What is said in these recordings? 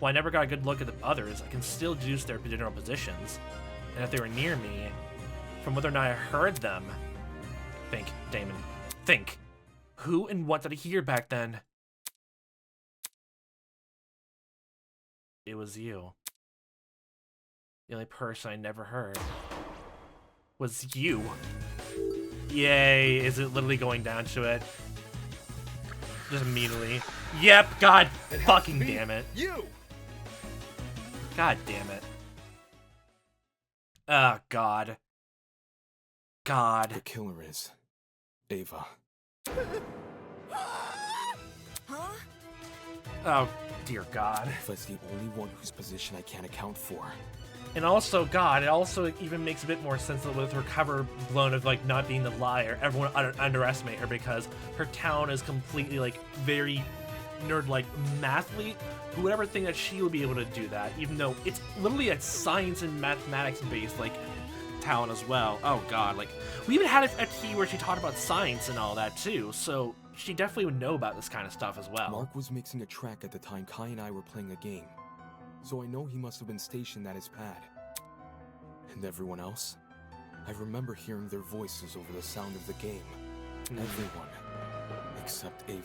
While I never got a good look at the others, I can still deduce their general positions. And if they were near me, from whether or not I heard them... Think, Damon. Think. Who and what did I hear back then? It was you. The only person I never heard was you. Yay, is it literally going down to it? Just immediately. Yep, god fucking damn it. You! God damn it. Oh, God. God. The killer is Ava. Huh? Oh, dear God. Ava's the only one whose position I can't account for. And also, God, it also even makes a bit more sense that with her cover blown of, like, not being the liar, everyone underestimate her because her town is completely, like, very nerd-like mathlete. Who would ever think that she would be able to do that, even though it's literally a science and mathematics-based, like, town as well. Oh, God, like, we even had a tea where she talked about science and all that, too, so she definitely would know about this kind of stuff as well. Mark was mixing a track at the time Kai and I were playing a game, so I know he must have been stationed at his pad. And everyone else? I remember hearing their voices over the sound of the game. Everyone, except Ava.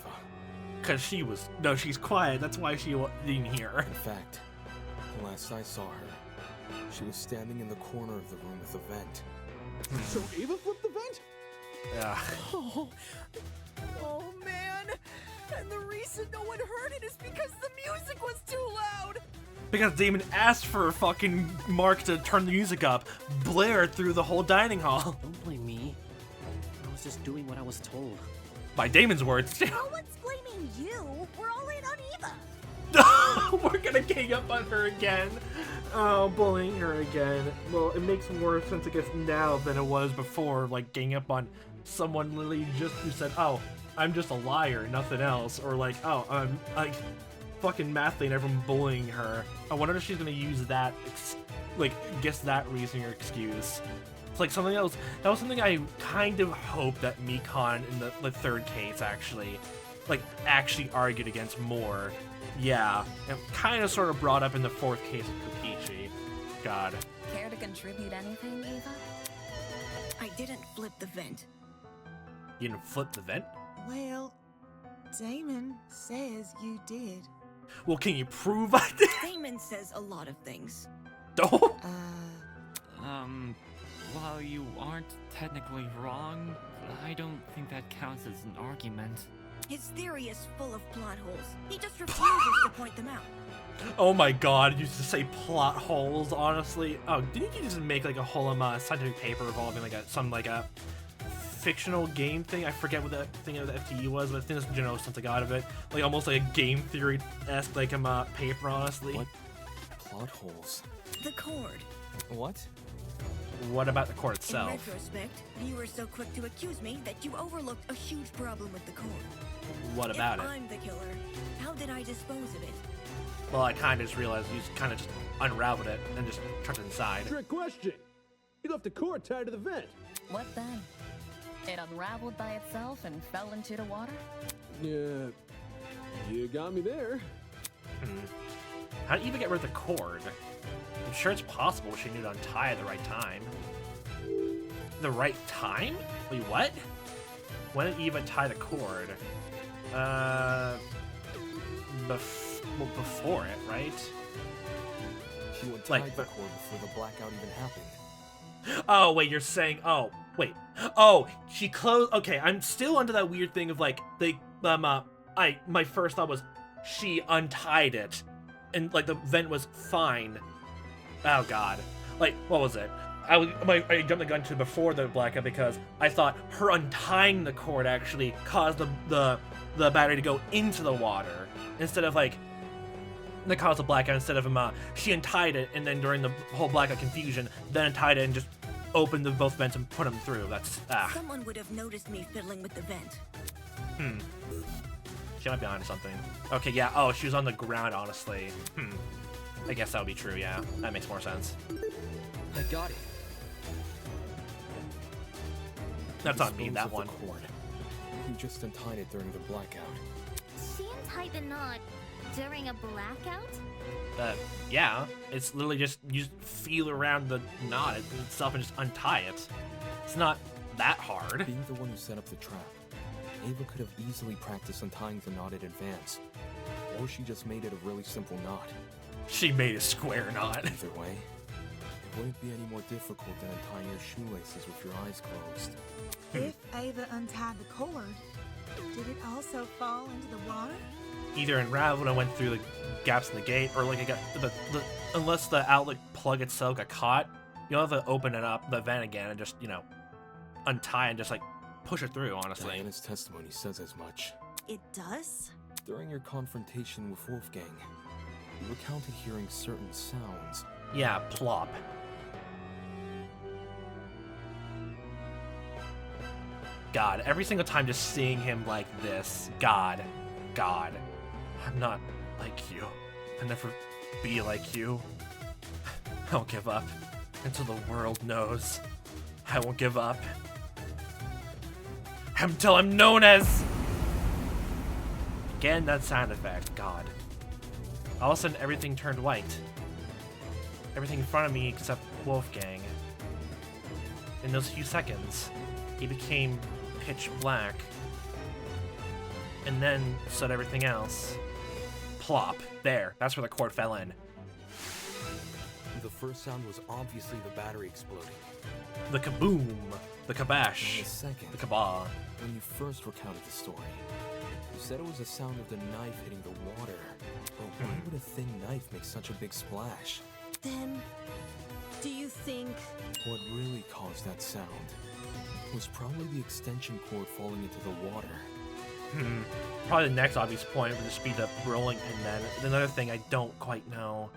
Because she was... No, she's quiet, that's why she didn't hear. In fact, last I saw her, she was standing in the corner of the room with a vent. So Ava flipped the vent? Yeah. Oh man! And the reason no one heard it is because the music was too loud! Because Damon asked for fucking Mark to turn the music up, blared through the whole dining hall. Don't blame me. I was just doing what I was told. By Damon's words. No one's blaming you! We're all in on Eva! We're gonna gang up on her again. Oh, bullying her again. Well, it makes more sense, I guess, now than it was before, like, gang up on someone literally just who said, oh, I'm just a liar, nothing else. Or like, oh, I'm like fucking mathlete and everyone bullying her. I wonder if she's gonna use that, like, guess that reasoning or excuse. It's like something else. That was something I kind of hoped that Mikon in the third case actually argued against more. Yeah, and kind of sort of brought up in the fourth case of Kokichi. God. Care to contribute anything, Ava? I didn't flip the vent. You didn't flip the vent? Well, Damon says you did. Well, can you prove I did? Damon says a lot of things. Oh. While you aren't technically wrong, I don't think that counts as an argument. His theory is full of plot holes. He just refuses to point them out. Oh my god, you used to say plot holes, honestly. Oh, didn't you just make like a whole scientific paper involving like a fictional game thing? I forget what that thing of the FTE was, but I think that's general sense I got out of it. Like almost like a game theory-esque like paper, honestly. What? Plot holes? The cord. What? What about the cord itself? In retrospect, you were so quick to accuse me that you overlooked a huge problem with the cord. What about if it? I'm the killer, how did I dispose of it? Well, I kind of just realized you kind of just unraveled it and just tucked it inside. Trick question. You left the cord tied to the vent. What then? It unraveled by itself and fell into the water? Yeah, you got me there. How do you even get rid of the cord? I'm sure it's possible she knew to untie at the right time. The right time? Wait, what? When did Eva tie the cord? Before it, right? She untied the cord before the blackout even happened. Oh, wait, you're saying... Oh, wait. Oh, she closed... Okay, I'm still under that weird thing of, like, my first thought was she untied it. And, like, the vent was fine. Oh, God. Like, what was it? I jumped the gun to before the blackout because I thought her untying the cord actually caused the battery to go into the water. Instead of, like... That caused the blackout instead of she untied it, and then during the whole blackout confusion, then untied it and just opened both vents and put them through. That's, Someone would have noticed me fiddling with the vent. She might be onto something. Okay, yeah, oh, she was on the ground, honestly. I guess that would be true, yeah. That makes more sense. I got it. That's on me, that one. Cord. You just untied it during the blackout. She untied the knot During a blackout? Yeah. It's literally just, you just feel around the knot itself and just untie it. It's not that hard. Being the one who set up the trap, Ava could have easily practiced untying the knot in advance. Or she just made it a really simple knot. She made a square knot. Either way, it wouldn't be any more difficult than untying your shoelaces with your eyes closed. If Ava untied the cord, did it also fall into the water? Either unraveled and went through the gaps in the gate, or like it got unless the outlet plug itself got caught, you'll have to open it up, the vent again, and just, you know, untie and just like push it through, honestly. Diana's testimony says as much. It does? During your confrontation with Wolfgang, you recounted hearing certain sounds. Yeah, plop. God, every single time just seeing him like this, God, I'm not like you. I'll never be like you. I won't give up until the world knows. I won't give up until I'm known as... Again, that sound effect, God. All of a sudden, everything turned white. Everything in front of me except Wolfgang. In those few seconds, he became pitch black. And then, so did everything else. Plop. There. That's where the cord fell in. The first sound was obviously the battery exploding. The kaboom. The kabash. And the second, The kabah. when you first recounted the story, you said it was the sound of the knife hitting the water. But why would a thin knife make such a big splash? Then, do you think... What really caused that sound was probably the extension cord falling into the water. Probably the next obvious point would just be the rolling, and then another thing I don't quite know.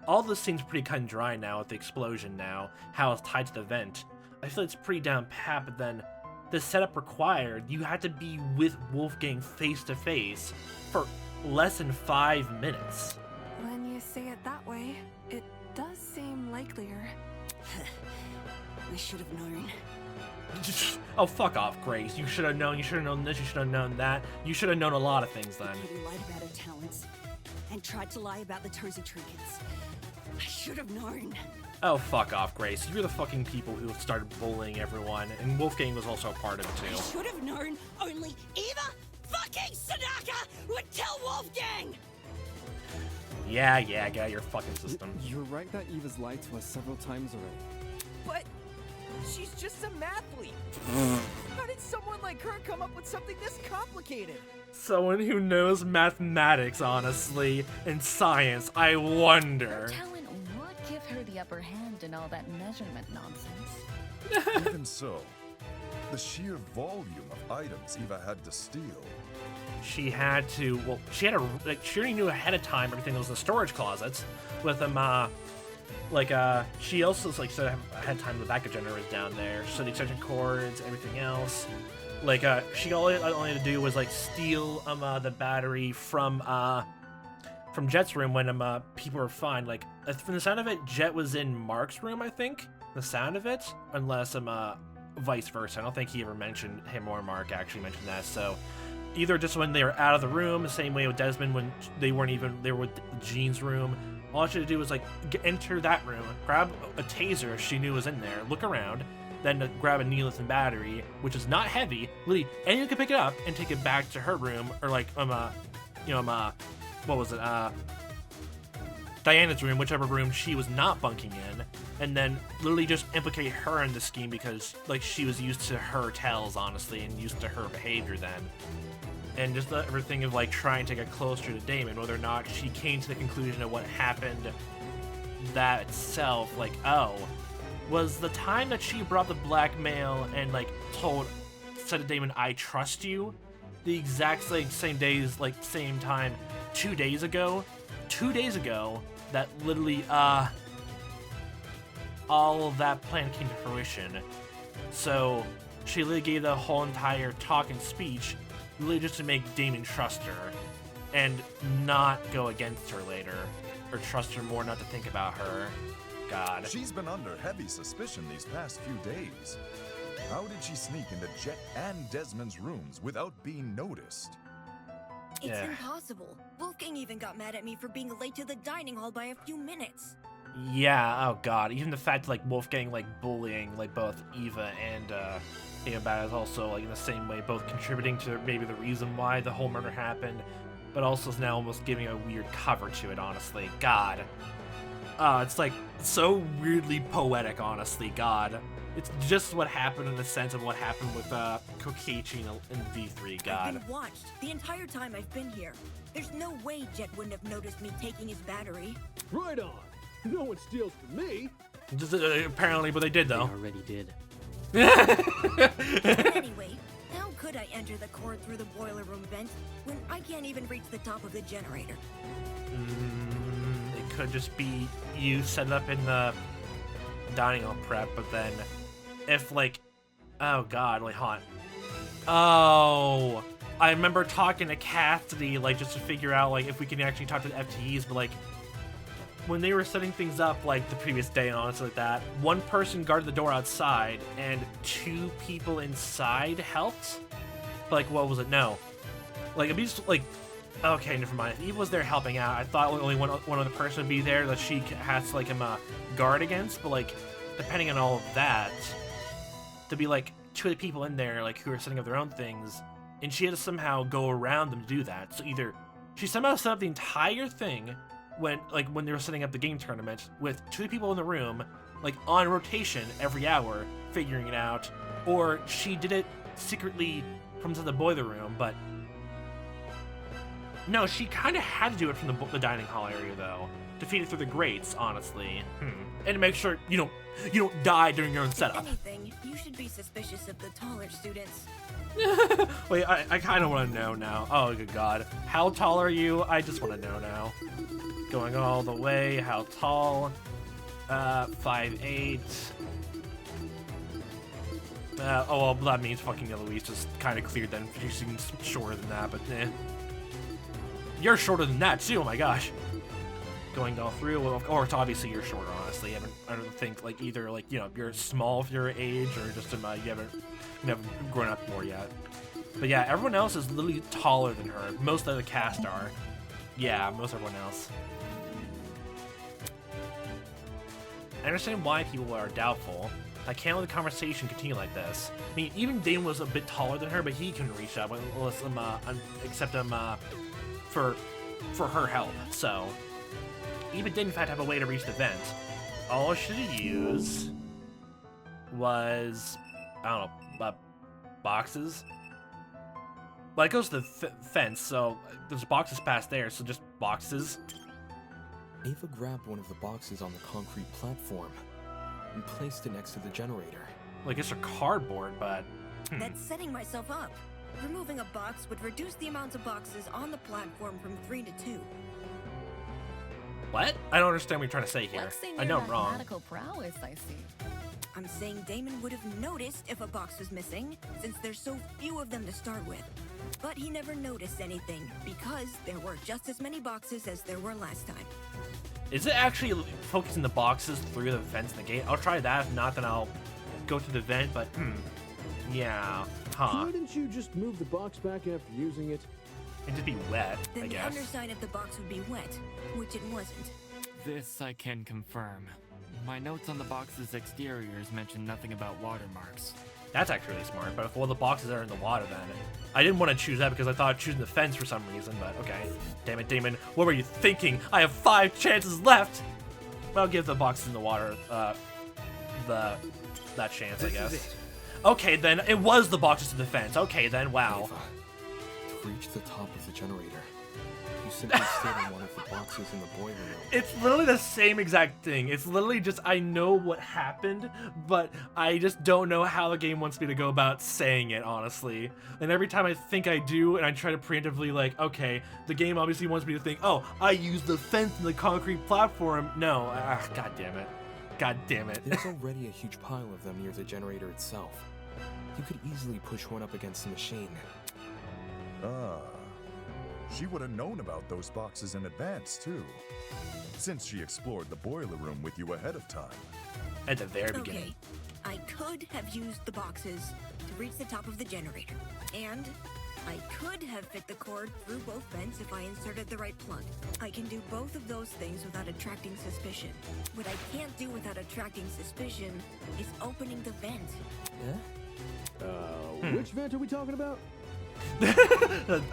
All this seems pretty cut and dry now with the explosion now, how it's tied to the vent. I feel it's pretty down pat, but then the setup required, you had to be with Wolfgang face to face for less than 5 minutes. When you say it that way, it does seem likelier. I should have known. Oh, fuck off, Grace. You should have known, you should have known this, you should have known that. You should have known a lot of things then. Katie lied about her talents and tried to lie about the Tozy trinkets. I should have known. Oh, fuck off, Grace. You're the fucking people who started bullying everyone, and Wolfgang was also a part of it, I too. should have known only Eva fucking Sadaka would tell Wolfgang! Yeah, get out your fucking system. You're right that Eva's lied to us several times already. But she's just a mathlete. How did someone like her come up with something this complicated? Someone who knows mathematics, honestly, and science, I wonder. Talent would give her the upper hand in all that measurement nonsense. Even so, the sheer volume of items Eva had to steal. She had to, well, she already knew ahead of time everything that was in the storage closets with them, she also, said ahead of time the backup generator was down there, so the extension cords, everything else. She all had to do was, steal, the battery from Jet's room when, people were fine. From the sound of it, Jet was in Mark's room, I think, the sound of it, unless, vice versa. I don't think he ever mentioned, him or Mark actually mentioned that, so either just when they were out of the room, the same way with Desmond when they were with Jean's room. All she had to do was enter that room, grab a taser she knew was in there, look around, then grab a needless and battery, which is not heavy. Literally, anyone could pick it up and take it back to her room, or what was it? Diana's room, whichever room she was not bunking in, and then literally just implicate her in the scheme because she was used to her tells, honestly, and used to her behavior then. And just everything of trying to get closer to Damon, whether or not she came to the conclusion of what happened, that itself, was the time that she brought the blackmail and said to Damon, I trust you, the exact same days, same time, 2 days ago, that literally, all of that plan came to fruition. So, she literally gave the whole entire talk and speech really just to make Damon trust her and not go against her later, or trust her more, not to think about her. God. She's been under heavy suspicion these past few days. How did she sneak into Jet and Desmond's rooms without being noticed? It's Yeah. impossible. Wolfgang even got mad at me for being late to the dining hall by a few minutes. Yeah, oh god. Even the fact like Wolfgang like bullying like both Eva and Eobad is also like in the same way both contributing to maybe the reason why the whole murder happened, but also is now almost giving a weird cover to it, honestly. God. It's like so weirdly poetic, honestly, God. It's just what happened in the sense of what happened with Kokichi in V3, God. I've been watched the entire time I've been here. There's no way Jet wouldn't have noticed me taking his battery. Right on. No one steals from me. Just, apparently, but they did though. They already did. Anyway, how could I enter the core through the boiler room vent when I can't even reach the top of the generator? It could just be you set it up in the dining hall prep, but then if like, oh god, like haunt. Oh, I remember talking to Cassidy like just to figure out like if we can actually talk to the FTEs, but like when they were setting things up like the previous day and honestly like that, one person guarded the door outside and 2 people inside helped. Like what was it? No, like it'd be just like. Okay, never mind. If Eve was there helping out, I thought only one other person would be there that she has to like guard against. But like, depending on all of that, to be like 2 other people in there like who are setting up their own things, and she had to somehow go around them to do that. So either she somehow set up the entire thing when they were setting up the game tournament with 2 people in the room, like on rotation every hour, figuring it out, or she did it secretly from inside the boiler room, but. No, she kind of had to do it from the dining hall area, though. To feed it through the grates, honestly. And to make sure you don't die during your own setup. If anything, you should be suspicious of the taller students. Wait, I kind of want to know now. Oh, good God. How tall are you? I just want to know now. Going all the way. How tall? 5'8". Oh, well, that means fucking Eloise is kind of cleared then. She seems shorter than that, but eh. You're shorter than that too. Oh my gosh. Going all through, well, of course, obviously you're shorter. Honestly, I don't think like either like you're small for your age or just you haven't grown up more yet. But yeah, everyone else is literally taller than her. Most of the cast are. Yeah, most everyone else. I understand why people are doubtful. I can't let the conversation continue like this. I mean, even Damon was a bit taller than her, but he couldn't reach up unless except for her help, so Eva did in fact have a way to reach the vent. All she should use was, I don't know, boxes? Well, it goes to the fence, so there's boxes past there, so just boxes. Ava grabbed one of the boxes on the concrete platform and placed it next to the generator. Well, I guess they're cardboard, but... That's setting myself up. Removing a box would reduce the amount of boxes on the platform from 3 to 2. What? I don't understand what you're trying to say here. Flexing I know your I'm wrong. mathematical prowess, I see. I'm saying Damon would have noticed if a box was missing, since there's so few of them to start with. But he never noticed anything, because there were just as many boxes as there were last time. Is it actually focusing the boxes through the vents in the gate? I'll try that. If not, then I'll go to the vent, but yeah. Huh. Why didn't you just move the box back after using it? It'd just be wet, Then I the guess. underside of the box would be wet, which it wasn't. This I can confirm. My notes on the box's exteriors mention nothing about watermarks. That's actually really smart, but if all the boxes are in the water then. I didn't want to choose that because I thought choosing the fence for some reason, but okay. Damn it, Damon. What were you thinking? I have 5 chances left! I'll give the boxes in the water, that chance, I guess. Okay, then. It was the boxes in the fence. Okay, then. Wow. Ava, to reach the top of the generator, you simply stood in one of the boxes in the boiler room. It's literally the same exact thing. It's literally just, I know what happened, but I just don't know how the game wants me to go about saying it, honestly. And every time I think I do, and I try to preemptively, like, okay, the game obviously wants me to think, oh, I used the fence and the concrete platform. No. God damn it. God damn it. There's already a huge pile of them near the generator itself. You could easily push one up against the machine. She would have known about those boxes in advance, too. Since she explored the boiler room with you ahead of time. At the very beginning. Okay, I could have used the boxes to reach the top of the generator. And I could have fit the cord through both vents if I inserted the right plug. I can do both of those things without attracting suspicion. What I can't do without attracting suspicion is opening the vent. Which vent are we talking about? I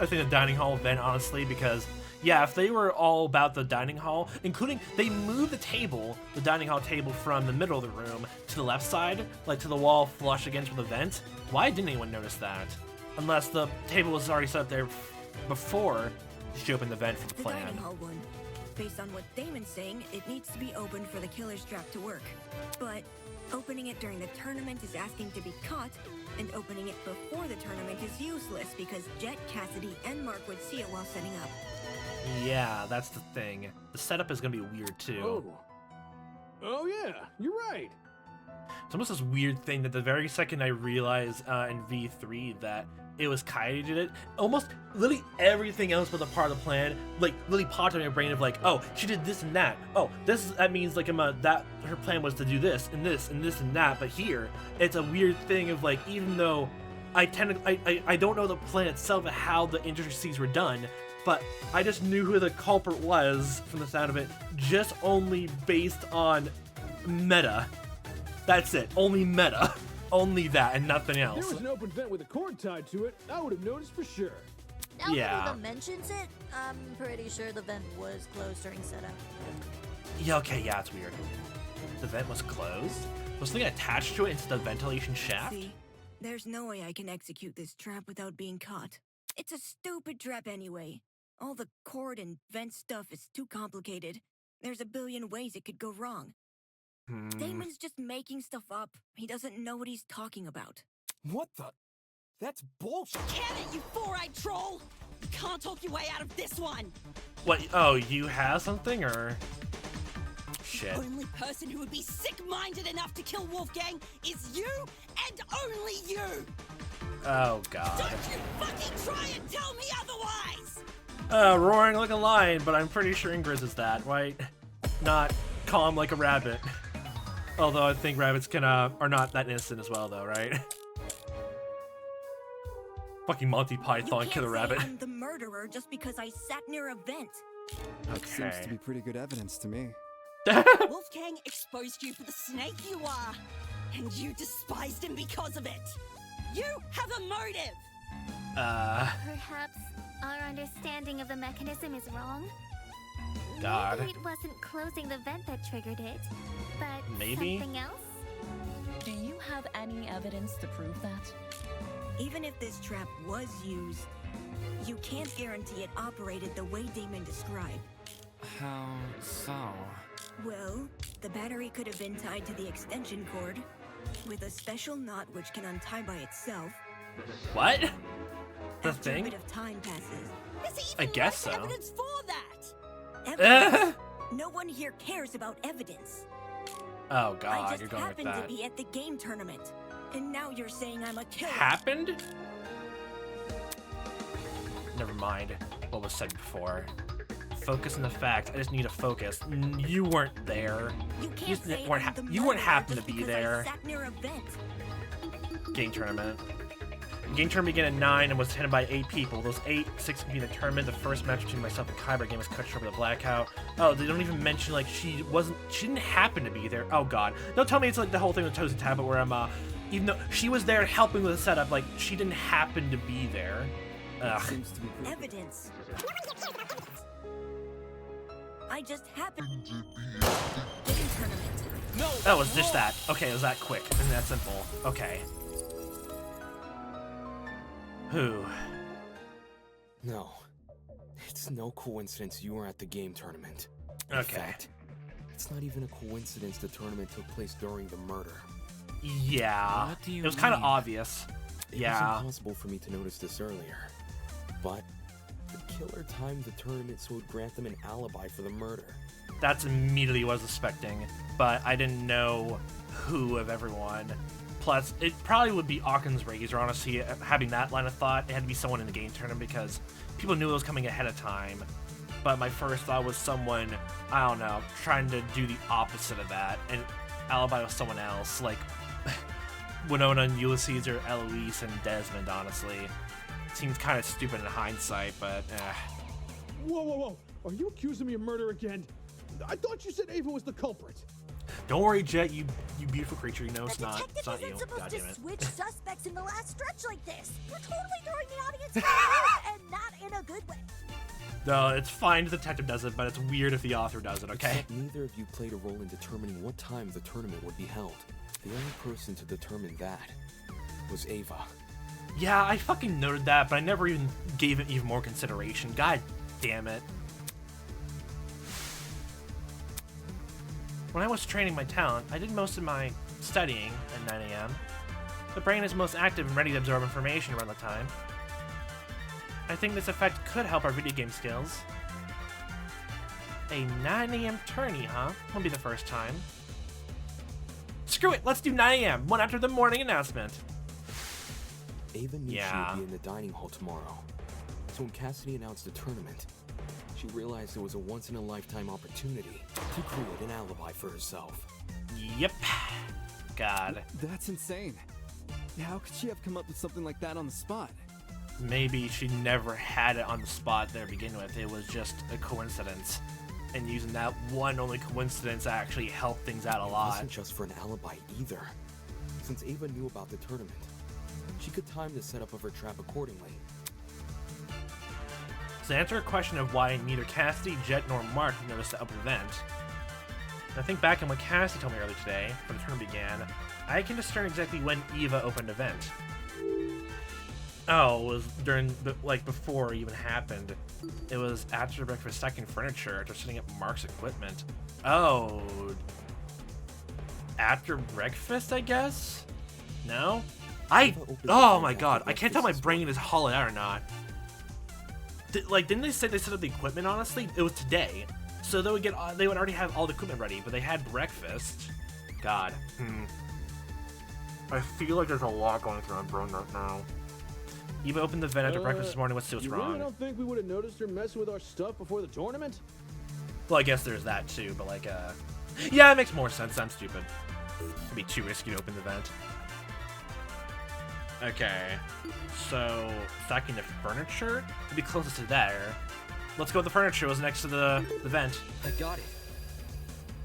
think the dining hall vent, honestly, because yeah, if they were all about the dining hall, including they moved the dining hall table from the middle of the room to the left side, like to the wall flush against the vent. Why didn't anyone notice that? Unless the table was already set up there before she opened the vent for the plan. The dining hall one. Based on what Damon's saying, it needs to be opened for the killer's trap to work. But opening it during the tournament is asking to be caught, and opening it before the tournament is useless because Jet, Cassidy, and Mark would see it while setting up. Yeah, that's the thing. The setup is gonna be weird too. Oh yeah, you're right. It's almost this weird thing that the very second I realized in V3 that it was Kai who did it, almost literally everything else but the part of the plan, like literally popped in my brain of like, oh, she did this and that. Oh, that means like that her plan was to do this and this and this and that. But here, it's a weird thing of like, even though I don't know the plan itself and how the intricacies were done, but I just knew who the culprit was from the sound of it, just only based on meta. That's it, only meta. Only that and nothing else. If there was an open vent with a cord tied to it, I would have noticed for sure. Now that Yeah. Eva mentions it, I'm pretty sure the vent was closed during setup. Yeah, okay, yeah, it's weird. The vent was closed? Was something attached to it into the ventilation shaft? See, there's no way I can execute this trap without being caught. It's a stupid trap anyway. All the cord and vent stuff is too complicated. There's a billion ways it could go wrong. Damon's just making stuff up. He doesn't know what he's talking about. What the? That's bullshit. Can it, you four-eyed troll? You can't talk your way out of this one. What? Oh, you have something, or? Shit. The only person who would be sick-minded enough to kill Wolfgang is you, and only you. Oh, God. Don't you fucking try and tell me otherwise. Roaring like a lion, but I'm pretty sure Ingrid is that, right? Not calm like a rabbit. Although I think rabbits are not that innocent as well, though, right? Fucking Monty Python killer rabbit. I'm the murderer just because I sat near a vent. That seems to be pretty good evidence to me. Wolfgang exposed you for the snake you are, and you despised him because of it. You have a motive. Perhaps our understanding of the mechanism is wrong. God. Maybe it wasn't closing the vent that triggered it, but maybe something else? Do you have any evidence to prove that? Even if this trap was used, you can't guarantee it operated the way Damon described. How so? Well, the battery could have been tied to the extension cord with a special knot which can untie by itself. What? The After thing? a bit of time passes. I guess so. Evidence for that. Evidence? No one here cares about evidence. Oh, I God, just you're going with happened that. to be at the game tournament, and now you're saying I'm a killer. Happened? Never mind what was said before. Focus on the fact. I just need to focus. You weren't there. You can't say I'm the you weren't murderer happen to just be because there. I sat near a vent. Game tournament. The game tournament began at 9 and was attended by 8 people. Those 6 being the tournament. The first match between myself and Kyber game was cut short by the blackout. Oh, they don't even mention like she didn't happen to be there. Oh God, don't tell me it's like the whole thing with Toast and Tablet where I'm even though she was there helping with the setup, like she didn't happen to be there. Seems to be Evidence. I just happened to be at the game tournament. No. That was just that. Okay, it was that quick and that simple. Okay. Who? No. It's no coincidence you were at the game tournament. In Okay. fact, it's not even a coincidence the tournament took place during the murder. Yeah. What do you It was kind of mean? obvious. It Yeah. was impossible for me to notice this earlier. But the killer timed the tournament so it would grant them an alibi for the murder. That's immediately what I was expecting, but I didn't know who of everyone. Plus, it probably would be Occam's Razor, honestly, having that line of thought. It had to be someone in the game tournament because people knew it was coming ahead of time. But my first thought was someone, I don't know, trying to do the opposite of that, and alibi was someone else, like Winona and Ulysses or Eloise and Desmond, honestly. seems kind of stupid in hindsight, but Whoa. Are you accusing me of murder again? I thought you said Ava was the culprit. Don't worry, Jet, you beautiful creature. You know it's The not. detective It's not isn't you. supposed God to damn it. switch suspects in the last stretch like this. You're totally throwing the audience for a loop, and not in a good way. No, it's fine if the detective does it, but it's weird if the author does it, okay? Except neither of you played a role in determining what time the tournament would be held. The only person to determine that was Ava. Yeah, I fucking noted that, but I never even gave it even more consideration. God damn it. When I was training my talent, I did most of my studying at 9 a.m. The brain is most active and ready to absorb information around the time. I think this effect could help our video game skills. A 9 a.m. tourney, huh? Won't be the first time. Screw it, let's do 9 a.m., one after the morning announcement. Ava knew she would be in the dining hall tomorrow. So when Cassidy announced the tournament, she realized it was a once-in-a-lifetime opportunity to create an alibi for herself. Yep. God. That's insane. How could she have come up with something like that on the spot? Maybe she never had it on the spot there to begin with. It was just a coincidence. And using that one only coincidence actually helped things out a lot. It wasn't just for an alibi either. Since Ava knew about the tournament, she could time the setup of her trap accordingly. To answer a question of why neither Cassidy, Jet, nor Mark noticed the open event, I think back on what Cassidy told me earlier today, when the tournament began, I can discern exactly when Eva opened the event. Oh, it was during, like, before it even happened. It was after breakfast stacking furniture, after setting up Mark's equipment. Oh. After breakfast, I guess? No? Oh my god, I can't tell my brain is hollowed out or not. Didn't they say they set up the equipment, honestly? It was today. So they would already have all the equipment ready, but they had breakfast. God. I feel like there's a lot going through my brain right now. Eva opened the vent after breakfast this morning. Let's see what's wrong. You really don't think we would have noticed her messing with our stuff before the tournament? Well, I guess there's that too, but like, yeah, it makes more sense. I'm stupid. It'd be too risky to open the vent. Okay, so stacking the furniture would be closest to there. Let's go with the furniture. It was next to the vent. I got it.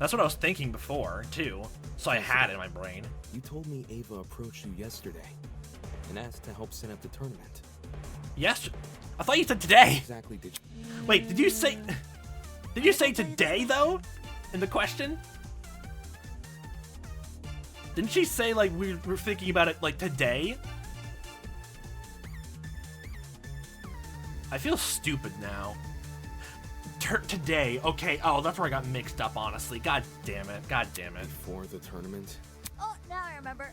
That's what I was thinking before, too. So I had it in my brain. You told me Ava approached you yesterday and asked to help set up the tournament. Yes? I thought you said today. Exactly did you? Wait, did you say today, though? In the question? Didn't she say, like, we were thinking about it, like, today? I feel stupid now. Today, okay. Oh, that's where I got mixed up, honestly. God damn it. God damn it. Before the tournament? Oh, now I remember.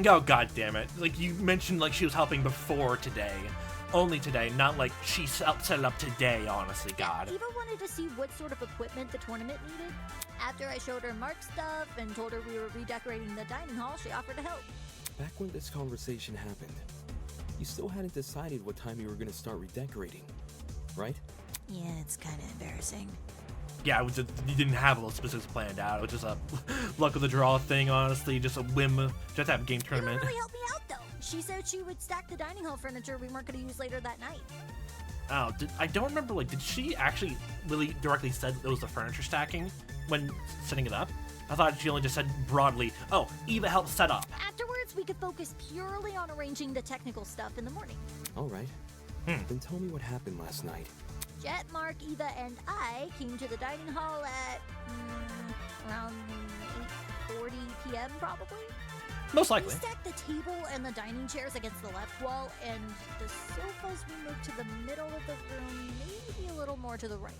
Oh, god damn it. Like, you mentioned, like, she was helping before today. Only today, not like she set it up today, honestly, God. Eva wanted to see what sort of equipment the tournament needed. After I showed her Mark's stuff and told her we were redecorating the dining hall, she offered to help. Back when this conversation happened, you still hadn't decided what time you were going to start redecorating, right? Yeah, it's kind of embarrassing. Yeah, it was just, you didn't have all the specifics planned out. It was just a luck of the draw thing, honestly. Just a whim, just to have a game tournament. It really helped me out, though. She said she would stack the dining hall furniture we weren't going to use later that night. Oh, I don't remember, like, did she actually really directly said it was the furniture stacking when setting it up? I thought she only just said broadly, oh, Eva helped set up. Afterwards, we could focus purely on arranging the technical stuff in the morning. All right. Then tell me what happened last night. Jet, Mark, Eva, and I came to the dining hall at around 8:40 p.m. probably. Most likely. We stacked the table and the dining chairs against the left wall, and the sofas we moved to the middle of the room, maybe a little more to the right.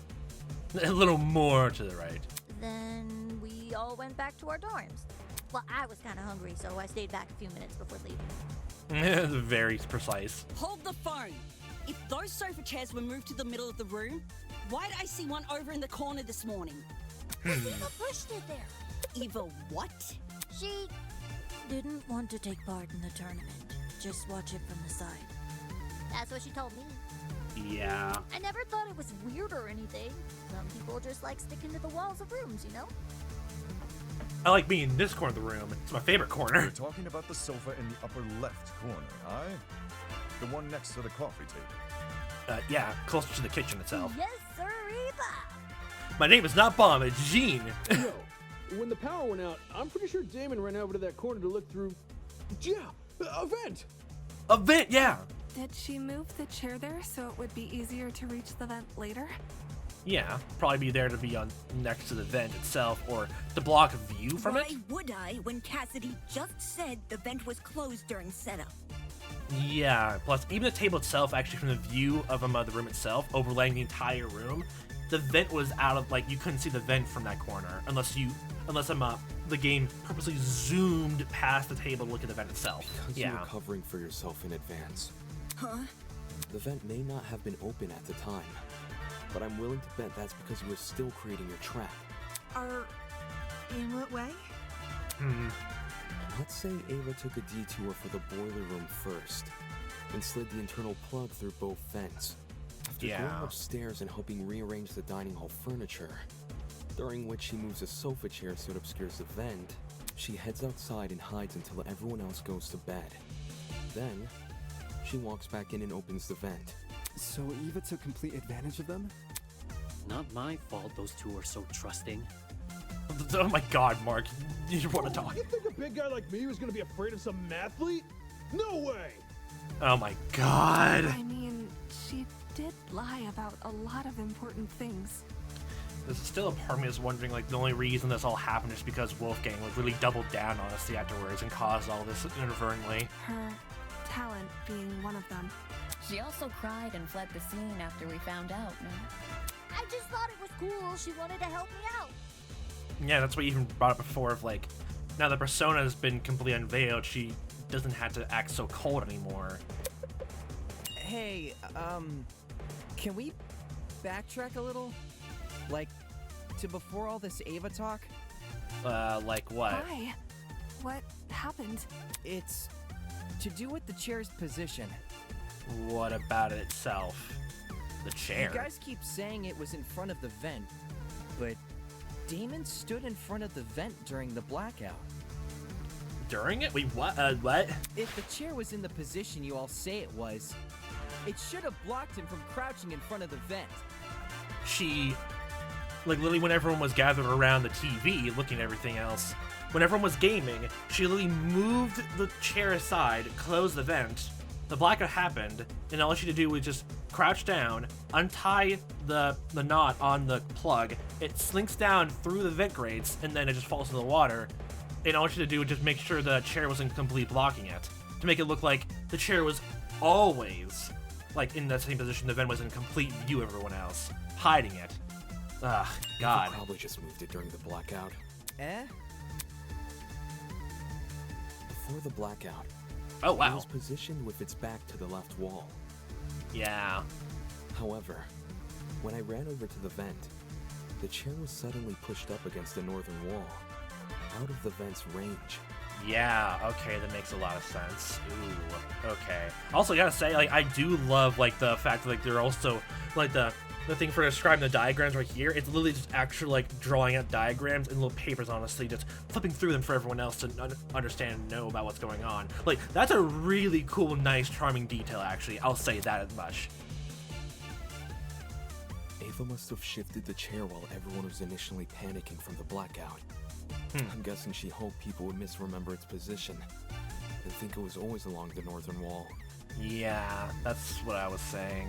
A little more to the right. Then we all went back to our dorms. Well, I was kind of hungry, so I stayed back a few minutes before leaving. Very precise. Hold the phone. If those sofa chairs were moved to the middle of the room, why did I see one over in the corner this morning? Eva pushed it there. Eva what? She didn't want to take part in the tournament. Just watch it from the side. That's what she told me. Yeah. I never thought it was weird or anything. Some people just like sticking to the walls of rooms, you know? I like being in this corner of the room. It's my favorite corner. We're talking about the sofa in the upper left corner, aye? The one next to the coffee table. Yeah, closer to the kitchen itself. Yes, sir, Eva. My name is not Bomb, it's Gene. Yo, when the power went out, I'm pretty sure Damon ran over to that corner to look through. Yeah, a vent. A vent, yeah. Did she move the chair there so it would be easier to reach the vent later? Yeah, probably be there to be on next to the vent itself, or to block a view from it. Why would I when Cassidy just said the vent was closed during setup? Yeah, plus even the table itself, actually from the view of the room itself, overlaying the entire room, the vent was out of, like, you couldn't see the vent from that corner, unless the game purposely zoomed past the table to look at the vent itself. Because Yeah. you were covering for yourself in advance. Huh? The vent may not have been open at the time, but I'm willing to bet that's because you were still creating your trap. In what way? Let's say Ava took a detour for the boiler room first, and slid the internal plug through both vents. After going upstairs and helping rearrange the dining hall furniture, during which she moves a sofa chair so it obscures the vent, she heads outside and hides until everyone else goes to bed. Then, she walks back in and opens the vent. So Eva took complete advantage of them? Not my fault those two are so trusting. Oh my god, Mark. You want to talk? You think a big guy like me was gonna be afraid of some mathlete? No way! Oh my god. I mean, she did lie about a lot of important things. There's still a part of me that's wondering, like, the only reason this all happened is because Wolfgang, like, really doubled down on us afterwards and caused all this inadvertently. Her talent being one of them. She also cried and fled the scene after we found out, no? I just thought it was cool. She wanted to help me out. Yeah, that's what you even brought up before of, like, now the persona has been completely unveiled, she doesn't have to act so cold anymore. Hey, can we backtrack a little? Like, to before all this Ava talk? Like what? Why? What happened? It's to do with the chair's position. What about it itself? The chair? You guys keep saying it was in front of the vent, but Damon stood in front of the vent during the blackout. During it? Wait, what? What? If the chair was in the position you all say it was, it should have blocked him from crouching in front of the vent. She, like, literally when everyone was gathered around the TV looking at everything else, when everyone was gaming, she literally moved the chair aside, closed the vent, the blackout happened, and all she had to do was just crouch down, untie the knot on the plug, it slinks down through the vent grates, and then it just falls to the water, and all she had to do was just make sure the chair wasn't completely blocking it, to make it look like the chair was always, like, in that same position, the vent was in complete view of everyone else, hiding it. Ugh, God. Eva probably just moved it during the blackout. Before the blackout, oh wow, it was positioned with its back to the left wall. Yeah. However, when I ran over to the vent, the chair was suddenly pushed up against the northern wall, out of the vent's range. Yeah, okay, that makes a lot of sense. Ooh, okay. Also, gotta say, like, I do love, like, the fact that, like, they're also, like, the thing for describing the diagrams right here, it's literally just actually, like, drawing out diagrams and little papers, honestly, just flipping through them for everyone else to understand and know about what's going on. Like, that's a really cool, nice, charming detail, actually. I'll say that as much. Ava must have shifted the chair while everyone was initially panicking from the blackout. I'm guessing she hoped people would misremember its position and think it was always along the northern wall. Yeah, that's what I was saying.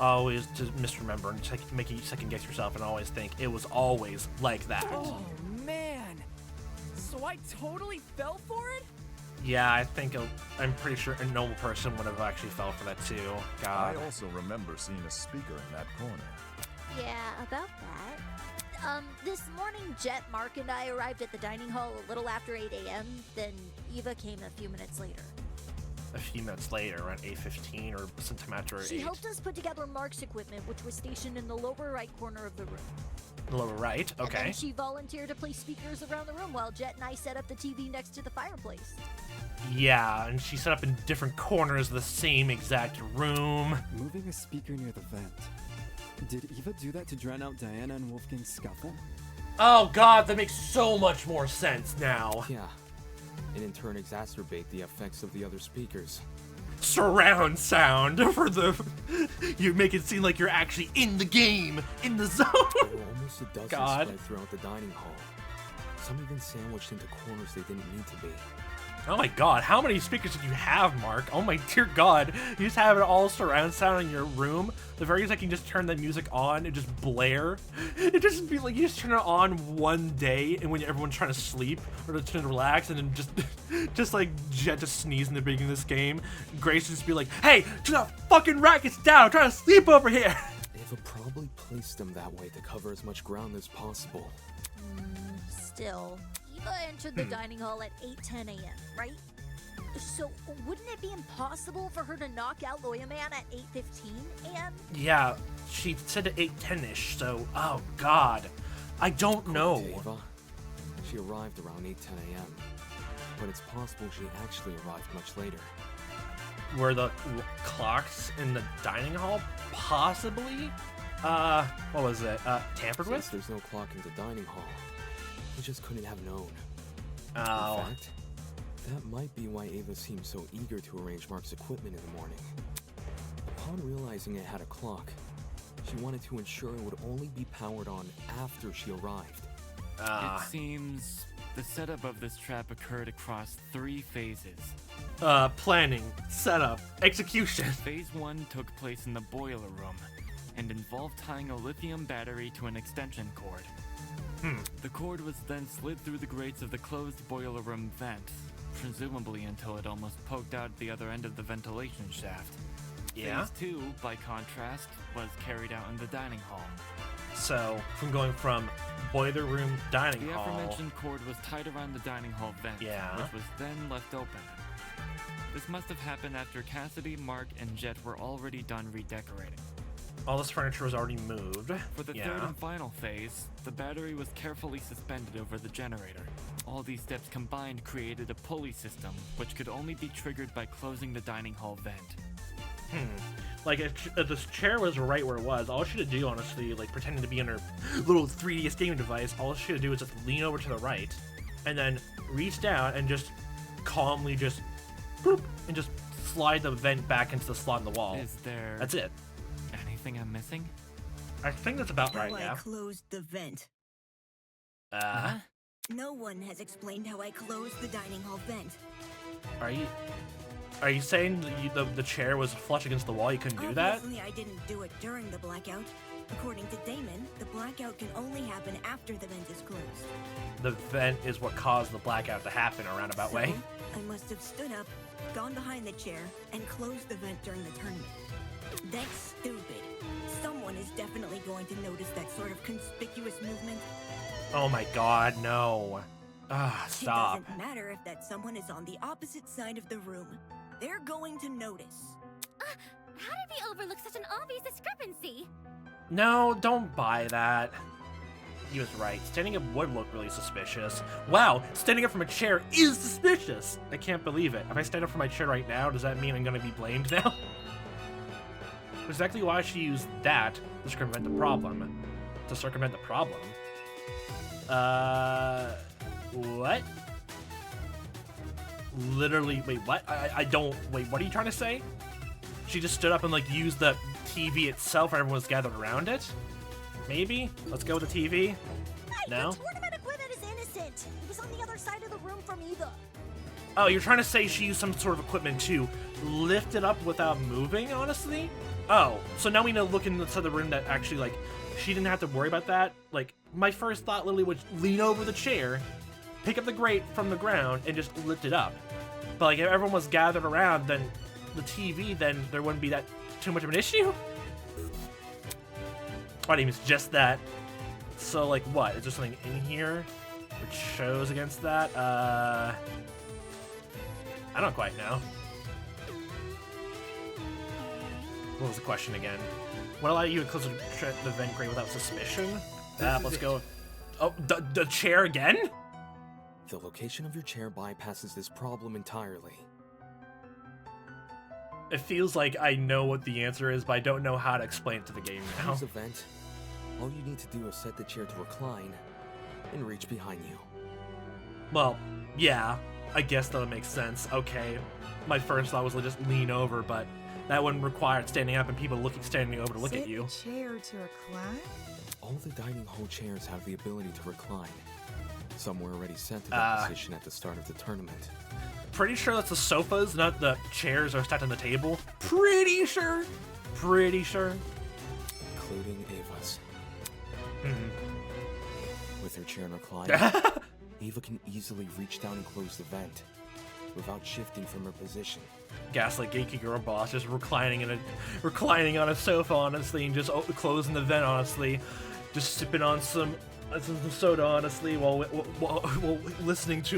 Always to misremember and make you second guess yourself and always think it was always like that. Oh man! So I totally fell for it? Yeah, I'm pretty sure a normal person would have actually fell for that too. God. I also remember seeing a speaker in that corner. Yeah, about that. This morning, Jet, Mark, and I arrived at the dining hall a little after 8 a.m., then Eva came a few minutes later. A few minutes later, around 8:15 or sometime after 8. She helped us put together Mark's equipment, which was stationed in the lower right corner of the room. Lower right, okay. And then she volunteered to place speakers around the room while Jet and I set up the TV next to the fireplace. Yeah, and she set up in different corners of the same exact room. Moving a speaker near the vent. Did Eva do that to drown out Diana and Wolfgang's scuffle? Oh god, that makes so much more sense now. Yeah, and in turn exacerbate the effects of the other speakers. surround sound for the. You make it seem like you're actually in the game, in the zone. There were almost a dozen God. spread throughout the dining hall. Some even sandwiched into corners they didn't need to be. Oh my god, how many speakers did you have, Mark? Oh my dear god. You just have it all surround sound in your room. The very second you just turn the music on, it just blare. It just be like you just turn it on one day and when everyone's trying to sleep or to relax and then just like Jet just sneeze in the beginning of this game. Grace just be like, hey, turn that fucking rackets down, I'm trying to sleep over here. Ava probably placed them that way to cover as much ground as possible. Still, Eva entered the dining hall at 8:10 a.m., right? So, wouldn't it be impossible for her to knock out Lawyer Man at 8:15 a.m.? Yeah, she said at 8:10ish, so oh god. I don't know. Ava, she arrived around 8:10 a.m. But it's possible she actually arrived much later. Were the clocks in the dining hall? Possibly? What was it? Tampered with? Since there's no clock in the dining hall, we just couldn't have known. Oh. In fact, that might be why Ava seemed so eager to arrange Mark's equipment in the morning. Upon realizing it had a clock, she wanted to ensure it would only be powered on after she arrived. It seems the setup of this trap occurred across 3 phases. Planning, setup, execution. Phase 1 took place in the boiler room and involved tying a lithium battery to an extension cord. The cord was then slid through the grates of the closed boiler room vent, presumably until it almost poked out the other end of the ventilation shaft. Yeah? Phase 2, by contrast, was carried out in the dining hall. So, from going from boiler room to dining The hall. aforementioned cord was tied around the dining hall vent, which was then left open. This must have happened after Cassidy, Mark, and Jet were already done redecorating. All this furniture was already moved. For the third and final phase, the battery was carefully suspended over the generator. All these steps combined created a pulley system, which could only be triggered by closing the dining hall vent. Like, if this chair was right where it was, all she had to do, honestly, like, pretending to be on her little 3DS gaming device, all she had to do was just lean over to the right, and then reach down and just calmly just, boop, and just slide the vent back into the slot in the wall. Is there... That's it. Anything I'm missing? I think that's about right, yeah. I closed the vent. No one has explained how I closed the dining hall vent. Are you saying the chair was flush against the wall? You couldn't do that? Obviously, I didn't do it during the blackout. According to Damon, the blackout can only happen after the vent is closed. The vent is what caused the blackout to happen a roundabout way. I must have stood up, gone behind the chair, and closed the vent during the tournament. That's stupid. Someone is definitely going to notice that sort of conspicuous movement. Oh my god, no. Stop. It doesn't matter if that someone is on the opposite side of the room. They're going to notice. How did we overlook such an obvious discrepancy? No, don't buy that. He was right. Standing up would look really suspicious. Wow, standing up from a chair is suspicious! I can't believe it. If I stand up from my chair right now, does that mean I'm gonna be blamed now? Exactly why she used that to circumvent the problem. To circumvent the problem? What? Literally, wait, what? I don't, wait, what are you trying to say? She just stood up and, like, used the TV itself and everyone was gathered around it? Maybe? Let's go with the TV? Hey, No? the tournament equipment is innocent. It was on the other side of the room from Eva. Oh, you're trying to say she used some sort of equipment to lift it up without moving, honestly? Oh, so now we know look inside the room that actually, like, she didn't have to worry about that? Like, my first thought literally was lean over the chair, pick up the grate from the ground, and just lift it up. But, like, if everyone was gathered around, then the TV, then there wouldn't be that too much of an issue? I mean, it's just that. So, like, what? Is there something in here which shows against that? I don't quite know. What was the question again? What allowed you to close the vent grate without suspicion? Let's go. Oh, the chair again? The location of your chair bypasses this problem entirely. It feels like I know what the answer is, but I don't know how to explain it to the game now. Here's a vent. All you need to do is set the chair to recline and reach behind you. Well, yeah. I guess that makes sense. Okay. My first thought was to just lean over, but that wouldn't require standing up and people standing over to look at you. Sit in a chair to recline? All the dining hall chairs have the ability to recline. Some were already set to that position at the start of the tournament. Pretty sure that's the sofas, not the chairs are stacked on the table. Pretty sure. Pretty sure. Including Ava's. With her chair in recline, Ava can easily reach down and close the vent without shifting from her position. Gaslight Geeky Girl Boss just reclining on a sofa, honestly, and just closing the vent, honestly, just sipping on some soda, honestly, while listening to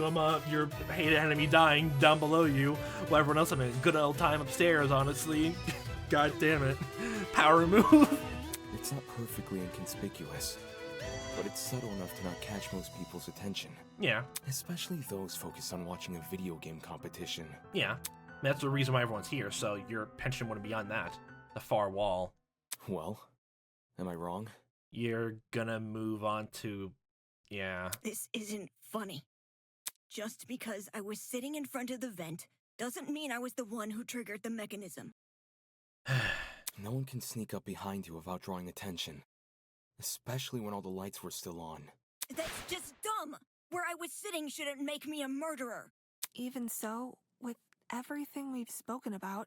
your hated enemy dying down below you, while everyone else having a good old time upstairs, honestly. God damn it. Power move. It's not perfectly inconspicuous, but it's subtle enough to not catch most people's attention. Yeah. Especially those focused on watching a video game competition. Yeah. That's the reason why everyone's here, so your attention wouldn't be on that. The far wall. Well, am I wrong? You're gonna move on to... yeah. This isn't funny. Just because I was sitting in front of the vent doesn't mean I was the one who triggered the mechanism. No one can sneak up behind you without drawing attention. Especially when all the lights were still on. That's just dumb! Where I was sitting shouldn't make me a murderer. Even so, with everything we've spoken about...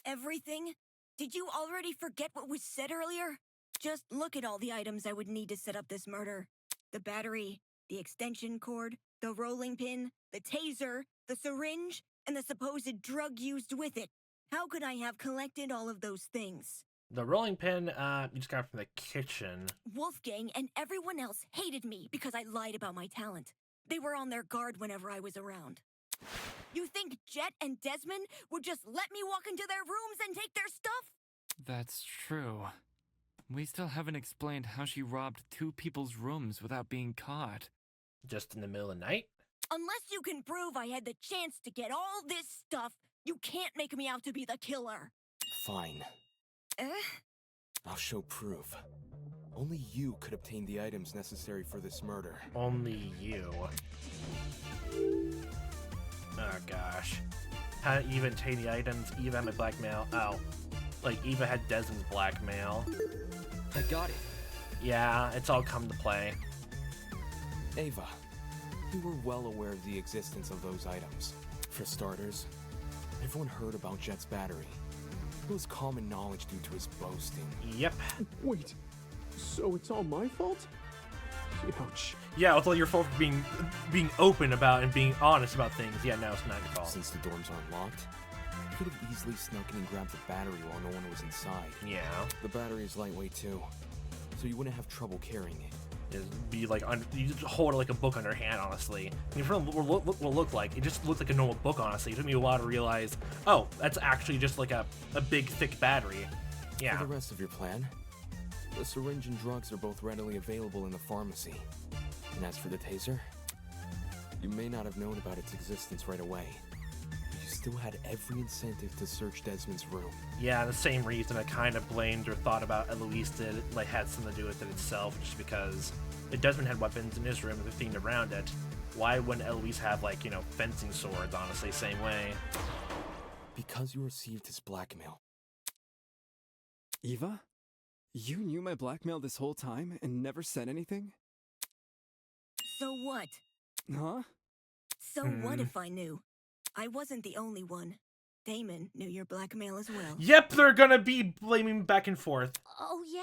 Everything? Did you already forget what was said earlier? Just look at all the items I would need to set up this murder. The battery, the extension cord, the rolling pin, the taser, the syringe, and the supposed drug used with it. How could I have collected all of those things? The rolling pin, you just got from the kitchen. Wolfgang and everyone else hated me because I lied about my talent. They were on their guard whenever I was around. You think Jet and Desmond would just let me walk into their rooms and take their stuff? That's true. We still haven't explained how she robbed 2 people's rooms without being caught. Just in the middle of the night? Unless you can prove I had the chance to get all this stuff, you can't make me out to be the killer. Fine. I'll show proof. Only you could obtain the items necessary for this murder. Only you. Oh gosh. How did Eva obtain the items? Eva had my blackmail. Oh. Like Eva had Desmond's blackmail. I got it. Yeah, it's all come to play. Ava, you were well aware of the existence of those items. For starters, everyone heard about Jet's battery. It was common knowledge due to his boasting. Yep. Wait, so it's all my fault? Ouch. Yeah, it's all your fault for being open about and being honest about things. Yeah, no, it's not your fault. Since the dorms aren't locked, you could have easily snuck in and grabbed the battery while no one was inside. Yeah. The battery is lightweight too, so you wouldn't have trouble carrying it. It'd be like, you just hold it like a book on your hand, honestly. I mean, what it looked like, it just looked like a normal book, honestly. It took me a while to realize, oh, that's actually just like a big, thick battery. Yeah. For the rest of your plan, the syringe and drugs are both readily available in the pharmacy. And as for the taser, you may not have known about its existence right away, but you still had every incentive to search Desmond's room. Yeah, the same reason I kind of blamed or thought about Eloise did, like, had something to do with it itself, just because if Desmond had weapons in his room and the themed around it, why wouldn't Eloise have, like, you know, fencing swords, honestly, same way? Because you received his blackmail. Eva? You knew my blackmail this whole time and never said anything? So what? Huh? So what if I knew? I wasn't the only one. Damon knew your blackmail as well. Yep, they're gonna be blaming back and forth. Oh yeah,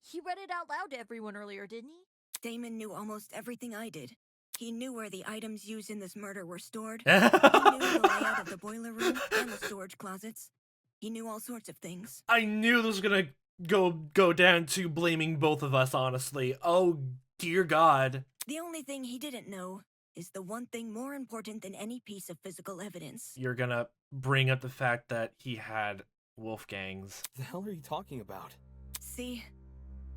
he read it out loud to everyone earlier, didn't he? Damon knew almost everything I did. He knew where the items used in this murder were stored. He knew the layout of the boiler room and the storage closets. He knew all sorts of things. I knew this was gonna go down to blaming both of us, honestly. Oh, dear God. The only thing he didn't know is the one thing more important than any piece of physical evidence. You're gonna bring up the fact that he had Wolfgangs. The hell are you talking about? See,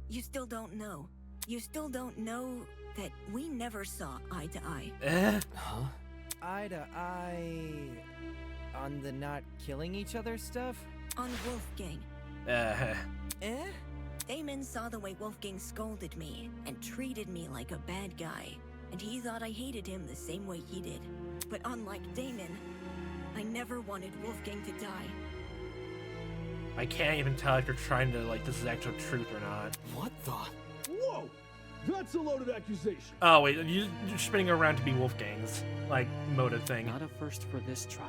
you still don't know. You still don't know that we never saw eye to eye. Huh? Eye to eye... on the not killing each other stuff? On Wolfgang. Damon saw the way Wolfgang scolded me and treated me like a bad guy. and he thought I hated him the same way he did. But unlike Damon, I never wanted Wolfgang to die. I can't even tell if you're trying to, like, this is actual truth or not. What the? Whoa! That's a loaded accusation. Oh, wait, you're spinning around to be Wolfgang's, like, motive thing. Not a first for this trial.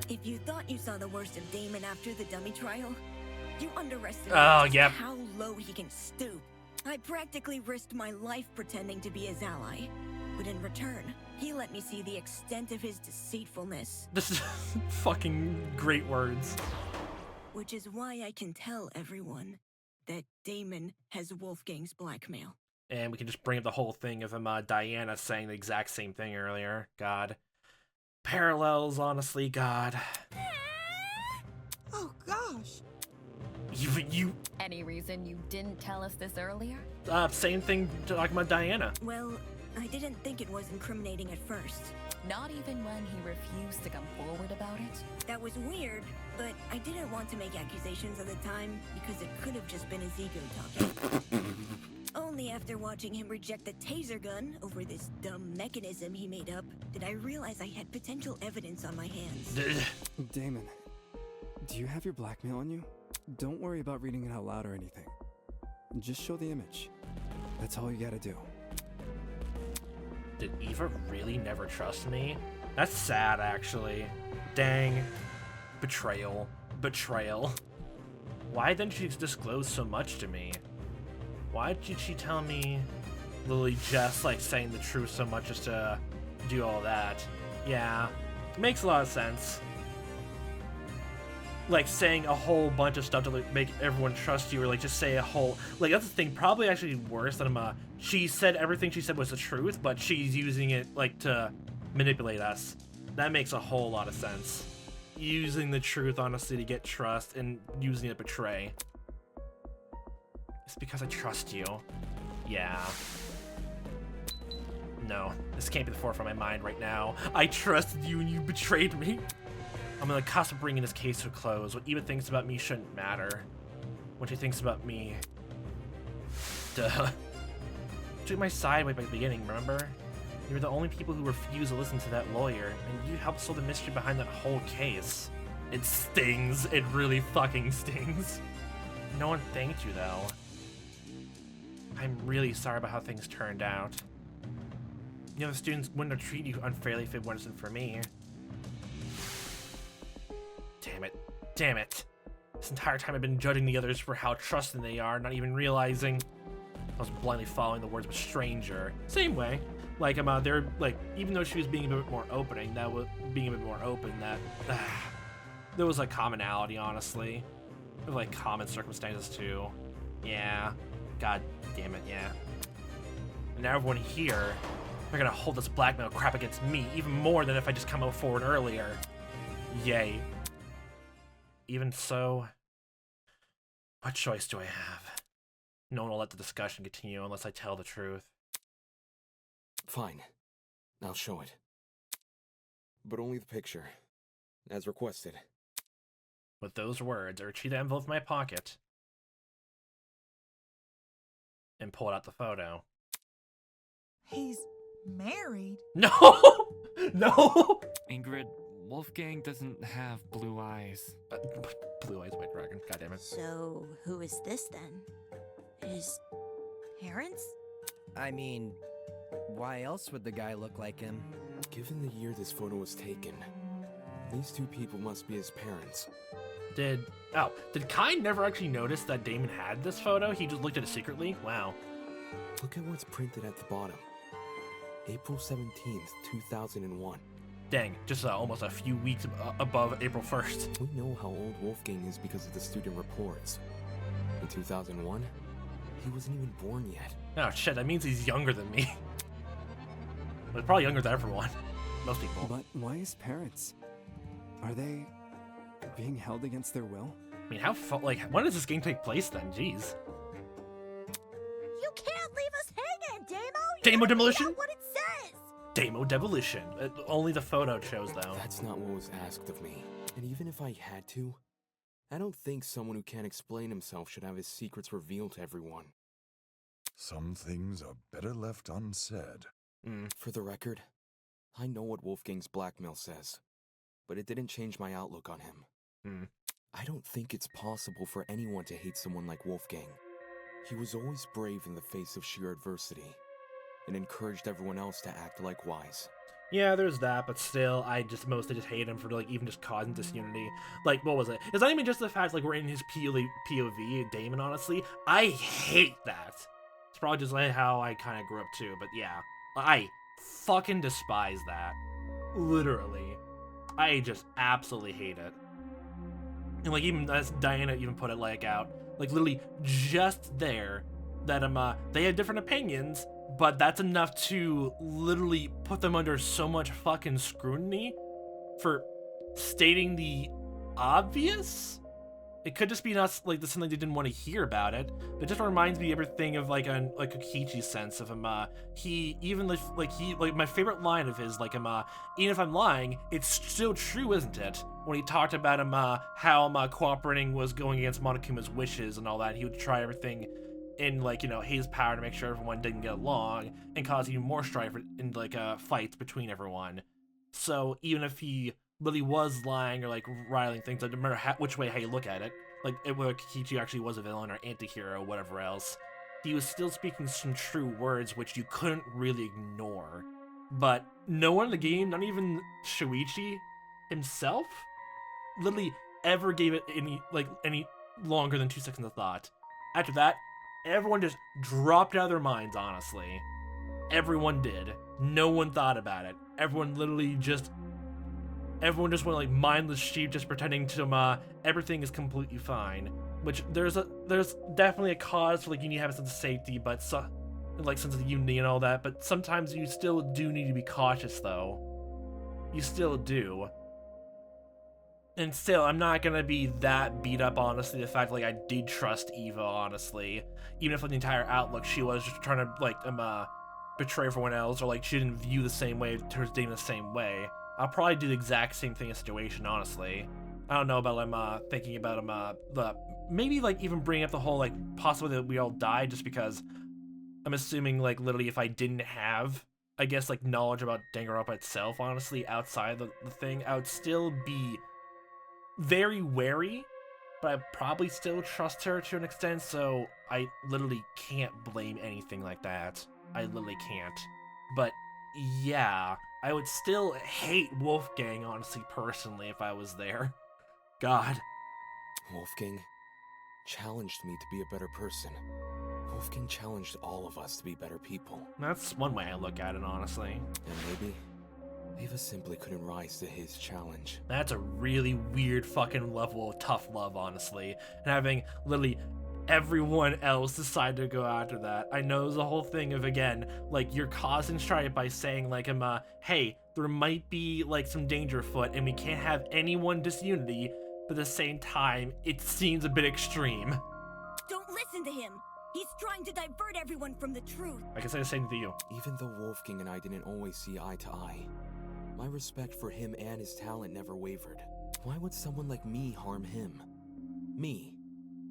If you thought you saw the worst of Damon after the dummy trial, you underestimated yep. how low he can stoop. I practically risked my life pretending to be his ally. But in return, he let me see the extent of his deceitfulness. This is fucking great words. Which is why I can tell everyone that Damon has Wolfgang's blackmail. And we can just bring up the whole thing of him, Diana saying the exact same thing earlier. God. Parallels, honestly, God. Oh, gosh. You... Any reason you didn't tell us this earlier? Same thing talking about Diana. Well, I didn't think it was incriminating at first. Not even when he refused to come forward about it? That was weird, but I didn't want to make accusations at the time because it could have just been his ego talking. Only after watching him reject the taser gun over this dumb mechanism he made up did I realize I had potential evidence on my hands. Damon, do you have your blackmail on you? Don't worry about reading it out loud or anything. Just show the image. That's all you gotta do. Did Eva really never trust me? That's sad, actually. Dang. Betrayal. Betrayal. Why didn't she disclose so much to me? Why did she tell me Lily just, like, saying the truth so much just to do all that? Yeah. Makes a lot of sense. Like, saying a whole bunch of stuff to, like, make everyone trust you, or, like, just say a whole... Like, that's the thing, probably actually worse than, she said everything she said was the truth, but she's using it, like, to manipulate us. That makes a whole lot of sense. Using the truth, honestly, to get trust, and using it to betray. It's because I trust you. Yeah. No, this can't be the forefront of my mind right now. I trusted you and you betrayed me. I'm on the cusp of bringing this case to a close. What Eva thinks about me shouldn't matter. What she thinks about me... Duh. You took my side way back at the beginning, remember? You were the only people who refused to listen to that lawyer, and you helped solve the mystery behind that whole case. It stings. It really fucking stings. No one thanked you, though. I'm really sorry about how things turned out. You know, the students wouldn't have treated you unfairly if it wasn't for me. Damn it. Damn it. This entire time I've been judging the others for how trusting they are, not even realizing I was blindly following the words of a stranger. Same way. Like, they're, like, even though she was being a bit more opening, that was being a bit more open, that, there was, like, commonality, honestly. Of, like, common circumstances, too. Yeah. God damn it, yeah. And now everyone here, they're gonna hold this blackmail crap against me, even more than if I just come out forward earlier. Yay. Even so, what choice do I have? No one will let the discussion continue unless I tell the truth. Fine. I'll show it. But only the picture, as requested. With those words, I retrieve the envelope from my pocket and pull out the photo. He's married? No! No! Ingrid, Wolfgang doesn't have blue eyes. Blue eyes, white dragon. God damn it. So, who is this then? His parents? I mean, why else would the guy look like him? Given the year this photo was taken, these two people must be his parents. Did Kai never actually notice that Damon had this photo? He just looked at it secretly? Wow. Look at what's printed at the bottom. April 17th, 2001. Dang, just almost a few weeks above April 1st. We know how old Wolfgang is because of the student reports. In 2001, he wasn't even born yet. Oh shit, that means he's younger than me. But probably younger than everyone. Most people. But why his parents? Are they being held against their will? I mean, when does this game take place then? Jeez. You can't leave us hanging, Damo! Damo demolition? What it says! Damo demolition. Only the photo shows, though. That's not what was asked of me. And even if I had to, I don't think someone who can't explain himself should have his secrets revealed to everyone. Some things are better left unsaid. For the record, I know what Wolfgang's blackmail says, but it didn't change my outlook on him. I don't think it's possible for anyone to hate someone like Wolfgang. He was always brave in the face of sheer adversity, and encouraged everyone else to act likewise. Yeah, there's that, but still, I just mostly just hate him for, like, even just causing disunity. Like, what was it? It's not even just the fact, like, we're in his POV, Damon, honestly. I hate that. It's probably just, like, how I kind of grew up, too, but yeah. I fucking despise that. Literally. I just absolutely hate it. And, like, even as Diana even put it, like, out, like, literally just there, that, they had different opinions, but that's enough to literally put them under so much fucking scrutiny for stating the obvious? It could just be not, like, something they didn't want to hear about it. It just reminds me everything of, like, a Kokichi's sense of him, he, even, like, my favorite line of his, like, even if I'm lying, it's still true, isn't it? When he talked about him, how, cooperating was going against Monokuma's wishes and all that, he would try everything in, like, you know, his power to make sure everyone didn't get along and cause even more strife in, like, fights between everyone. So even if he really was lying or, like, riling things, like, no matter which way how you look at it, like, whether Kokichi actually was a villain or anti-hero or whatever else, he was still speaking some true words which you couldn't really ignore. But no one in the game, not even Shuichi himself, literally ever gave it any longer than 2 seconds of thought. After that, everyone just dropped out of their minds, honestly. Everyone did. No one thought about it. Everyone went like mindless sheep, just pretending to everything is completely fine. Which there's definitely a cause for, like, you need to have a sense of safety, but like sense of unity and all that. But sometimes you still do need to be cautious, though. You still do. And still, I'm not gonna be that beat up, honestly, the fact, like, I did trust Eva, honestly. Even if, like, the entire outlook, she was just trying to, like, betray everyone else, or, like, she didn't view the same way towards Damon the same way. I'll probably do the exact same thing in situation, honestly. I don't know about thinking about maybe, like, even bringing up the whole, like, possibility that we all died, just because I'm assuming, like, literally if I didn't have, I guess, like, knowledge about Danganronpa itself, honestly, outside the thing, I would still be very wary, but I probably still trust her to an extent, so I literally can't blame anything like that. I literally can't. But yeah, I would still hate Wolfgang, honestly, personally, if I was there. God. Wolfgang challenged me to be a better person. Wolfgang challenged all of us to be better people. That's one way I look at it, honestly. And maybe Eva simply couldn't rise to his challenge. That's a really weird fucking level of tough love, honestly. And having literally everyone else decide to go after that. I know there's a whole thing of, again, like, you're causing strife by saying, like, hey, there might be, like, some danger afoot and we can't have anyone disunity, but at the same time, it seems a bit extreme. Don't listen to him. He's trying to divert everyone from the truth. I can say the same to you. Even though Wolfgang and I didn't always see eye to eye, my respect for him and his talent never wavered. Why would someone like me harm him? Me,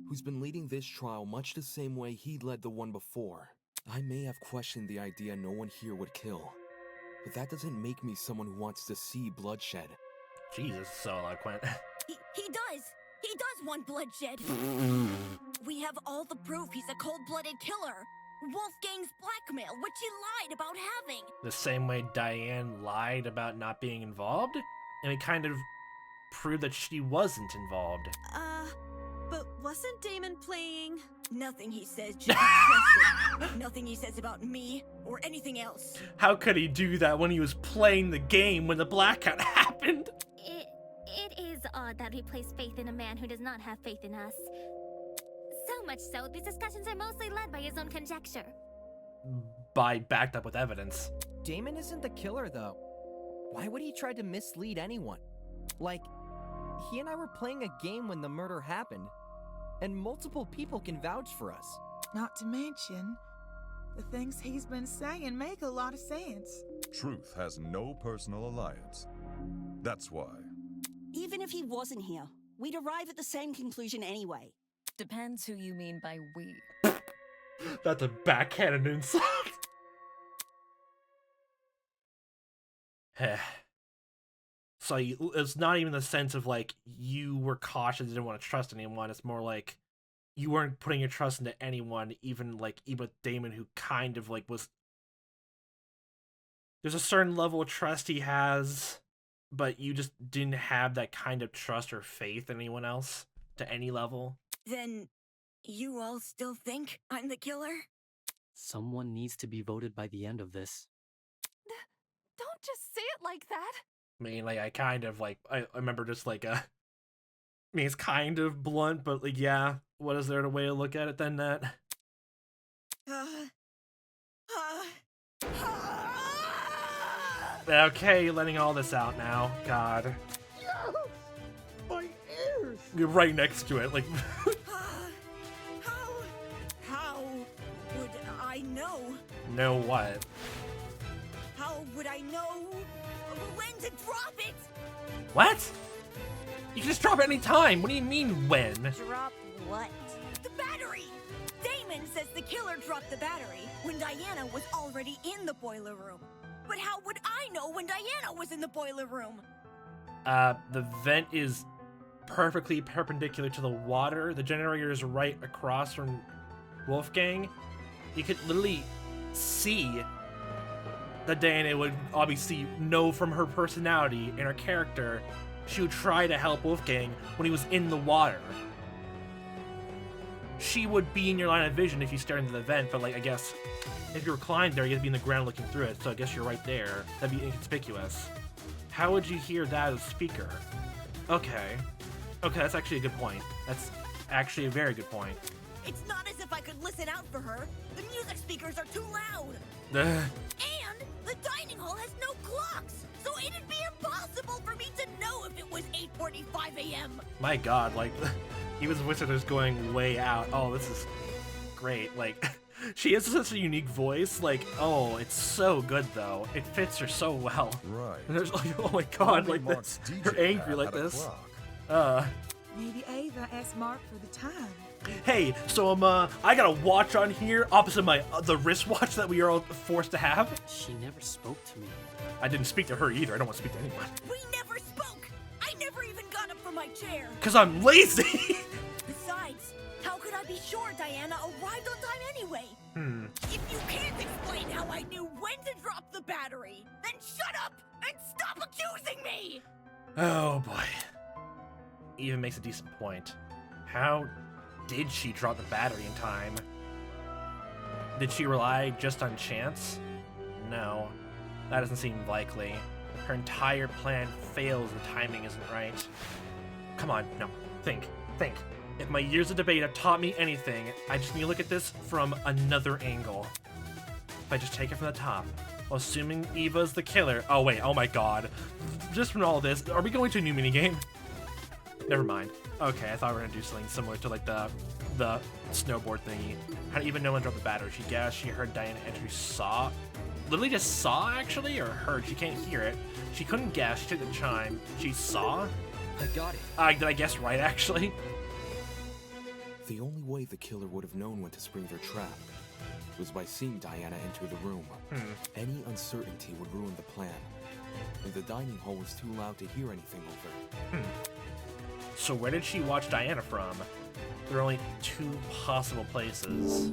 who's been leading this trial much the same way he led the one before. I may have questioned the idea no one here would kill, but that doesn't make me someone who wants to see bloodshed. Jesus, so eloquent. He does! He does want bloodshed! We have all the proof he's a cold-blooded killer! Wolfgang's blackmail, which he lied about having! The same way Diane lied about not being involved? And it kind of proved that she wasn't involved. But wasn't Damon playing? Nothing he says should be trusted. Nothing he says about me or anything else. How could he do that when he was playing the game when the blackout happened? It is odd that we place faith in a man who does not have faith in us. So much so, these discussions are mostly led by his own conjecture. Backed up with evidence. Damon isn't the killer, though. Why would he try to mislead anyone? Like, he and I were playing a game when the murder happened, and multiple people can vouch for us. Not to mention, the things he's been saying make a lot of sense. Truth has no personal alliance. That's why. Even if he wasn't here, we'd arrive at the same conclusion anyway. Depends who you mean by we. That's a backhanded insult. So it's not even the sense of like you were cautious, didn't want to trust anyone. It's more like you weren't putting your trust into anyone, even with Damon, who kind of like was. There's a certain level of trust he has, but you just didn't have that kind of trust or faith in anyone else to any level. Then you all still think I'm the killer? Someone needs to be voted by the end of this. Don't just say it like that. I mean, like, I kind of, like, I remember just, like, I mean, it's kind of blunt, but, like, yeah, what is there a way to look at it than that? Okay, letting all this out now. God. My ears! You're right next to it, like... How would I know? Know what? How would I know when to drop it? What? You can just drop it any time. What do you mean, when? Drop what? The battery! Damon says the killer dropped the battery when Diana was already in the boiler room. But how would I know when Diana was in the boiler room? The vent is perfectly perpendicular to the water. The generator is right across from Wolfgang. You could literally see that Diana would obviously know from her personality and her character, she would try to help Wolfgang when he was in the water. She would be in your line of vision if you stared into the vent, but like, I guess if you reclined there, you'd be in the ground looking through it, so I guess you're right there. That'd be inconspicuous. How would you hear that as a speaker? Okay. Okay, that's actually a good point. That's actually a very good point. It's not as if I could listen out for her. The music speakers are too loud. Ugh. And the dining hall has no clocks, so it'd be impossible for me to know if it was 8:45 a.m. My god, like, even the voice actor's going way out. Oh, this is great. Like, she has such a unique voice. Like, oh, it's so good, though. It fits her so well. Right. And there's, oh my god, like this. Her angry like this. Maybe Ava asked Mark for the time. Hey, so I got a watch on here opposite my the wristwatch that we are all forced to have. She never spoke to me. I didn't speak to her either. I don't want to speak to anyone. We never spoke. I never even got up from my chair. 'Cause I'm lazy. Besides, how could I be sure Diana arrived on time anyway? If you can't explain how I knew when to drop the battery, then shut up and stop accusing me! Oh boy. Even makes a decent point. How did she drop the battery in time? Did she rely just on chance? No, that doesn't seem likely. Her entire plan fails, the timing isn't right. Come on, no, think. If my years of debate have taught me anything, I just need to look at this from another angle. If I just take it from the top, well, assuming Eva's the killer. Oh wait, oh my god. Just from all this, are we going to a new minigame? Never mind. Okay, I thought we were gonna do something similar to like the snowboard thingy. How did even know when to drop the battery? She guessed, she heard Diana enter, saw. Literally just saw, actually, or heard. She can't hear it. She couldn't guess, she took the chime. She saw? I got it. Did I guess right, actually? The only way the killer would have known when to spring their trap was by seeing Diana enter the room. Any uncertainty would ruin the plan, and the dining hall was too loud to hear anything over. So where did she watch Diana from? There are only two possible places.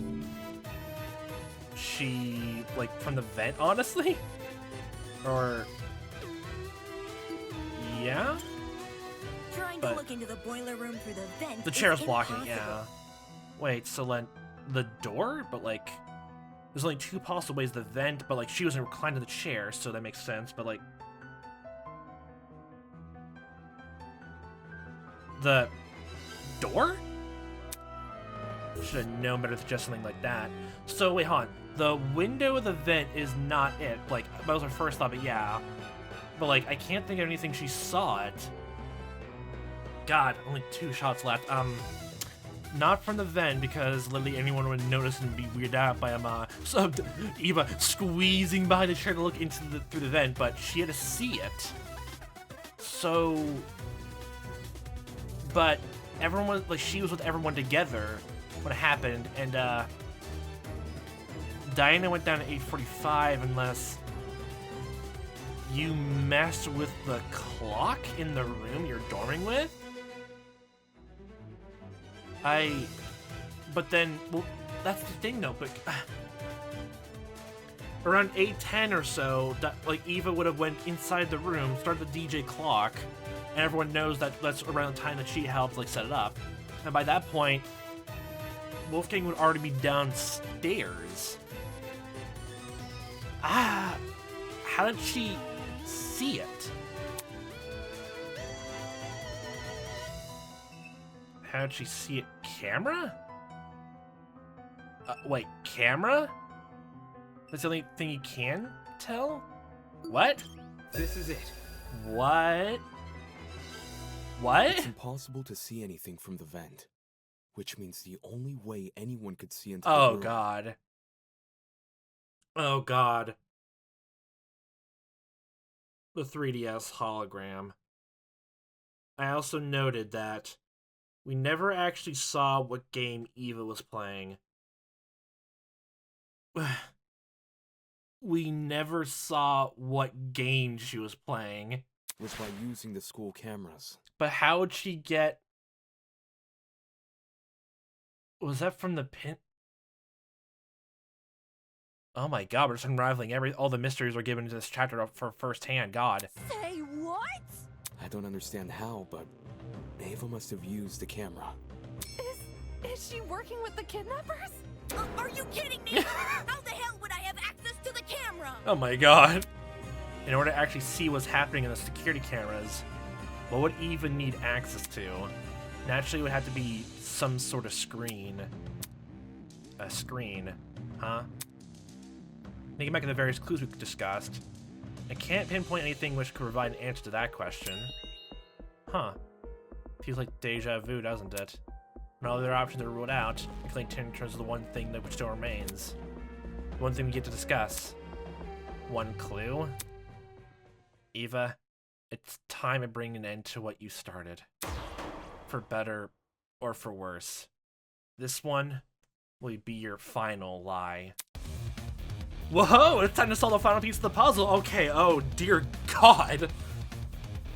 She, like, from the vent, honestly? Or... yeah? Trying to look into the boiler room through the vent. The chair's blocking, yeah. Wait, so then the door? But like, there's only two possible ways, the vent, but like she was reclined in the chair, so that makes sense, but like... the door? Should have known better to suggest something like that. So wait, hold on. The window of the vent is not it. Like, that was my first thought, but yeah. But like, I can't think of anything she saw it. God, only two shots left. Not from the vent, because literally anyone would notice and be weirded out by Eva squeezing behind the chair to look into through the vent, but she had to see it. So, but everyone was like, she was with everyone together when it happened, and Diana went down at 8:45 unless you mess with the clock in the room you're dorming with? But then, well, that's the thing though, but around 8:10 or so, that, like, Eva would have went inside the room, started the DJ clock, and everyone knows that that's around the time that she helped, like, set it up. And by that point, Wolfgang would already be downstairs. How did she see it? How did she see it? Camera? Wait, camera? That's the only thing you can tell? What? This is it. What? What? It's impossible to see anything from the vent, which means the only way anyone could see into the room. God. Oh god. The 3DS hologram. I also noted that we never actually saw what game Eva was playing. We never saw what game she was playing. Was by using the school cameras. But how would she get... Was that from the pin? Oh my god, we're just unraveling all the mysteries we're given to this chapter for firsthand. God. Say what? I don't understand how, but Ava must have used the camera. Is she working with the kidnappers? Are you kidding me? How the hell would I have access to the camera? Oh my god. In order to actually see what's happening in the security cameras, what would Eva need access to? Naturally, it would have to be some sort of screen. A screen, huh? Thinking back at the various clues we discussed, I can't pinpoint anything which could provide an answer to that question. Huh. Feels like deja vu, doesn't it? When all other options are ruled out, I think in terms of the one thing that which still remains. The one thing we get to discuss. One clue? Eva, it's time to bring an end to what you started. For better or for worse. This one will be your final lie. Whoa, it's time to solve the final piece of the puzzle. Okay, oh dear god.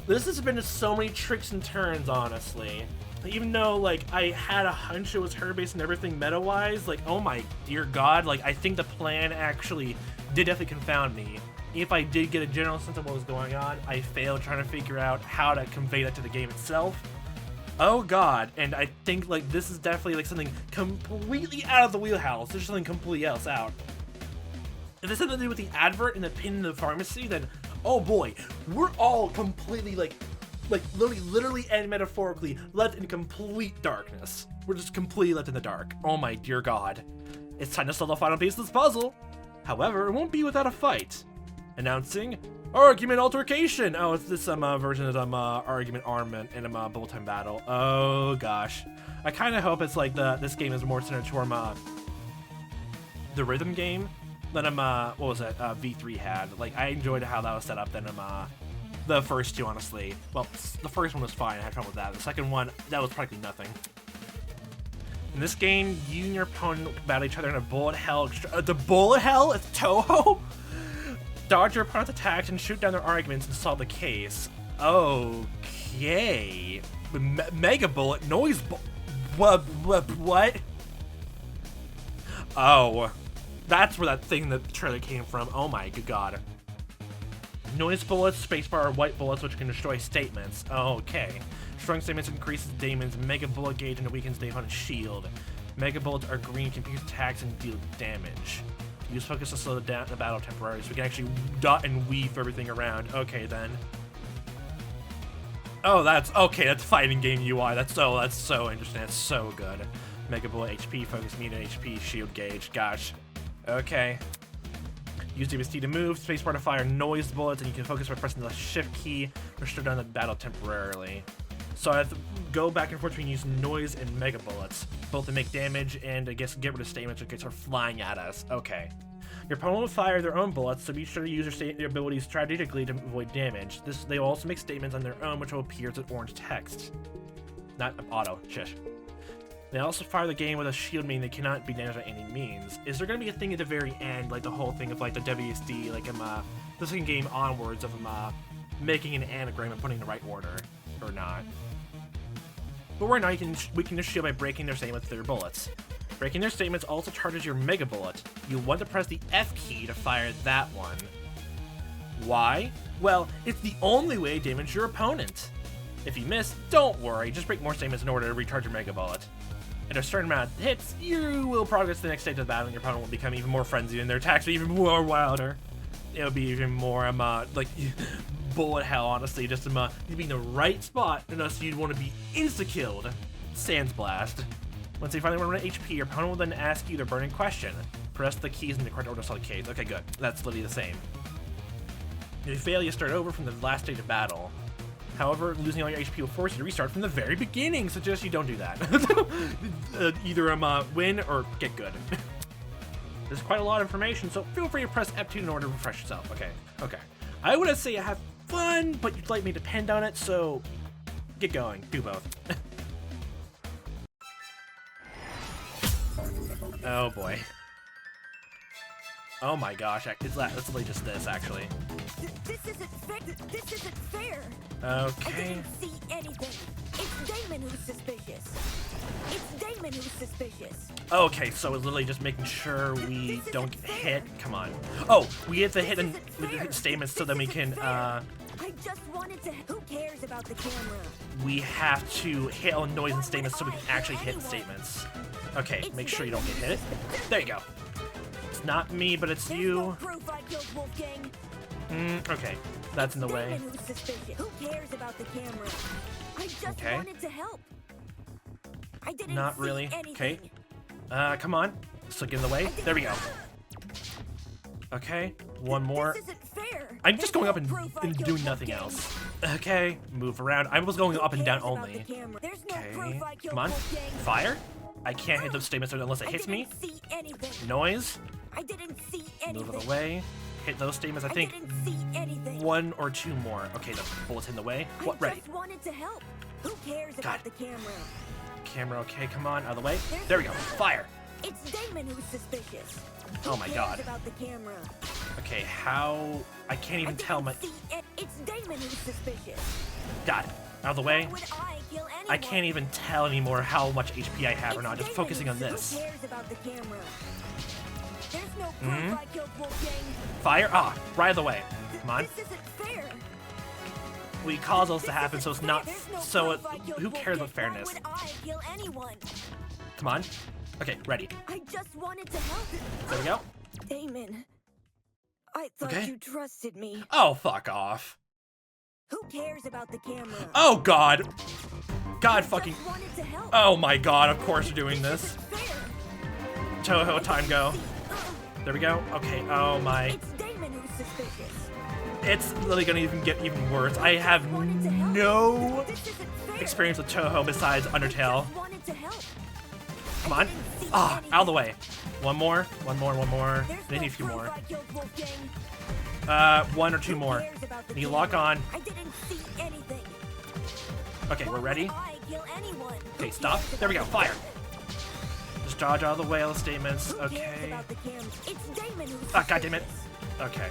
This has been so many tricks and turns, honestly. Even though, like, I had a hunch it was her based on everything meta-wise, like, oh my dear god, like, I think the plan actually did definitely confound me. If I did get a general sense of what was going on, I failed trying to figure out how to convey that to the game itself. Oh god, and I think, like, this is definitely, like, something completely out of the wheelhouse. There's something completely else out. If this has something to do with the advert and the pin in the pharmacy, then, oh boy, we're all completely, like literally and metaphorically left in complete darkness. We're just completely left in the dark. Oh my dear god. It's time to solve the final piece of this puzzle. However, it won't be without a fight. Announcing Argument Altercation. Oh, it's this version of Argument Armament in bullet time battle. Oh gosh. I kind of hope it's like this game is more centered toward the rhythm game than what was it, V3 had. Like, I enjoyed how that was set up than the first two, honestly. Well, the first one was fine, I had fun with that. The second one, that was practically nothing. In this game, you and your opponent battle each other in a bullet hell. The bullet hell? It's Toho? Dodge your opponent's attacks and shoot down their arguments and solve the case. Okay. Mega bullet, noise what? Oh. That's where that thing in the trailer came from. Oh my good god. Noise bullets, spacebar are white bullets which can destroy statements. Okay. Strong statements increases Damon's mega bullet gauge and weakens Damon's shield. Mega bullets are green, can pierce attacks and deal damage. Use focus to slow down the battle temporarily so we can actually dot and weave everything around. Okay then. Oh, that's fighting game UI. That's so interesting. That's so good. Mega bullet HP, focus meter HP, shield gauge. Gosh. Okay. Use WSD to move, spacebar to fire noise bullets, and you can focus by pressing the shift key or slow down the battle temporarily. So I have to go back and forth between using noise and mega bullets, both to make damage and I guess get rid of statements which are flying at us. Okay. Your opponent will fire their own bullets, so be sure to use their abilities strategically to avoid damage. They will also make statements on their own which will appear as orange text. Not auto, shush. They also fire the game with a shield, meaning they cannot be damaged by any means. Is there going to be a thing at the very end, like the whole thing of like the WSD, like the second game onwards of making an anagram and putting in the right order, or not? But right now we can just shield by breaking their statements with their bullets. Breaking their statements also charges your Mega Bullet. You want to press the F key to fire that one. Why? Well, it's the only way to damage your opponent. If you miss, don't worry, just break more statements in order to recharge your Mega Bullet. At a certain amount of hits, you will progress to the next stage of the battle, and your opponent will become even more frenzied, and their attacks will be even more wilder. It'll be even more, like, bullet hell, honestly, just you'd be in the right spot, unless you'd want to be insta-killed. Sans Blast. Once you finally run out of HP, your opponent will then ask you the burning question. Press the keys in the correct order to solve the case. Okay, good. That's literally the same. If you fail, you start over from the last stage of battle. However, losing all your HP will force you to restart from the very beginning, so just you don't do that. Either win or get good. There's quite a lot of information, so feel free to press F2 in order to refresh yourself. Okay. I wouldn't say have fun, but you'd like me to depend on it, so get going. Do both. Oh boy. Oh my gosh, it's literally just this, actually. This isn't fair. Okay. I didn't see anything. It's Damon who's suspicious. Okay, so it's literally just making sure we don't get hit. Come on. Oh, we have to hit statements so then we can, I just wanted to. Who cares about the camera? We have to hit all noise and statements so we can actually hit the statements. Okay, make sure you don't get hit. There you go. It's not me, but it's you. Okay, that's in the way. Who cares about the camera? I just wanted to help. I didn't Not really. Okay. Come on. So get in the way. There we go. Okay, one more. I'm just going up and doing nothing else. Okay, move around. I was going up and down only. Okay, come on. Fire. I can't hit those statements unless it hits me. Noise. I didn't see anything. Move it away. Hit those statements. I think one or two more. Okay, the bullet's in the way. What? Ready? I just wanted to help. Who cares about the camera? Camera. Okay, come on, out of the way. There we go. Fire. It's Damon who's suspicious. Oh my god. About the camera? Okay, how? I can't even tell my. It's Damon who's suspicious. God, out of the way. I can't even tell anymore how much HP I have or not. Just focusing on this. Who cares about the camera? There's no proof I killed Wolfgang. Fire. Ah, right out of the way. Come on. This isn't fair. We cause those to happen, so it's not. So who cares about fairness? Why would I kill anyone? Come on. Okay, ready. I just wanted to help. There we go. Damon, I thought you trusted me. Oh, fuck off. Who cares about the camera? Oh god. God fucking. Oh my god, of course you're doing this. Toho, time go. There we go. Okay, oh my. It's Damon who's suspicious. It's literally gonna get even worse. I have no experience with Toho besides Undertale. Come on. Ah, out of the way. One more. They need a few more. One or two more. You lock on. Okay, we're ready. Okay, stop. There we go. Fire. Just dodge out of the way, all the statements. Okay. Ah, god damn it. Okay.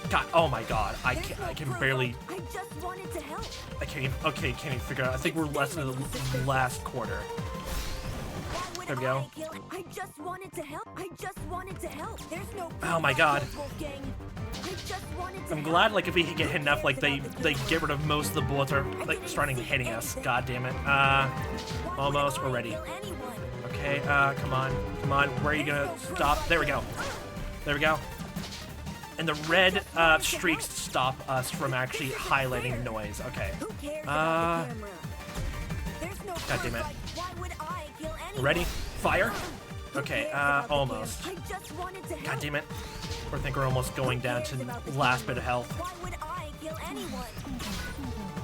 God, oh my god. I can barely. I just wanted to help. I can't even. Okay, can't even figure out. I think we're less than the last quarter. There we go. I just wanted to help. There's no. Oh my god. I'm glad, like, if we can get hit enough, like, they get rid of most of the bullets are, like, starting hitting us. God damn it. Almost. We're ready. Okay, come on. Where are you gonna stop? There we go. And the red, streaks stop us from actually highlighting noise. Okay. God damn it. Ready? Fire? Okay, almost. God damn it. I think we're almost going down to the last bit of health.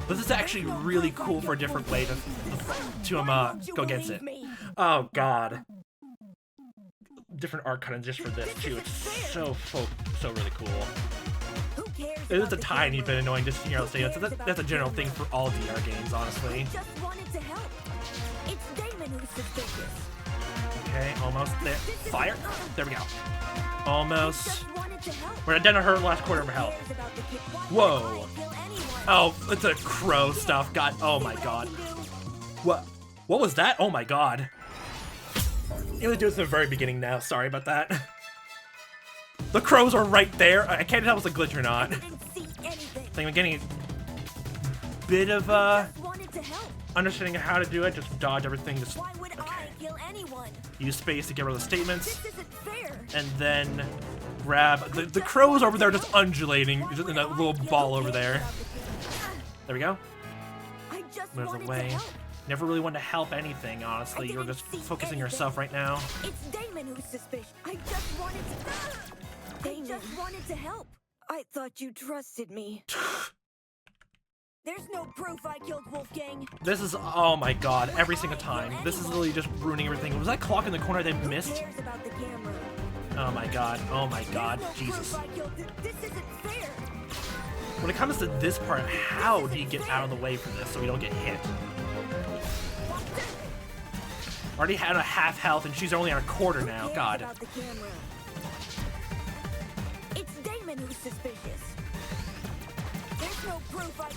But this is actually really cool for a different way to go against it. Oh god. Different art cuttings just for this too. It's so really cool. It is a tiny bit annoying just to hear that's a general thing for all DR games, honestly. Damon who's suspicious. Okay, almost there. Fire. There we go. Almost. We're down to her last quarter of her health. Whoa. Oh, it's a crow stuff. God. Oh my god. What was that? Oh my god. You have to do this in the very beginning now. Sorry about that. The crows are right there. I can't tell if it's a glitch or not. I think I'm getting a bit of understanding of how to do it. Just dodge everything. Just okay. Use space to get rid of the statements, and then grab the crows over there, just undulating in that little ball over there. There we go. Move the way. Never really wanted to help anything, honestly. You're just focusing yourself right now. It's Damon who's suspicious. I just wanted to help. I thought you trusted me. There's no proof I killed Wolfgang. This is, oh my god, every single time. This is literally just ruining everything. Was that clock in the corner they missed? Oh my god, Jesus. This isn't fair. When it comes to this part, how do you get out of the way for this so we don't get hit? Already had a half health and she's only on a quarter now. God. It's Damon who's suspicious. There's no proof I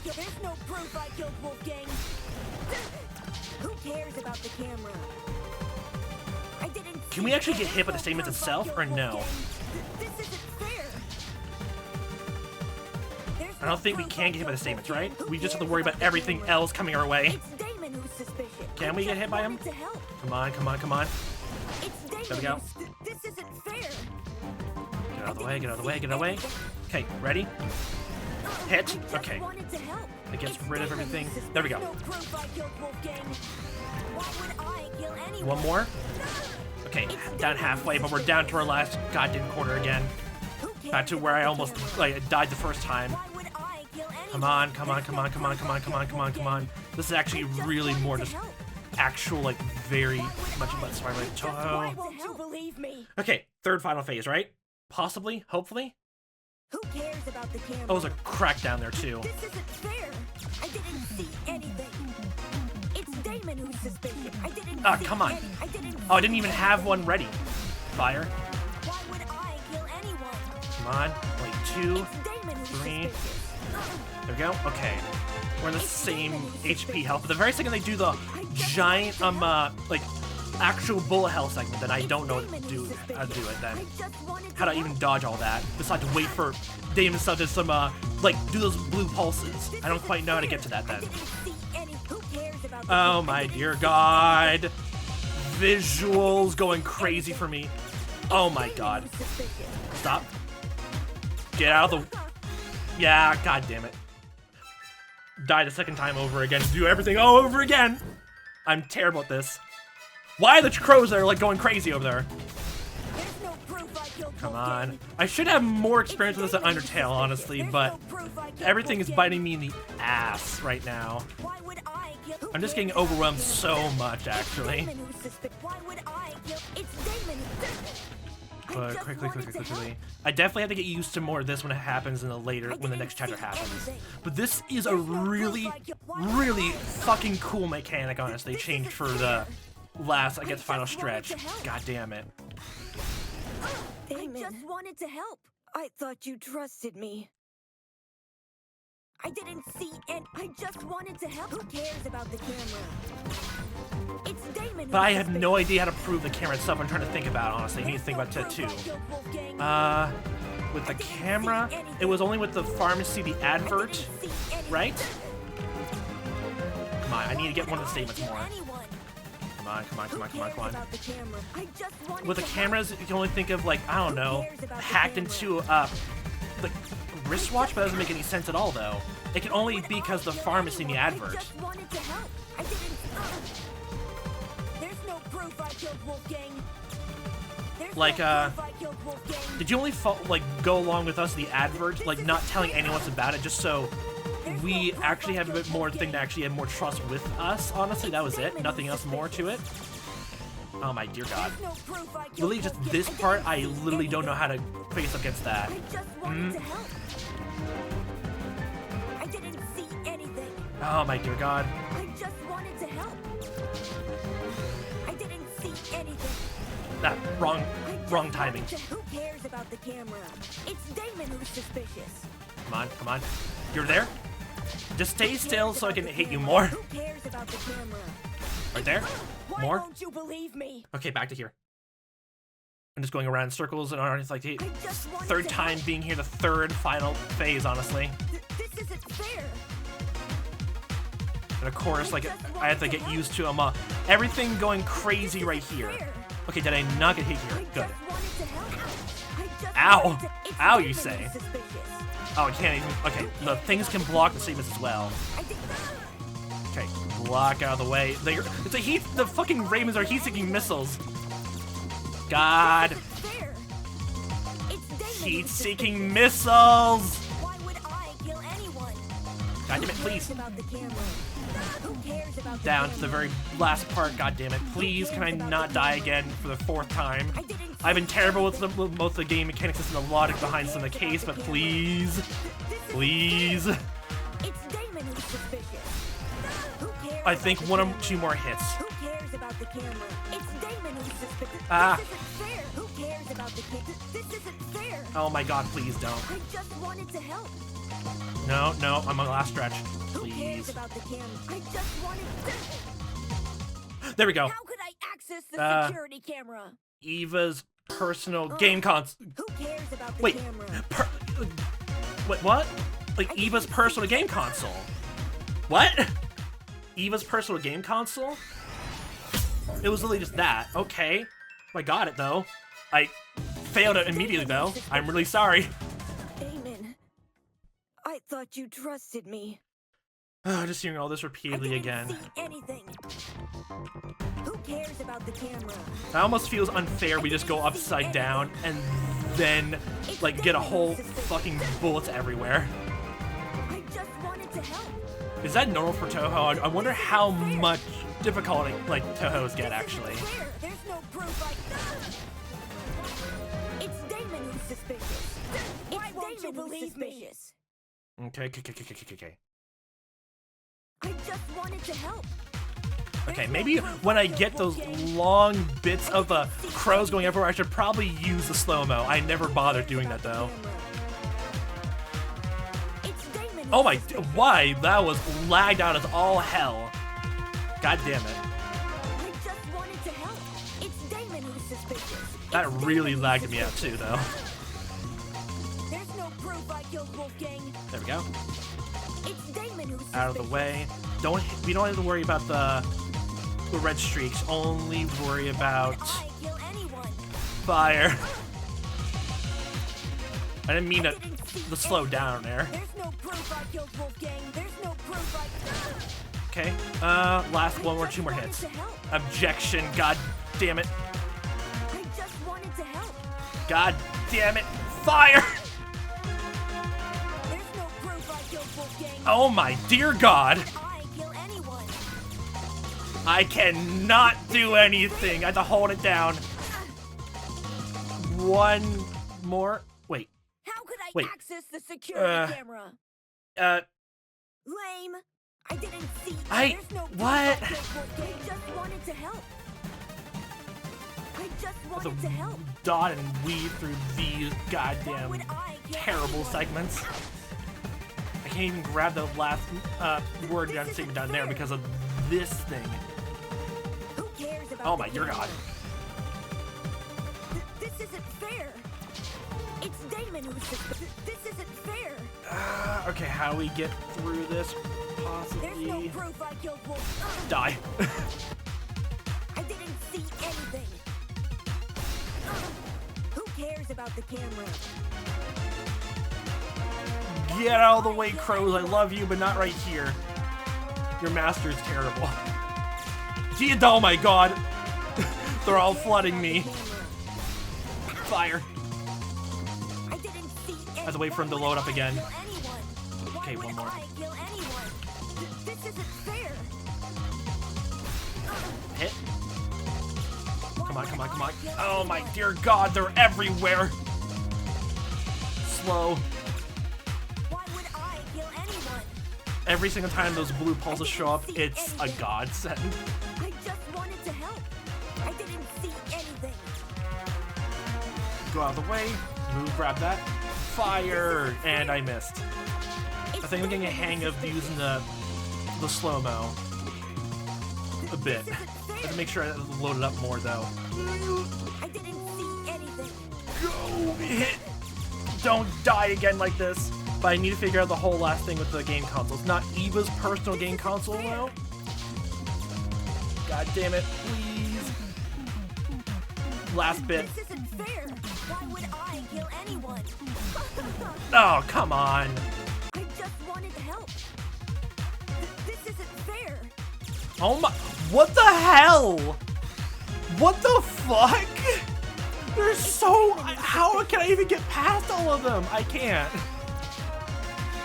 killed Wolfgang. Who cares about the camera? I didn't. Can we actually get hit by the statements itself or no? This isn't fair. I don't think we can get hit by the statements, right? We just have to worry about everything else coming our way. It's Damon who's suspicious. Can we get hit by him? Come on, come on, come on. There we go. This isn't fair. Get out of the way, get out of the way, get out of the way. Okay, ready? Hit. Okay. It gets rid of everything. There we go. One more. Okay, down halfway, but we're down to our last goddamn quarter again. Back to where I almost died the first time. Come on, come on, come on, come on, come on, come on, come on, come on. This is actually really more just actual, like, very much about Spider Toho. Okay, third final phase, right? Possibly, hopefully. Who cares about the camera? Oh, there's a crack down there too. This isn't fair. I didn't see anything. It's Damon who's suspicious. I didn't. Ah, come on. Oh, I didn't even have one ready. Fire. Why would I kill anyone? Come on. Wait, 2, 3. There we go. Okay. We're in the same HP health. But the very second they do the giant, like, actual bullet hell segment, then I don't know how to do it then. How to even dodge all that. Besides wait for Damon stuff to some, like, do those blue pulses. I don't quite know how to get to that then. Oh my dear god. Visuals going crazy for me. Oh my god. Stop. Get out of the... Yeah, god damn it. Die the second time over again. Do everything all over again. I'm terrible at this. Why are the crows that are like going crazy over there? Come on. I should have more experience with this at Undertale, honestly, but everything is biting me in the ass right now. I'm just getting overwhelmed so much, actually. But quickly. I definitely have to get used to more of this when it happens in the when the next chapter happens. But this is a really, really fucking cool mechanic, honestly. They changed for the last, I guess, final stretch. God damn it. I just wanted to help. I thought you trusted me. I didn't see and I just wanted to help. Who cares about the camera? It's Damon. But I have no idea how to prove the camera itself. I'm trying to think about it, honestly. I need to think about it too. With the camera, it was only with the pharmacy, the advert, right? Come on, I need to get one of the statements more. Come on, come on, come on, come on, come on. With the cameras, you can only think of, like, I don't know, hacked into, like, wristwatch, but that doesn't make any sense at all, though. It can only be because the pharmacy in the advert. Like, did you only, like, go along with us, the advert, like, not telling anyone else about it, just so we actually have a bit more thing to actually have more trust with us, honestly? That was it. Nothing else more to it. Oh my dear god. Really, just this part, I literally don't know how to face against that. Oh my dear god. I just wanted to help. Ah, wrong timing. Who cares about the camera? It's Damon who's suspicious. Come on. You're there? Just stay still so I can hit you more. Who cares about the camera? Right there? More? Why won't you believe me? Okay, back to here. I'm just going around in circles, and it's like the third time being here, the third final phase, honestly. This isn't fair. And of course, like, I have to get used to everything going crazy right here. Okay, did I not get hit here? Good. Ow! Ow, you say? Oh, I can't even. Okay, the things can block the statements as well. Okay, block out of the way. It's a heat. The fucking Ravens are heat-seeking missiles. God. Heat-seeking missiles. Why would I kill anyone? God damn it, please. Who cares about Down to the very last part, god damn it. Please, can I not die again for the 4th time? I've been terrible with both the game mechanics and the logic behind some of the case, but please. Please. It's Damon who's suspicious. I think 1 or 2 more hits. Who cares about the camera? It's Damon who's suspicious. Ah. This isn't fair. Who cares about the camera? This isn't fair. Oh my god, please don't. I just wanted to help. No, I'm on the last stretch. Who cares Please. about the camera? I just wanted to... There we go. How could I access the security camera? Eva's personal game cons. Who cares about the Wait, camera? wait, what? Like Eva's personal game console? What? Eva's personal game console? It was literally just that. Okay. I got it though. I failed it immediately though. I'm really sorry. Damon, I thought you trusted me. Just hearing all this repeatedly again. See anything. Who cares about the camera? It almost feels unfair we just go upside down and then, like, get a whole fucking bullets everywhere. I just wanted to help. Is that normal for Toho? I wonder how much difficulty, like, Tohos get, actually. There's no proof It's Damon who's suspicious. Why won't you believe me? Okay. I just wanted to help. Okay, maybe when I get those long bits of the crows going everywhere, I should probably use the slow-mo. I never bothered doing that, though. Oh my, why? That was lagged out as all hell. God damn it. I just wanted to help. It's Damon who's suspicious. That really lagged me out, too, though. There's no proof I killed Wolfgang. There we go. It's Damon who's suspicious. Out of the way. We don't have to worry about the red streaks. Only worry about fire. I didn't mean to slow down there. There's no proof I killed Wolfgang. There's no proof I... Okay. Last 1 or 2 more hits. Objection. God damn it. I just wanted to help. God damn it. Fire. There's no proof I killed Wolfgang. Oh my dear God. I kill anyone. I cannot do anything. I have to hold it down. 1 more. Wait. How could I access the security camera? Lame. I didn't see. There's no what? I just wanted to help. I just wanted to help. Dot and weave through these goddamn terrible segments. I can't even grab the last word down statement down there because of this thing. Who cares about oh my dear God. This isn't fair. It's Damon who's suspicious. This isn't fair. Okay, how we get through this? Possibly. There's no proof I killed Wolf. Die. I didn't see anything. Who cares about the camera? Get out of the way, crows. I love you, but not right here. Your master is terrible. Gee, oh my God. They're all flooding me. Fire. I didn't see I have to wait for him to load up again. Okay, Why 1 more. would I kill anyone? This isn't fair. Hit. Come on, come on, come on. Oh my dear God, they're everywhere. Slow. Why would I kill anyone? Every single time those blue pulses show up, it's a godsend. I just wanted to help. I didn't see Go out of the way. Move, grab that. Fire! And I missed. I think I'm getting a hang of using the slow-mo a bit. I have to make sure I load it up more, though. I didn't see anything. Go! Hit! Don't die again like this. But I need to figure out the whole last thing with the game console. It's not Eva's personal game console now. God damn it, please. Last bit. This isn't fair. Why would I kill anyone? Oh, come on. I just wanted to help. This isn't fair. Oh my, what the hell? What the fuck? There's so, how can I even get past all of them? I can't.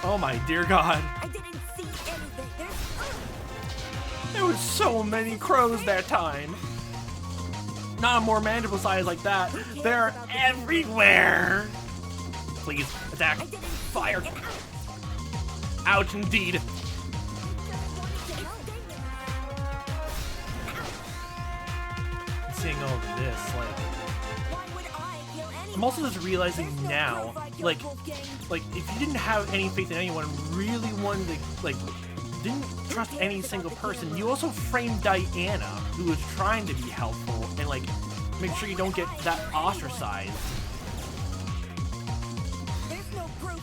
Oh my dear God. I didn't see anything. There was so many crows that time. Not a more manageable size like that. They're everywhere. Please, attack. Fire. Ouch, indeed. Seeing all of this, like... I'm also just realizing now, like, if you didn't have any faith in anyone, really wanted to, like, didn't trust any single person, you also framed Diana, who was trying to be helpful, and, like, make sure you don't get that ostracized.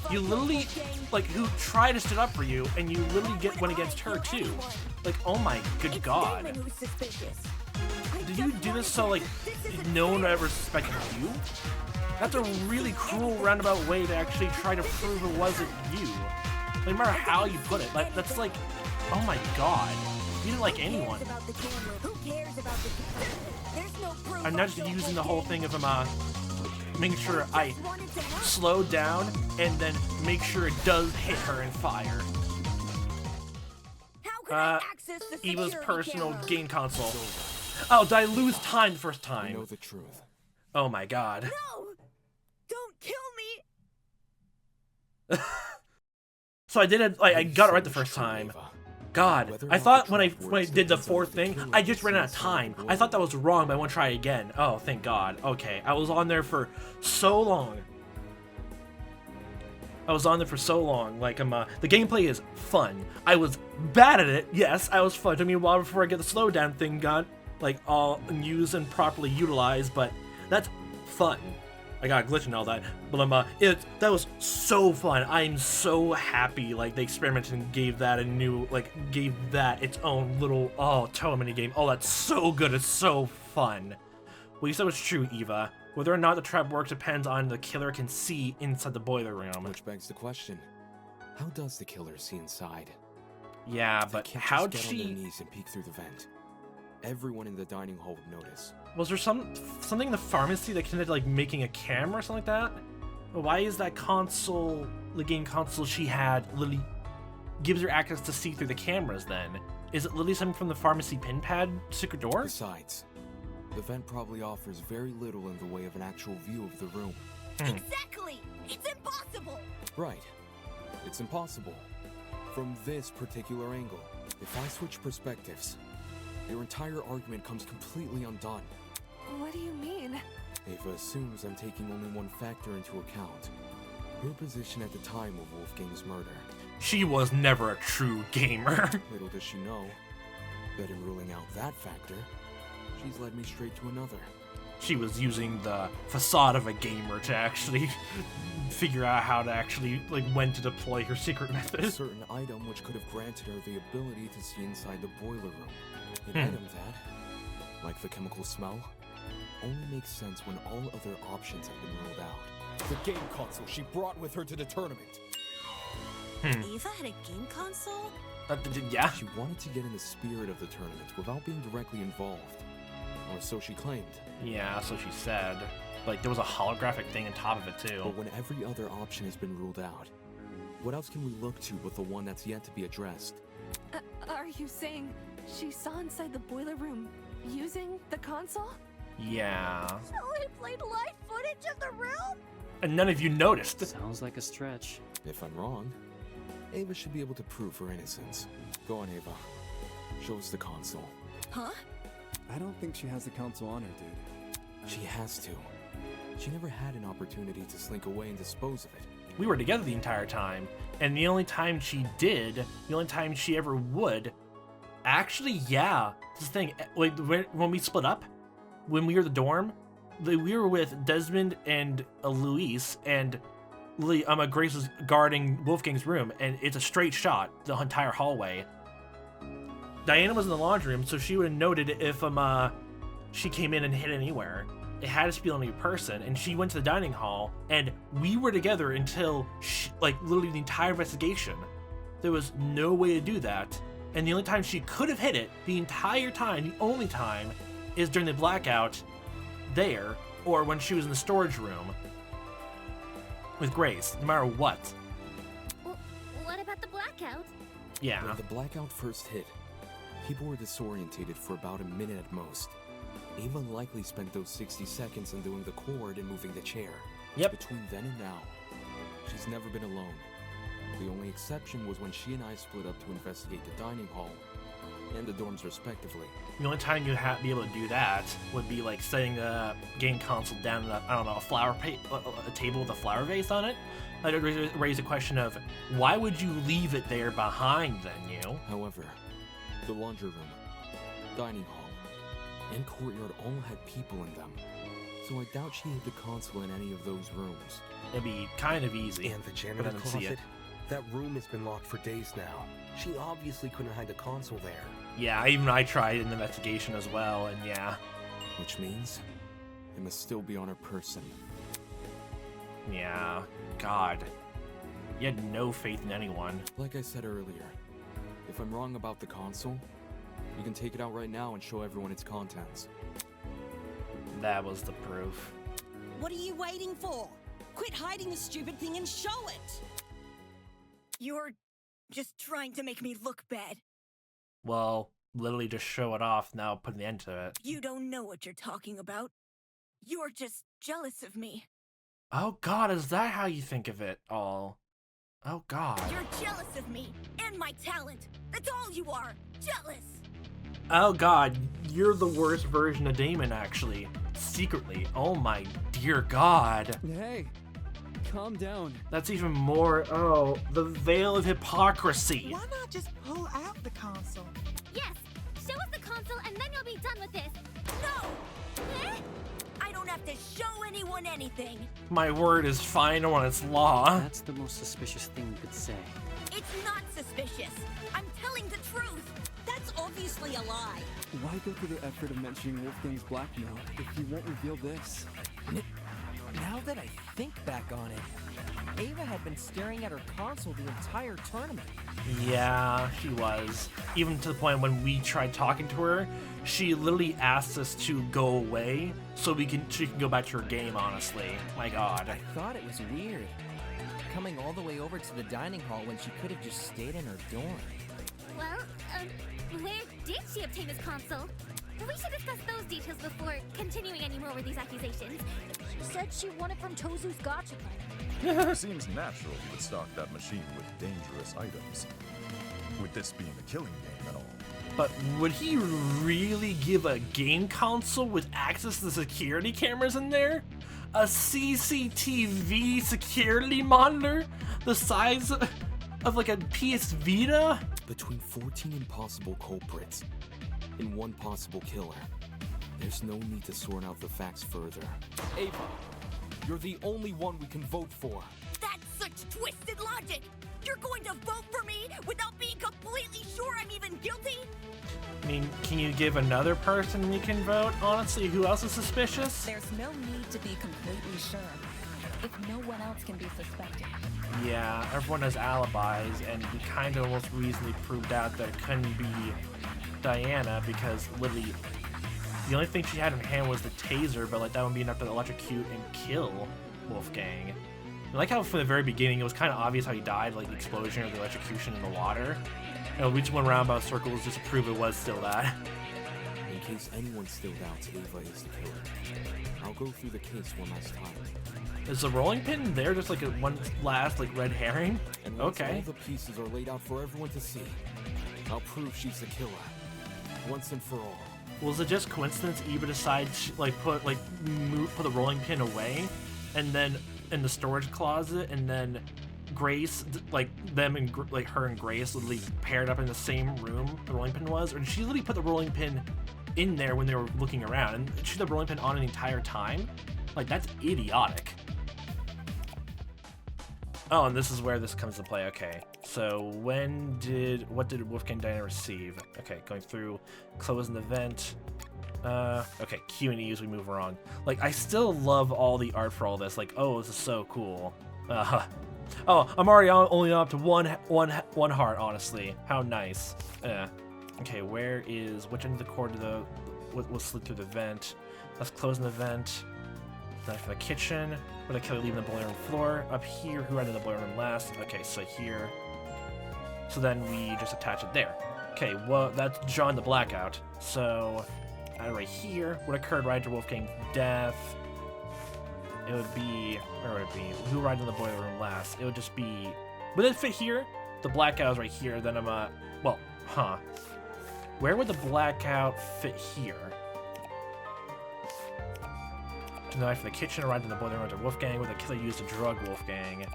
You literally, like, who tried to stand up for you, and you literally went against her, too. Like, oh my good God. Did you do this so, like, no one would ever suspect you? That's a really cruel roundabout way to actually try to prove it wasn't you. Like, no matter how you put it, like, that's like, oh my God. You didn't like anyone. I'm not just using the whole thing of him, making sure I slow down and then make sure it does hit her and fire. Eva's personal game console. Oh, did I lose time the first time? I know the truth. Oh my God. No! Don't kill me! So I did it, like, I got it right the first time. God, I thought when I did the fourth thing, I just ran out of time. I thought that was wrong, but I want to try again. Oh, thank God. Okay, I was on there for so long. Like, the gameplay is fun. I was bad at it, yes, I was fun. It took me a while before I get the slowdown thing got, like, all used and properly utilized, but that's fun. I got a glitch and all that, but that was so fun. I'm so happy, like, they experimented and gave that a new, like, gave that its own little, total mini game. Oh, that's so good, it's so fun. What you said was true, Eva. Whether or not the trap works depends on the killer can see inside the boiler room. Which begs the question, how does the killer see inside? Yeah, but how'd get she... on their knees and peek through the vent? Everyone in the dining hall would notice. Was there something in the pharmacy that connected, like, making a camera or something like that? Why is that console, the game console she had, literally gives her access to see through the cameras then? Is it literally something from the pharmacy pin pad secret door? Besides, the vent probably offers very little in the way of an actual view of the room. Exactly! It's impossible! Right. It's impossible. From this particular angle, if I switch perspectives, your entire argument comes completely undone. What do you mean? Ava assumes I'm taking only one factor into account. Her position at the time of Wolfgang's murder. She was never a true gamer. Little does she know that in ruling out that factor, she's led me straight to another. She was using the facade of a gamer to actually figure out how to actually, like, when to deploy her secret method. A certain item which could have granted her the ability to see inside the boiler room. An item that, like the chemical smell, only makes sense when all other options have been ruled out. The game console she brought with her to the tournament. Eva had a game console? Yeah. She wanted to get in the spirit of the tournament without being directly involved. Or so she claimed. Yeah, so she said. Like, there was a holographic thing on top of it, too. But when every other option has been ruled out, what else can we look to but the one that's yet to be addressed? Are you saying she saw inside the boiler room using the console? Yeah. So he played live footage of the room? And none of you noticed. Sounds like a stretch. If I'm wrong, Ava should be able to prove her innocence. Go on, Ava. Show us the console. Huh? I don't think she has the console on her, dude. She has to. She never had an opportunity to slink away and dispose of it. We were together the entire time, and the only time she did, the only time she ever would, actually, yeah, this thing, like when we split up, when we were in the dorm, we were with Desmond and Luis, and Grace was guarding Wolfgang's room, and it's a straight shot the entire hallway. Diana was in the laundry room, so she would have noted if she came in and hid anywhere. It had to be the only person, and she went to the dining hall, and we were together until literally the entire investigation. There was no way to do that, and the only time she could have hit it the entire time, the only time, is during the blackout there, or when she was in the storage room with Grace, no matter what. Well, what about the blackout? Yeah. When the blackout first hit, people were disorientated for about a minute at most. Ava likely spent those 60 seconds undoing the cord and moving the chair. Yep. Between then and now, she's never been alone. The only exception was when she and I split up to investigate the dining hall and the dorms respectively. The only time you'd be able to do that would be like setting the game console down in a table with a flower vase on it. That would raise a question of, why would you leave it there behind then, you? However, the laundry room, dining hall, and courtyard all had people in them, so I doubt she hid the console in any of those rooms. It'd be kind of easy. And the but I janitor didn't see closet? it. That room has been locked for days now. She obviously couldn't hide the console there. Yeah, even I tried an investigation as well, and yeah. Which means it must still be on her person. Yeah, God. You had no faith in anyone. Like I said earlier, if I'm wrong about the console, you can take it out right now and show everyone its contents. That was the proof. What are you waiting for? Quit hiding the stupid thing and show it! You're just trying to make me look bad. Well, literally just show it off, now put an end to it. You don't know what you're talking about. You're just jealous of me. Oh God, is that how you think of it all? Oh God. You're jealous of me and my talent. That's all you are. Jealous. Oh God, you're the worst version of Damon, actually. Secretly. Oh my dear God. Hey, calm down. That's even more. Oh, the veil of hypocrisy. Why not just pull out the console? Yes! Show us the console and then you'll be done with this! No! Eh? I don't have to show anyone anything. My word is final on its law. That's the most suspicious thing you could say. It's not suspicious. I'm telling the truth. That's obviously a lie. Why go through the effort of mentioning Wolfgang's blackmail if you won't reveal this? Now that I think back on it, Ava had been staring at her console the entire tournament. Yeah, she was. Even to the point when we tried talking to her, she literally asked us to go away so she can go back to her game, honestly. My God. I thought it was weird. Coming all the way over to the dining hall when she could have just stayed in her dorm. Well, where did she obtain this console? We should discuss those details before continuing any more with these accusations. She said she won it from Tozu's gotcha plan. Seems natural you would stock that machine with dangerous items. With this being a killing game and all. But would he really give a game console with access to the security cameras in there? A CCTV security monitor the size of like a PS Vita? Between 14 impossible culprits and one possible killer, there's no need to sort out the facts further. Ava, you're the only one we can vote for. That's such twisted logic. You're going to vote for me without being completely sure I'm even guilty? I mean, can you give another person we can vote? Honestly, who else is suspicious? There's no need to be completely sure if no one else can be suspected. Yeah, everyone has alibis, and we kind of almost reasonably proved out that it couldn't be Diana because literally the only thing she had in her hand was the taser, but like that would be enough to electrocute and kill Wolfgang. I like how from the very beginning it was kind of obvious how he died, like the explosion or the electrocution in the water. We just went around about circles just to prove it was still that. In case anyone still doubts Ava is the killer, I'll go through the case one last time. Is the rolling pin there just like a one last like red herring? And once Okay. all the pieces are laid out for everyone to see, I'll prove she's the killer. Once and for all. Was it just coincidence Eva decided to, like, put the rolling pin away, and then in the storage closet, and then Grace, like, them and like her and Grace literally paired up in the same room the rolling pin was? Or did she literally put the rolling pin in there when they were looking around, and she had the rolling pin on the entire time? Like, that's idiotic. Oh, and this is where this comes to play. Okay, so what did Wolfgang Diana receive? Okay, going through, close an event. Okay, Q and E as we move along. Like, I still love all the art for all this. Like, oh, this is so cool. Oh, I'm already only up to one heart, honestly. How nice. Okay, which end of the cord was slid through the vent? Let's close an event. Then for the kitchen, where the killer leaving the boiler room floor. Up here, who entered the boiler room last? Okay, so here. So then we just attach it there. Okay, well, that's John the Blackout. So, right here, what occurred right after Wolfgang's death? It would be, where would it be? Who arrived in the boiler room last? It would just be, would it fit here? The Blackout is right here, then where would the Blackout fit here? The knife in the kitchen arrived in the boiler room after Wolfgang, where the killer used to drug Wolfgang.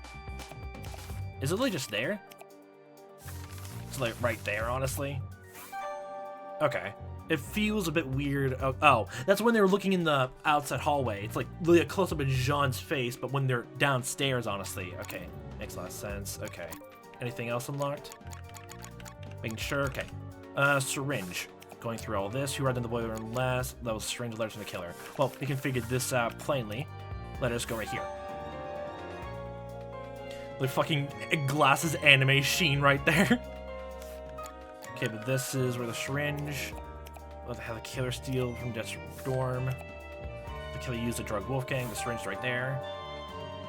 Is it really just there? It's like right there, honestly. Okay. It feels a bit weird. Oh, that's when they were looking in the outside hallway. It's like really a close-up of Jean's face, but when they're downstairs, honestly. Okay, makes a lot of sense. Okay. Anything else unlocked? Making sure. Okay. Syringe. Going through all this, who arrived in the boiler room last? That was syringe letters from the killer. Well, we can figure this out plainly. Let us go right here. The fucking glasses anime sheen right there. Okay, but this is where the syringe. What the hell, the killer steal from Jeff's dorm. The killer used to drug Wolfgang. The syringe right there.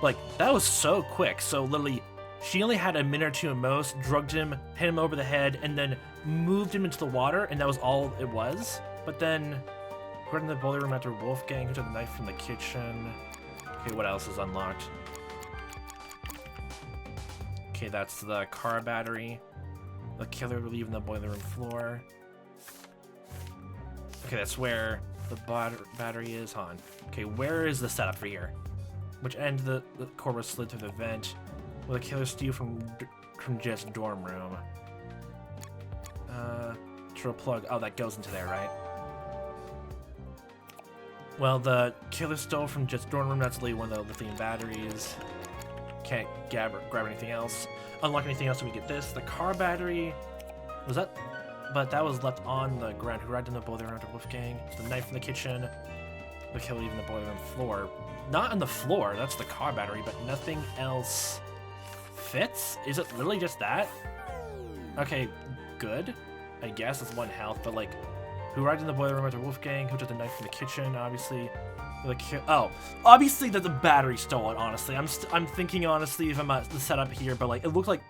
Like, that was so quick. So literally, she only had a minute or two at most, drugged him, hit him over the head, and then moved him into the water, and that was all it was. But then, according to the boiler room after Wolfgang, who took the knife from the kitchen. Okay, what else is unlocked? Okay, that's the car battery. The killer leaving the boiler room floor. Okay, that's where the battery is on. Okay, where is the setup for here? Which end the cord was slid through the vent? Will the killer steal from Jet's dorm room? Drill plug. Oh, that goes into there, right? Well, the killer stole from Jet's dorm room. That's literally one of the lithium batteries. Can't grab anything else. Unlock anything else so we get this. The car battery. Was that? But that was left on the ground. Who arrived in the boiler room after Wolfgang? It's the knife in the kitchen. The killer leaving the boiler room floor. Not on the floor. That's the car battery, but nothing else fits? Is it literally just that? Okay, good. I guess it's 1 health, but like, who arrived in the boiler room after Wolfgang? Who took the knife from the kitchen? Obviously, obviously that the battery stolen. Honestly, I'm thinking honestly if I'm at the setup here, but like it looked like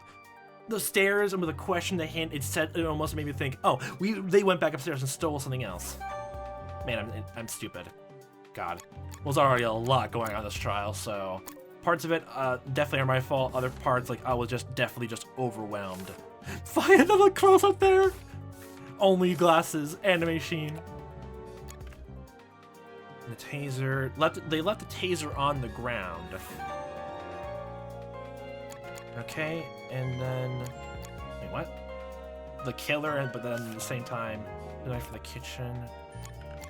the stairs and with a question they hint, it almost made me think, oh, they went back upstairs and stole something else. Man, I'm stupid. God, well, there's already a lot going on in this trial, so parts of it definitely are my fault. Other parts, like I was definitely just overwhelmed. Find another close up there. Only glasses, anime sheen. And the taser they left the taser on the ground. Okay, and then wait, what? The killer, but then at the same time, the knife for the kitchen.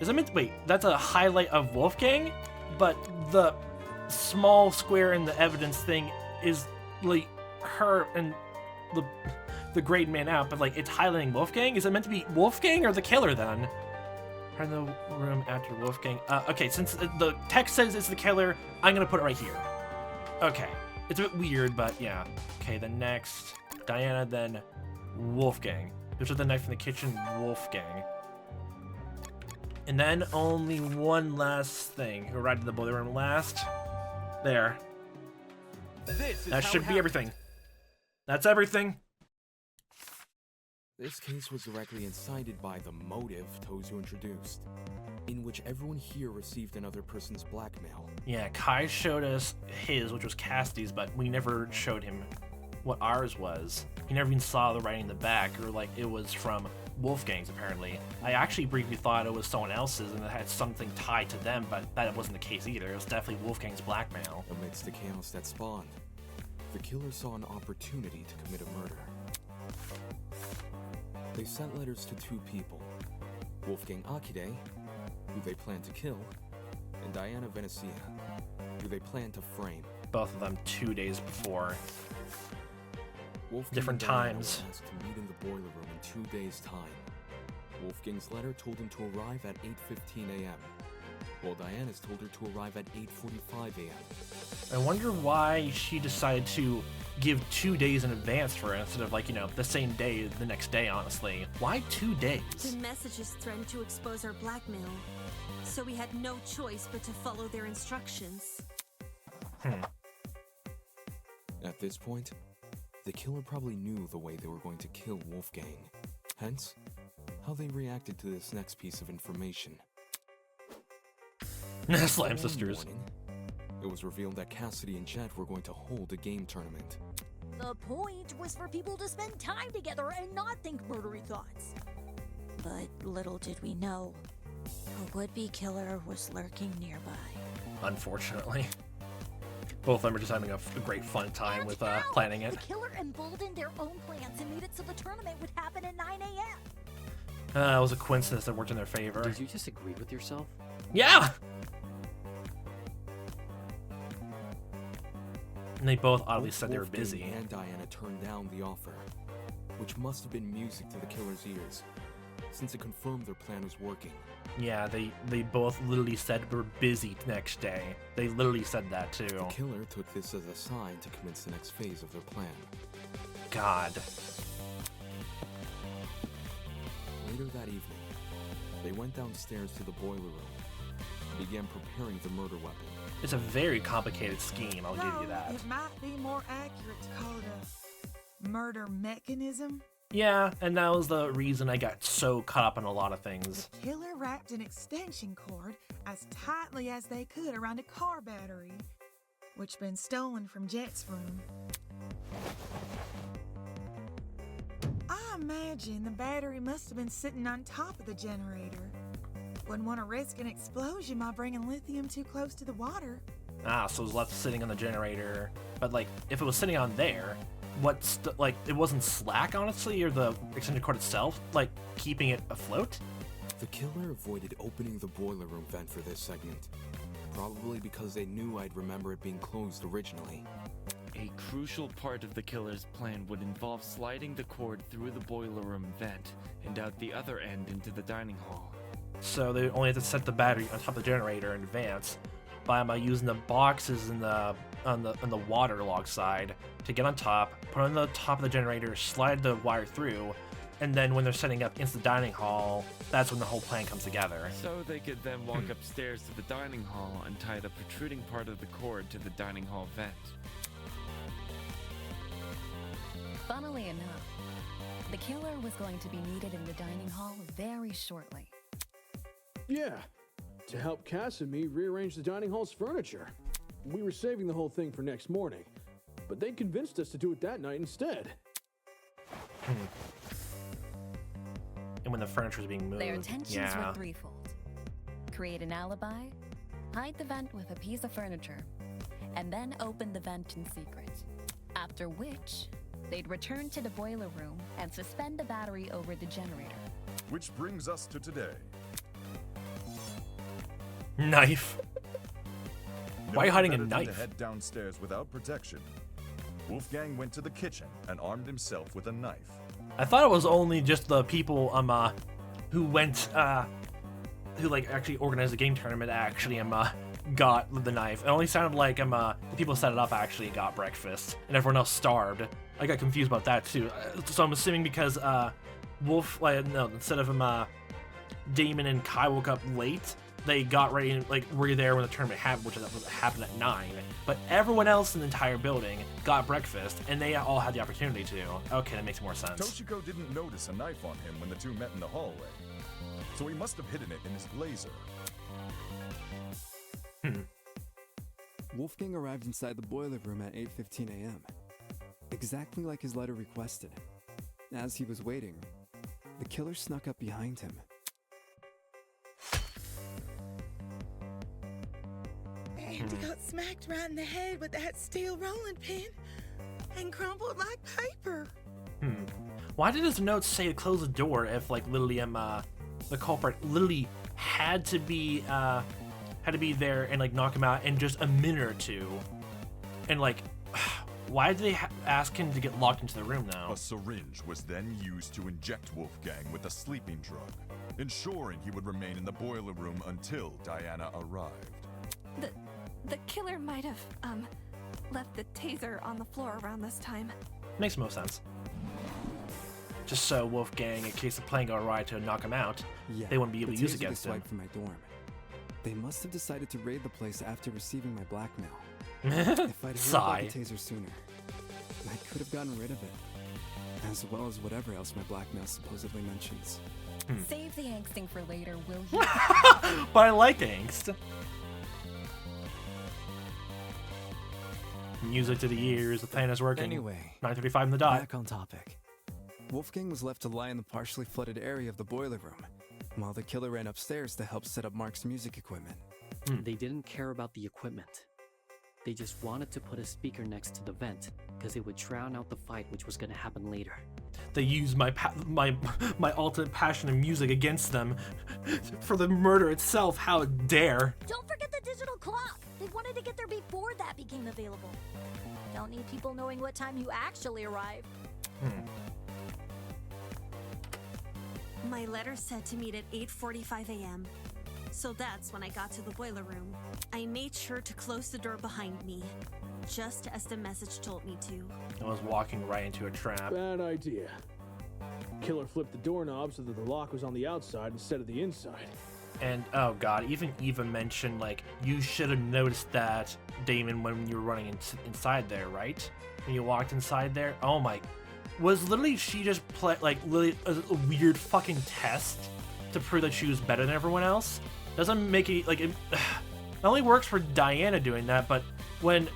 Is that meant to wait? That's a highlight of Wolfgang, but the small square in the evidence thing is like her and the great man out, but like it's highlighting Wolfgang. Is it meant to be Wolfgang or the killer then? Her in the room after Wolfgang. Okay, since the text says it's the killer, I'm gonna put it right here. Okay, it's a bit weird, but yeah. Okay, then next Diana, then Wolfgang. Which is the knife from the kitchen, Wolfgang. And then only one last thing. Who arrived in the boiler room last? There. That should be everything. That's everything. This case was directly incited by the motive Tozu introduced, in which everyone here received another person's blackmail. Yeah, Kai showed us his, which was Cassidy's, but we never showed him what ours was. He never even saw the writing in the back, or like it was from Wolfgang's, apparently. I actually briefly thought it was someone else's and it had something tied to them, but that wasn't the case either. It was definitely Wolfgang's blackmail. Amidst the chaos that spawned, the killer saw an opportunity to commit a murder. They sent letters to two people, Wolfgang Akide, who they planned to kill, and Diana Venezia, who they planned to frame. Both of them 2 days before. Wolfgang Different and Diana times. were asked to meet in the boiler room in 2 days' time. Wolfgang's letter told him to arrive at 8:15 a.m., while Diana's told her to arrive at 8:45 a.m. I wonder why she decided to give 2 days in advance for it instead of, like, you know, the same day, the next day, honestly. Why 2 days? The messages threatened to expose our blackmail, so we had no choice but to follow their instructions. At this point, the killer probably knew the way they were going to kill Wolfgang. Hence, how they reacted to this next piece of information. Slime Sisters. Morning, it was revealed that Cassidy and Jet were going to hold a game tournament. The point was for people to spend time together and not think murdery thoughts. But little did we know, a would-be killer was lurking nearby. Unfortunately. Both of them are just having a great fun time with planning it. The killer emboldened their own plans and made it so the tournament would happen at 9 a.m. It was a coincidence that worked in their favor. Did you disagree with yourself? Yeah! And they both oddly said they were Wolfgang busy. and Diana turned down the offer, which must have been music to the killer's ears, since it confirmed their plan was working. Yeah, they both literally said we're busy next day. They literally said that too. The killer took this as a sign to commence the next phase of their plan. God. Later that evening, they went downstairs to the boiler room and began preparing the murder weapon. It's a very complicated scheme, I'll give you that. It might be more accurate to call it a murder mechanism. Yeah, and that was the reason I got so caught up in a lot of things. The killer wrapped an extension cord as tightly as they could around a car battery, which had been stolen from Jet's room. I imagine the battery must have been sitting on top of the generator. Wouldn't want to risk an explosion by bringing lithium too close to the water. Ah, so it was left sitting on the generator. But, like, if it was sitting on there, like, it wasn't slack, honestly, or the extended cord itself, like, keeping it afloat? The killer avoided opening the boiler room vent for this segment, probably because they knew I'd remember it being closed originally. A crucial part of the killer's plan would involve sliding the cord through the boiler room vent and out the other end into the dining hall. So they only have to set the battery on top of the generator in advance by using the boxes in on the water log side to get on top, put on the top of the generator, slide the wire through, and then when they're setting up into the dining hall, that's when the whole plan comes together. So they could then walk upstairs to the dining hall and tie the protruding part of the cord to the dining hall vent. Funnily enough, the killer was going to be needed in the dining hall very shortly. Yeah, to help Cass and me rearrange the dining hall's furniture. We were saving the whole thing for next morning, but they convinced us to do it that night instead. And when the furniture was being moved, Their intentions were threefold. Create an alibi, hide the vent with a piece of furniture, and then open the vent in secret. After which, they'd return to the boiler room and suspend the battery over the generator. Which brings us to today. Knife. Why are you hiding a knife? To head downstairs without protection, Wolfgang went to the kitchen and armed himself with a knife. I thought it was only just the people who went who like actually organized the game tournament actually got the knife. It only sounded like the people who set it up actually got breakfast and everyone else starved. I got confused about that too. So I'm assuming because instead of Damon and Kai woke up late, they got ready and were there when the tournament happened, which happened at 9. But everyone else in the entire building got breakfast, and they all had the opportunity to. Okay, that makes more sense. Toshiko didn't notice a knife on him when the two met in the hallway, so he must have hidden it in his blazer. Wolfgang arrived inside the boiler room at 8:15 a.m., exactly like his letter requested. As he was waiting, The killer snuck up behind him. And he got smacked right in the head with that steel rolling pin and crumpled like paper. Why did his note say to close the door if, like, literally, the culprit literally had to be there and, like, knock him out in just a minute or two? And, like, why did they ask him to get locked into the room now? A syringe was then used to inject Wolfgang with a sleeping drug, ensuring he would remain in the boiler room until Diana arrived. The killer might have, left the taser on the floor around this time. Makes most sense. Just so Wolfgang, in case the plan go awry to knock him out, they wouldn't be able to use it against him. From my dorm. They must have decided to raid the place after receiving my blackmail. If I'd heard about the taser sooner, I could have gotten rid of it, as well as whatever else my blackmail supposedly mentions. Save the angsting for later, will you? But I like angst. Music to the ears, the plan is working. Anyway, 9:35 in the dot. Back on topic. Wolfgang was left to lie in the partially flooded area of the boiler room, while the killer ran upstairs to help set up Mark's music equipment. They didn't care about the equipment. They just wanted to put a speaker next to the vent, because it would drown out the fight which was going to happen later. They used my ultimate passion of music against them for the murder itself. How dare! Don't forget the digital clock. They wanted to get there before that became available. Don't need people knowing what time you actually arrived. My letter said to meet at 8:45 a.m. So that's when I got to the boiler room. I made sure to close the door behind me, just as the message told me to. I was walking right into a trap. Bad idea. Killer flipped the doorknob so that the lock was on the outside instead of the inside. And oh god, even Eva mentioned, like, you should have noticed that, Damon, when you were running inside there, right? When you walked inside there. Oh my, was literally she just like literally a weird fucking test to prove that she was better than everyone else? Doesn't make it like it. Not only works for Diana doing that, but when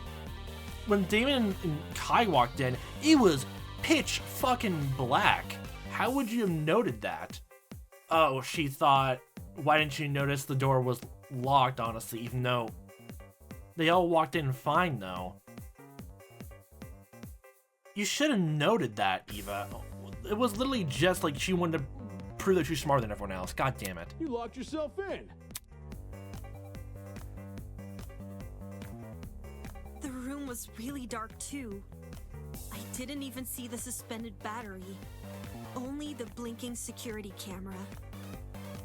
Damon and Kai walked in, it was pitch fucking black. How would you have noted that? Oh, she thought. Why didn't you notice the door was locked, honestly, even though they all walked in fine, though? You should have noted that, Eva. It was literally just like she wanted to prove that she's smarter than everyone else. God damn it. You locked yourself in. The room was really dark too. I didn't even see the suspended battery, only the blinking security camera.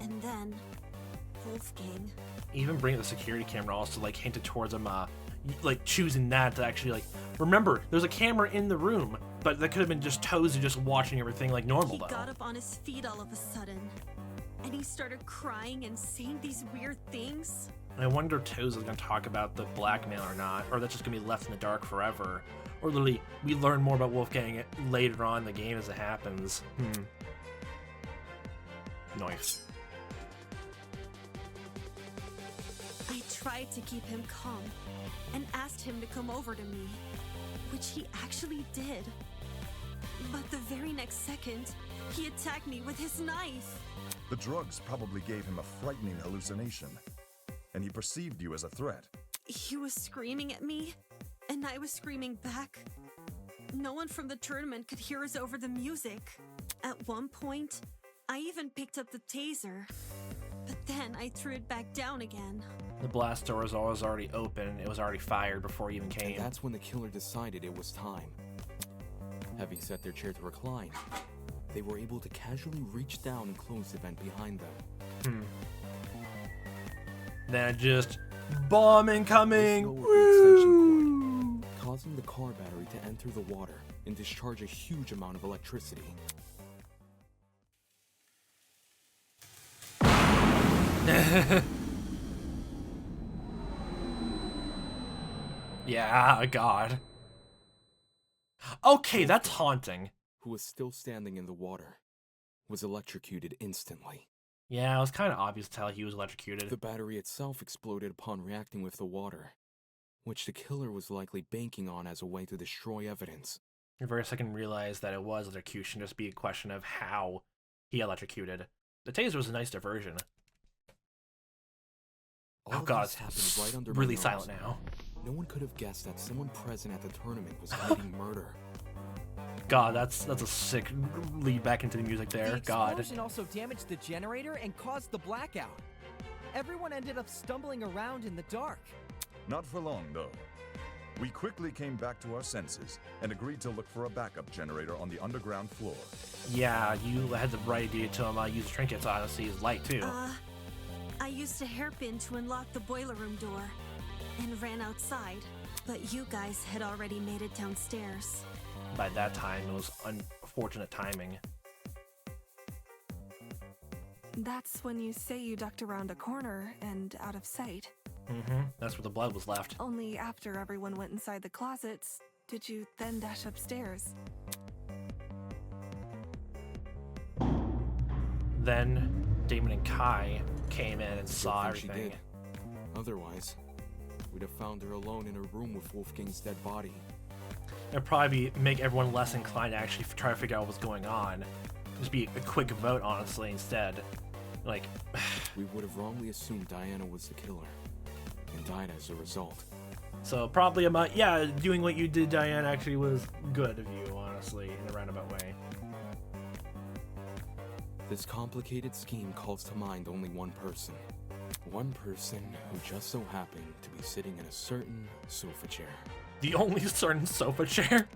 And then, Wolfgang. Even bringing the security camera also, like, hinted towards him, like, choosing that to actually, like, remember, there's a camera in the room, but that could have been just Tozy just watching everything like normal, though. He got up on his feet all of a sudden, and he started crying and saying these weird things. I wonder if Tozy is going to talk about the blackmail or not, or that's just going to be left in the dark forever. Or literally, we learn more about Wolfgang later on in the game as it happens. Nice. I tried to keep him calm and asked him to come over to me, which he actually did. But the very next second, he attacked me with his knife. The drugs probably gave him a frightening hallucination, and he perceived you as a threat. He was screaming at me, and I was screaming back. No one from the tournament could hear us over the music. At one point, I even picked up the taser, but then I threw it back down again. The blast door was already open. It was already fired before he even came. And that's when the killer decided it was time. Having set their chair to recline, they were able to casually reach down and close the vent behind them. Then just bomb incoming! Woo! Causing the car battery to enter the water and discharge a huge amount of electricity. Yeah, God. Okay, that's haunting. Who was still standing in the water was electrocuted instantly. Yeah, it was kind of obvious to tell he was electrocuted. The battery itself exploded upon reacting with the water, which the killer was likely banking on as a way to destroy evidence. For a second realized that it was electrocution, just be a question of how he electrocuted. The taser was a nice diversion. All Oh of god, this happened right under really my silent nose. now. No one could have guessed that someone present at the tournament was committing murder. God, that's a sick lead back into the music there. The God. explosion also damaged the generator and caused the blackout. Everyone ended up stumbling around in the dark. Not for long, though. We quickly came back to our senses and agreed to look for a backup generator on the underground floor. Yeah, you had the right idea to use trinkets on to see his light too. I used a hairpin to unlock the boiler room door and ran outside, but you guys had already made it downstairs. By that time, it was unfortunate timing. That's when you say you ducked around a corner and out of sight. That's where the blood was left. Only after everyone went inside the closets did you then dash upstairs. Then Damon and Kai came in and saw Good thing she everything. did. Otherwise, we'd have found her alone in her room with Wolfgang's dead body. It'd probably make everyone less inclined to actually try to figure out what's going on. Just be a quick vote, honestly, instead. Like, we would have wrongly assumed Diana was the killer, and died as a result. So probably, yeah, doing what you did, Diane, actually was good of you, honestly, in a roundabout way. This complicated scheme calls to mind only one person. One person who just so happened to be sitting in a certain sofa chair. The only certain sofa chair?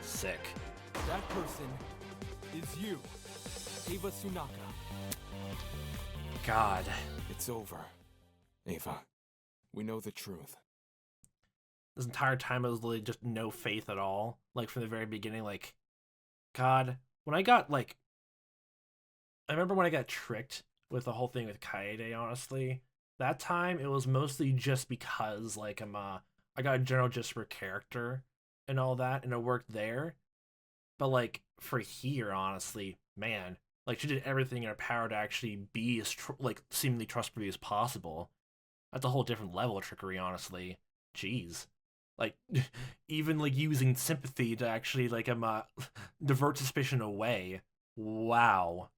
Sick. That person is you, Ava Tsunaka. God. It's over, Ava. We know the truth. This entire time I was literally just no faith at all. Like, from the very beginning, like, God, when I got, like, I remember when I got tricked with the whole thing with Kaede, honestly. That time, it was mostly just because, like, I got a general gist for character and all that, and it worked there. But, like, for here, honestly, man, like, she did everything in her power to actually be as, seemingly trustworthy as possible. That's a whole different level of trickery, honestly. Jeez. Like, even, like, using sympathy to actually, like, divert suspicion away. Wow.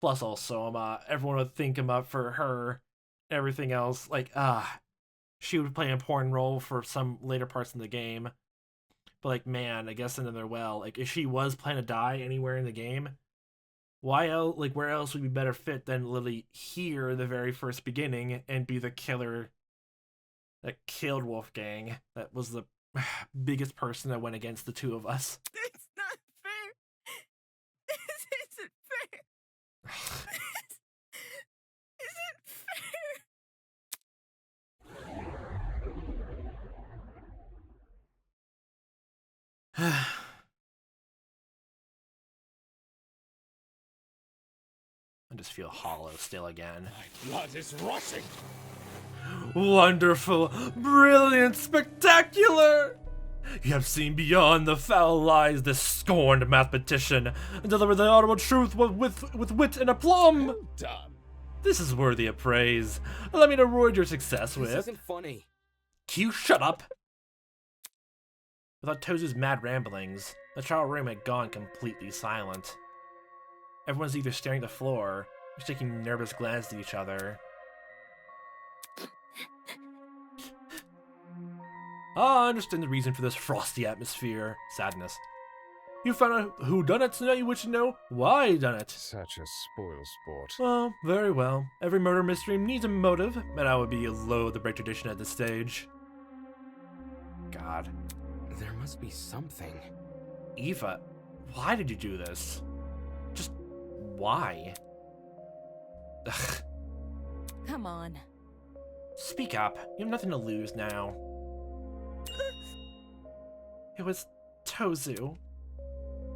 Plus, also, everyone would think for her, everything else, like, she would play an important role for some later parts in the game. But, like, man, I guess another like, if she was planning to die anywhere in the game, why else, like, where else would be better fit than literally here, the very first beginning, and be the killer that killed Wolfgang? That was the biggest person that went against the two of us. It's not fair. This isn't fair. This isn't fair. I just feel hollow still again. My blood is rushing. Wonderful, brilliant, spectacular! You have seen beyond the foul lies this scorned mathematician and delivered the audible truth with wit and aplomb. Well done. This is worthy of praise. Allow me to reward your success with. This isn't funny. You shut up! Without Tozu's mad ramblings, the trial room had gone completely silent. Everyone's either staring at the floor or taking nervous glances at each other. I understand the reason for this frosty atmosphere. Sadness. You found out who done it, so now you wish to know why you done it. Such a spoil sport. Well, very well. Every murder mystery needs a motive, and I would be loath to break tradition at this stage. God. There must be something. Eva, why did you do this? Just why? Ugh. Come on. Speak up. You have nothing to lose now. It was Tozu.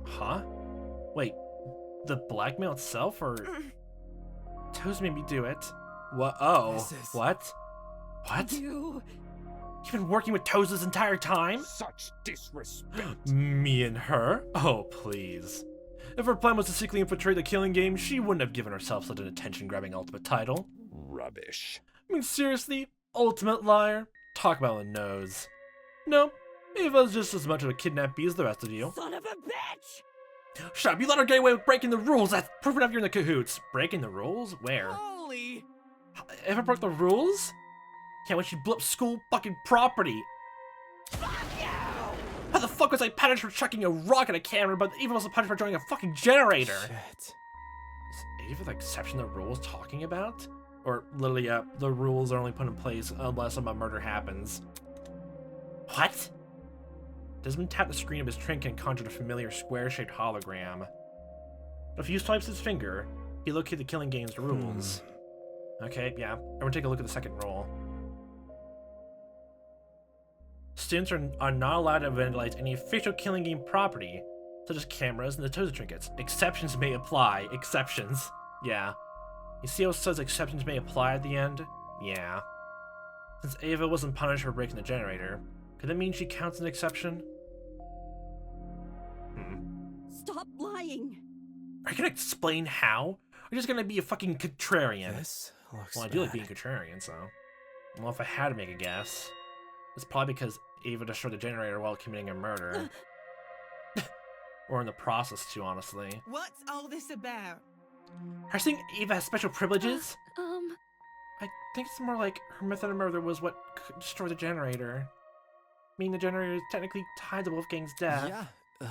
Huh? Wait, the blackmail itself, or Tozu made me do it? What? Oh, what? What? You've been working with Tozu this entire time? Such disrespect. Me and her? Oh, please. If her plan was to secretly infiltrate the killing game, she wouldn't have given herself such an attention-grabbing ultimate title. Rubbish. I mean, seriously? Ultimate liar? Talk about the nose. No, Eva's just as much of a kidnappee as the rest of you. Son of a bitch! Shut up, you let her get away with breaking the rules. That's proof enough you're in the cahoots. Breaking the rules? Where? Holy! Eva broke the rules? Yeah, when she blew up school fucking property. How the fuck was I punished for chucking a rock at a camera, but Eva was punished for joining a fucking generator? Shit. Is Eva the exception the rules talking about? Or literally, the rules are only put in place unless a murder happens. What? Desmond tapped the screen of his trinket and conjured a familiar square-shaped hologram. If he swipes his finger, he located the killing game's rules. Okay, yeah. Everyone take a look at the second rule. Students are not allowed to vandalize any official killing game property, such as cameras and the Toza trinkets. Exceptions may apply. Exceptions. Yeah. You see how it says exceptions may apply at the end? Yeah. Since Ava wasn't punished for breaking the generator, could that mean she counts as an exception? Stop lying! Are you gonna explain how? Or are you just gonna be a fucking contrarian? This looks Well, I do like being contrarian, so... Well, if I had to make a guess, it's probably because Ava destroyed the generator while committing a murder. Or in the process, too, honestly. What's all this about? Are you saying Ava has special privileges? I think it's more like her method of murder was what destroyed the generator. Meaning the generator is technically tied to Wolfgang's death. Yeah.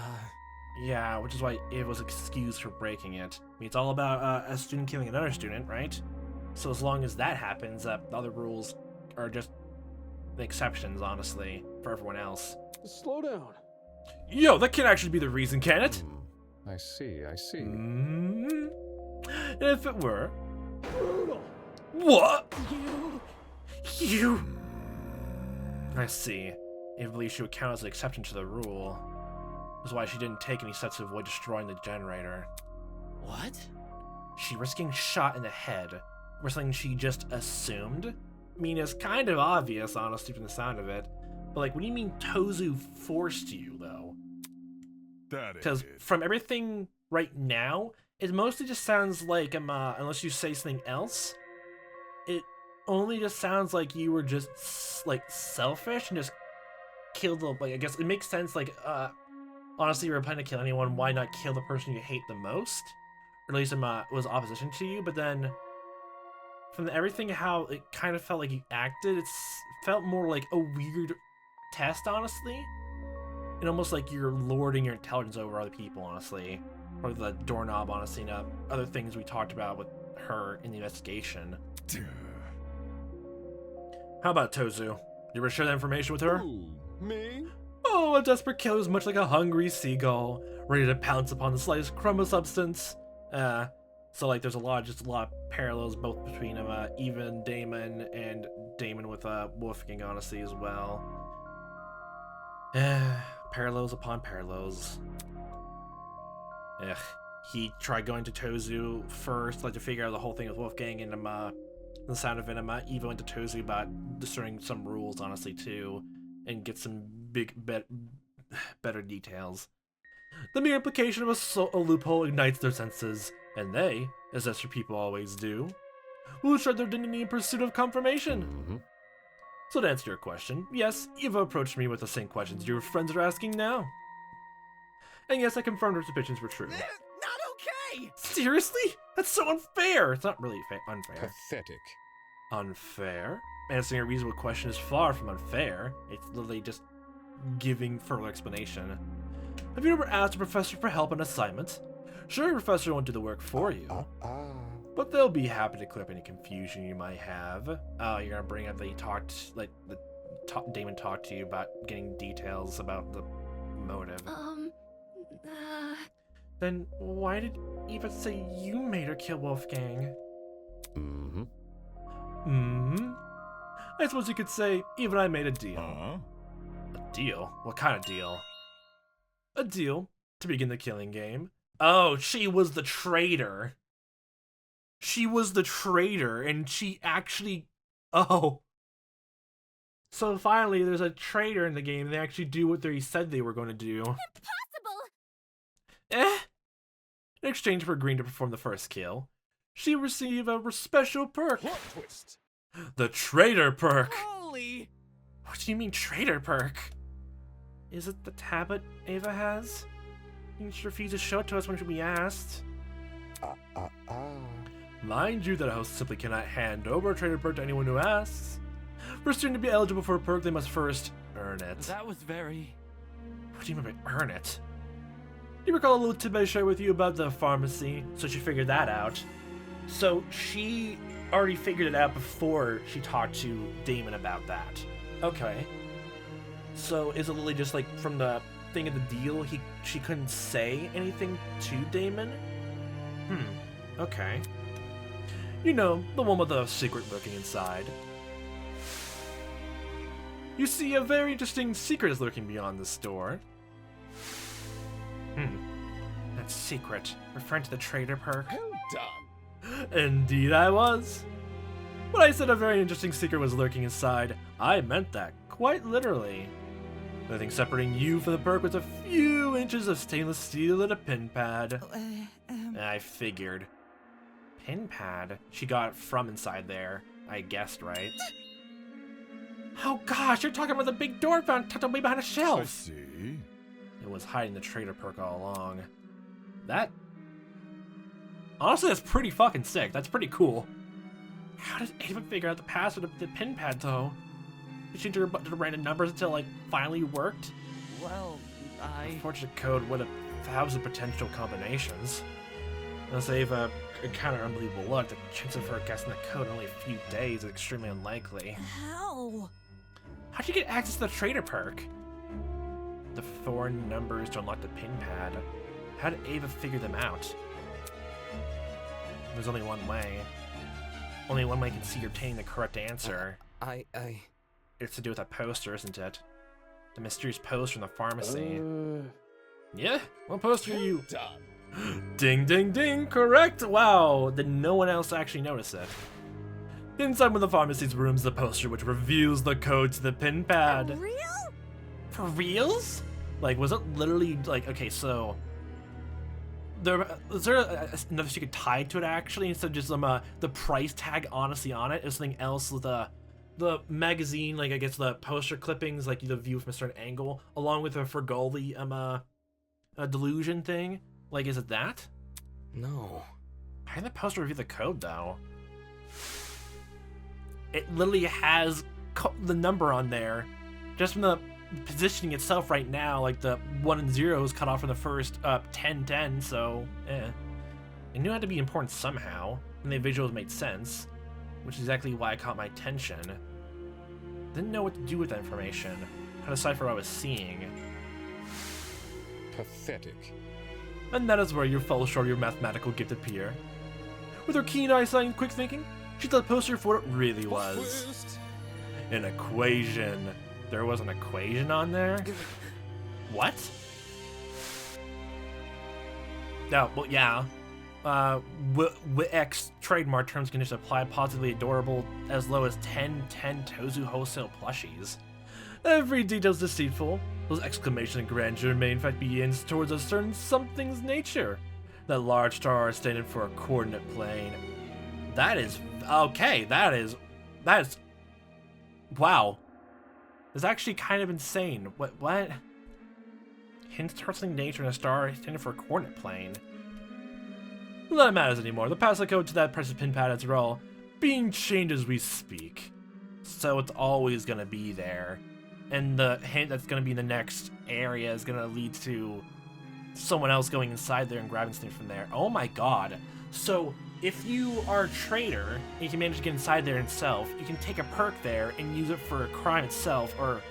Yeah, which is why Ava was excused for breaking it. I mean, it's all about a student killing another student, right? So as long as that happens, the other rules are just the exceptions, honestly, for everyone else. Slow down. Yo, that can't actually be the reason, can it? I see, I see. And if it were... Brutal. What? You... I see. Ava believes she would count as an exception to the rule. That's why she didn't take any steps to avoid destroying the generator. What? She risked getting shot in the head, or something she just assumed? I mean, it's kind of obvious, honestly, from the sound of it. But, like, what do you mean Tozu forced you, though? Because from everything right now, it mostly just sounds like, unless you say something else, it only just sounds like you were just, like, selfish and just killed the, like, I guess it makes sense, like, honestly, you were planning to kill anyone, why not kill the person you hate the most? Or at least was opposition to you, but then from everything how it kind of felt like you acted, it felt more like a weird test, honestly. And almost like you're lording your intelligence over other people, honestly. Or the doorknob, honestly, and other things we talked about with her in the investigation. How about Tozu? You ever share that information with her? Ooh, me? Oh, a desperate killer is much like a hungry seagull, ready to pounce upon the slightest crumb of substance. So like there's a lot of parallels both between Eva and Damon with Wolfgang, honestly, as well. Parallels upon parallels. He tried going to Tozu first, like to figure out the whole thing with Wolfgang, and the sound of it, Eva went to Tozu about discerning some rules, honestly, too, and get some better details. The mere implication of a loophole ignites their senses, and they, as Esther people always do, will shred their dignity in pursuit of confirmation. So to answer your question, yes, Eva approached me with the same questions your friends are asking now. And yes, I confirmed her suspicions were true. Not okay! Seriously? That's so unfair! It's not really unfair. Pathetic. Unfair? Answering a reasonable question is far from unfair. It's literally just giving further explanation. Have you ever asked a professor for help on assignments? Sure, your professor won't do the work for you, but they'll be happy to clear up any confusion you might have. You're gonna bring up that he talked, like, Damon talked to you about getting details about the motive. Then why did Eva say you made her kill Wolfgang? I suppose you could say Eva and I made a deal. A deal? What kind of deal? A deal to begin the killing game. Oh, she was the traitor. She was the traitor, and she actually... Oh. So finally, there's a traitor in the game, and they actually do what they said they were going to do. Impossible! In exchange for agreeing to perform the first kill, she received a special perk. Plot twist. The traitor perk. Holy! What do you mean traitor perk? Is it the tablet Ava has? You just refused to show it to us when we asked. Mind you that a host simply cannot hand over a traitor perk to anyone who asks. For a student to be eligible for a perk, they must first earn it. That was very... What do you mean by earn it? You recall a little tip I shared with you about the pharmacy, so she figured that out. So she already figured it out before she talked to Damon about that. Okay. So is it literally just like from the thing of the deal, she couldn't say anything to Damon? Okay. You know, the one with the secret lurking inside. You see, a very interesting secret is lurking beyond this door. That secret, referring to the traitor perk. Well done. Indeed I was. When I said a very interesting secret was lurking inside, I meant that, quite literally. The thing separating you from the perk was a few inches of stainless steel and a pin pad. I figured. Pin pad? She got it from inside there. I guessed right. Oh gosh, you're talking about the big door found tucked away behind a shelf. I see. It was hiding the traitor perk all along. That... Honestly, that's pretty fucking sick. That's pretty cool. How did Ava figure out the password of the pin pad, though? Did she enter the random numbers until, like, finally worked? Well, The fortunate code would have 1,000 potential combinations. Unless Ava encountered an unbelievable luck, the chance of her guessing the code in only a few days is extremely unlikely. How? How'd you get access to the traitor perk? The 4 numbers to unlock the pin pad. How did Ava figure them out? There's only one way. Only one way can see you're obtaining the correct answer. It's to do with that poster, isn't it? The mysterious poster in the pharmacy. Yeah? What poster are you? Done. Ding, ding, ding! Correct! Wow! Did no one else actually notice it? Inside one of the pharmacy's rooms, the poster which reveals the code to the pin pad. For real? For reals? Like, was it literally like, okay, so is there another secret tied to it actually instead of just the price tag honestly on it? Is something else with the magazine, like I guess the poster clippings, like the view from a certain angle, along with the Fergoli delusion thing? Like, is it that? No. How did the poster reveal the code though? It literally has the number on there, just from the positioning itself right now. Like the 1 and 0 is cut off from the first 10-10, so I knew it had to be important somehow, and the visuals made sense, which is exactly why it caught my attention. Didn't know what to do with that information, how to decipher what I was seeing. Pathetic. And that is where you fell short of your mathematical gift appear. With her keen eyesight and quick thinking, she saw the poster for what it really was. An equation. There was an equation on there? What? No, well, yeah. WX trademark terms and conditions apply, positively adorable, as low as 10 Tozu wholesale plushies. Every detail's deceitful. Those exclamations and grandeur may in fact be hints towards a certain something's nature. That large star is standing for a coordinate plane. That is okay. That is wow. It's actually kind of insane. What? Hints towards something nature and a star standing for a coordinate plane. None of that matters anymore. The password code to that precious pin pad is all being changed as we speak, so it's always gonna be there. And the hint that's going to be in the next area is going to lead to someone else going inside there and grabbing something from there. Oh my god. So, if you are a traitor and you can manage to get inside there itself, you can take a perk there and use it for a crime itself, or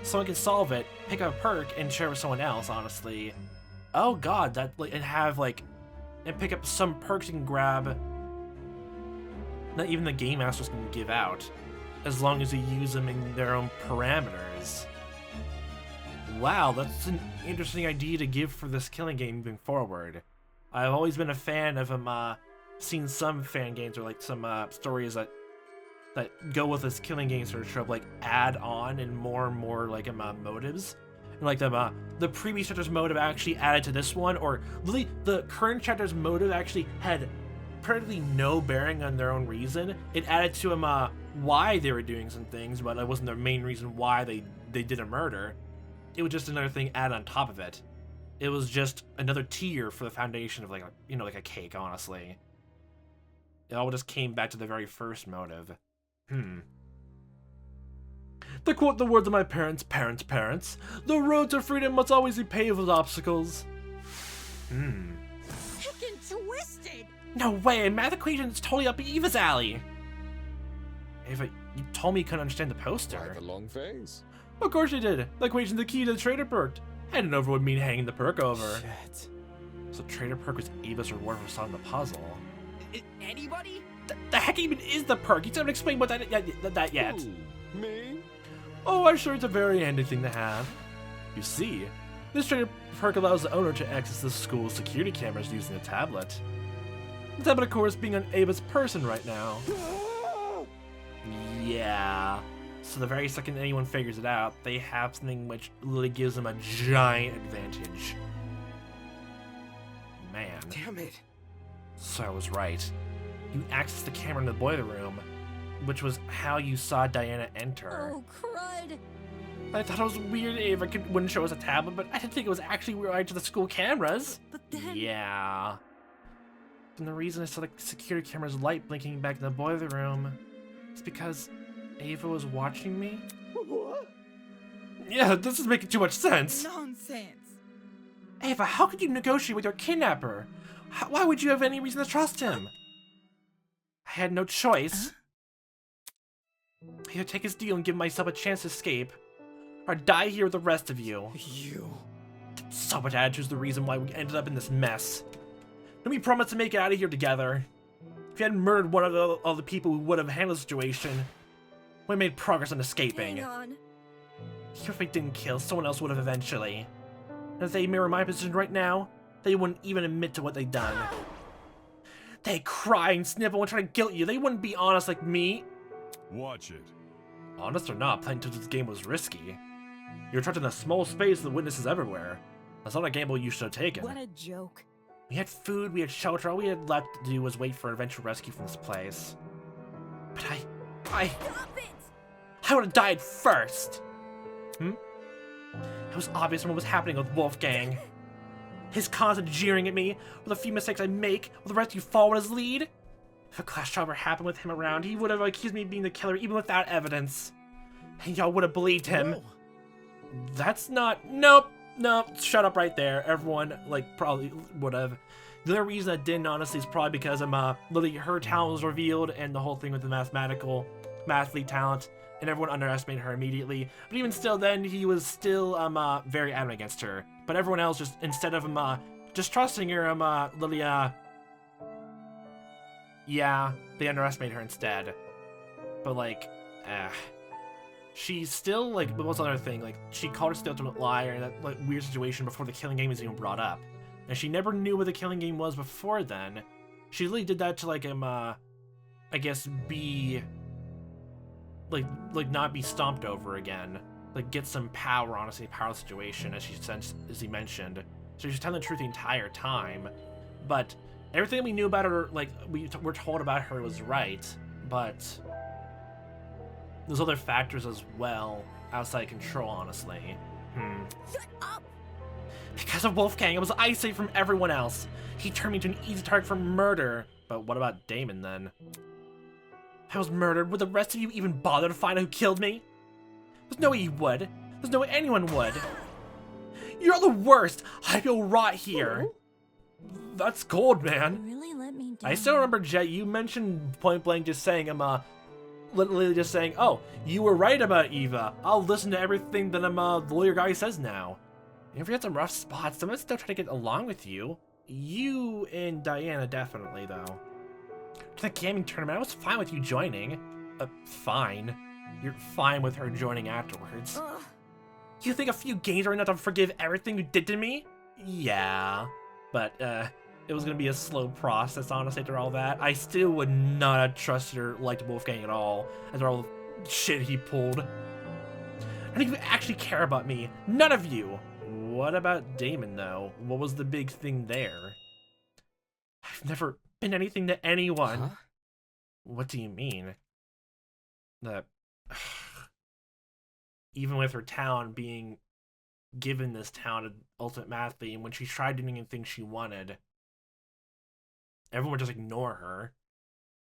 someone can solve it, pick up a perk, and share it with someone else, honestly. Oh god, and pick up some perks you can grab that even the Game Masters can give out, as long as you use them in their own parameters. Wow, that's an interesting idea to give for this killing game moving forward. I've always been a fan of seen some fan games or like some stories that go with this killing game sort of trope, like add on and more like motives. And like the previous chapter's motive actually added to this one, or literally the current chapter's motive actually had practically no bearing on their own reason. It added to why they were doing some things, but it wasn't their main reason why they did a murder. it was just another thing added on top of it. It was just another tier for the foundation of like a cake, honestly. It all just came back to the very first motive. To quote the words of my parents, the road to freedom must always be paved with obstacles. Heckin' twisted! No way, a math equation is totally up Eva's alley. Eva, you told me you couldn't understand the poster. Like a long face. Of course you did. The equation's the key to the traitor perk. Handing over would mean hanging the perk over. Shit. So traitor perk was Eva's reward for solving the puzzle. Anybody? The heck even is the perk? You haven't explained what that yet. Ooh, me? Oh, I'm sure it's a very handy thing to have. You see, this traitor perk allows the owner to access the school's security cameras using a tablet. The tablet, of course, being on Ava's person right now. Yeah. So the very second anyone figures it out, they have something which literally gives them a giant advantage. Man. Damn it. So I was right. You accessed the camera in the boiler room, which was how you saw Diana enter. Oh, crud! I thought it was weird Ava wouldn't show us a tablet, but I didn't think it was actually related to the school cameras. But then... Yeah. And the reason I saw the security camera's light blinking back in the boiler room is because Ava was watching me? What? Yeah, this is making too much sense. Nonsense. Ava, how could you negotiate with your kidnapper? Why would you have any reason to trust him? I had no choice. I had to take his deal and give myself a chance to escape, or die here with the rest of you. You. So much attitude's the reason why we ended up in this mess. And we promised to make it out of here together. If you hadn't murdered one of the people who would have handled the situation, we made progress on escaping. Hang on. Even if we didn't kill, someone else would have eventually. And if they mirror my position right now, they wouldn't even admit to what they'd done. They cry and snivel and try to guilt you. They wouldn't be honest like me. Watch it. Honest or not, playing into this game was risky. You're trapped in a small space with witnesses everywhere. That's not a gamble you should have taken. What a joke. We had food, we had shelter, all we had left to do was wait for eventual rescue from this place. But I would have died first! It was obvious what was happening with Wolfgang. His constant jeering at me, with a few mistakes I make, will the rest of you follow his lead? If a class trial ever happened with him around, he would have accused me of being the killer even without evidence. And y'all would have believed him. Whoa. That's not... Nope. Shut up right there. Everyone, probably would have. The other reason I didn't, honestly, is probably because literally her talent was revealed and the whole thing with the mathly talent, and everyone underestimated her immediately. But even still, then, he was still, very adamant against her. But everyone else just, instead of just trusting her, literally, yeah, they underestimated her instead. But, she's still, what was the other thing? She called herself the ultimate liar in that, weird situation before the killing game was even brought up. And she never knew what the killing game was before then. She literally did that to, I guess, be... not be stomped over again. Get some power, honestly, power situation, as he mentioned. So she's telling the truth the entire time. But everything we knew about her, we were told about her was right. But there's other factors as well outside control, honestly. Shut up! Because of Wolfgang, I was isolated from everyone else. He turned me into an easy target for murder. But what about Damon, then? I was murdered. Would the rest of you even bother to find out who killed me? There's no way you would. There's no way anyone would. You're the worst. I feel rot here. That's cold, man. You really let me down. I still remember, Jet, you mentioned point blank just saying, literally just saying, oh, you were right about Eva. I'll listen to everything that the lawyer guy says now. If you had some rough spots, someone's still trying to get along with you. You and Diana definitely, though. To the gaming tournament, I was fine with you joining. Fine. You're fine with her joining afterwards. You think a few games are enough to forgive everything you did to me? Yeah. But, it was gonna be a slow process, honestly, after all that. I still would not have trusted or liked Wolfgang at all, after all the shit he pulled. None of you actually care about me. None of you! What about Damon, though? What was the big thing there? I've never been anything to anyone. Huh? What do you mean? Even with her talent being given this town an ultimate math theme, when she tried doing anything she wanted, everyone would just ignore her,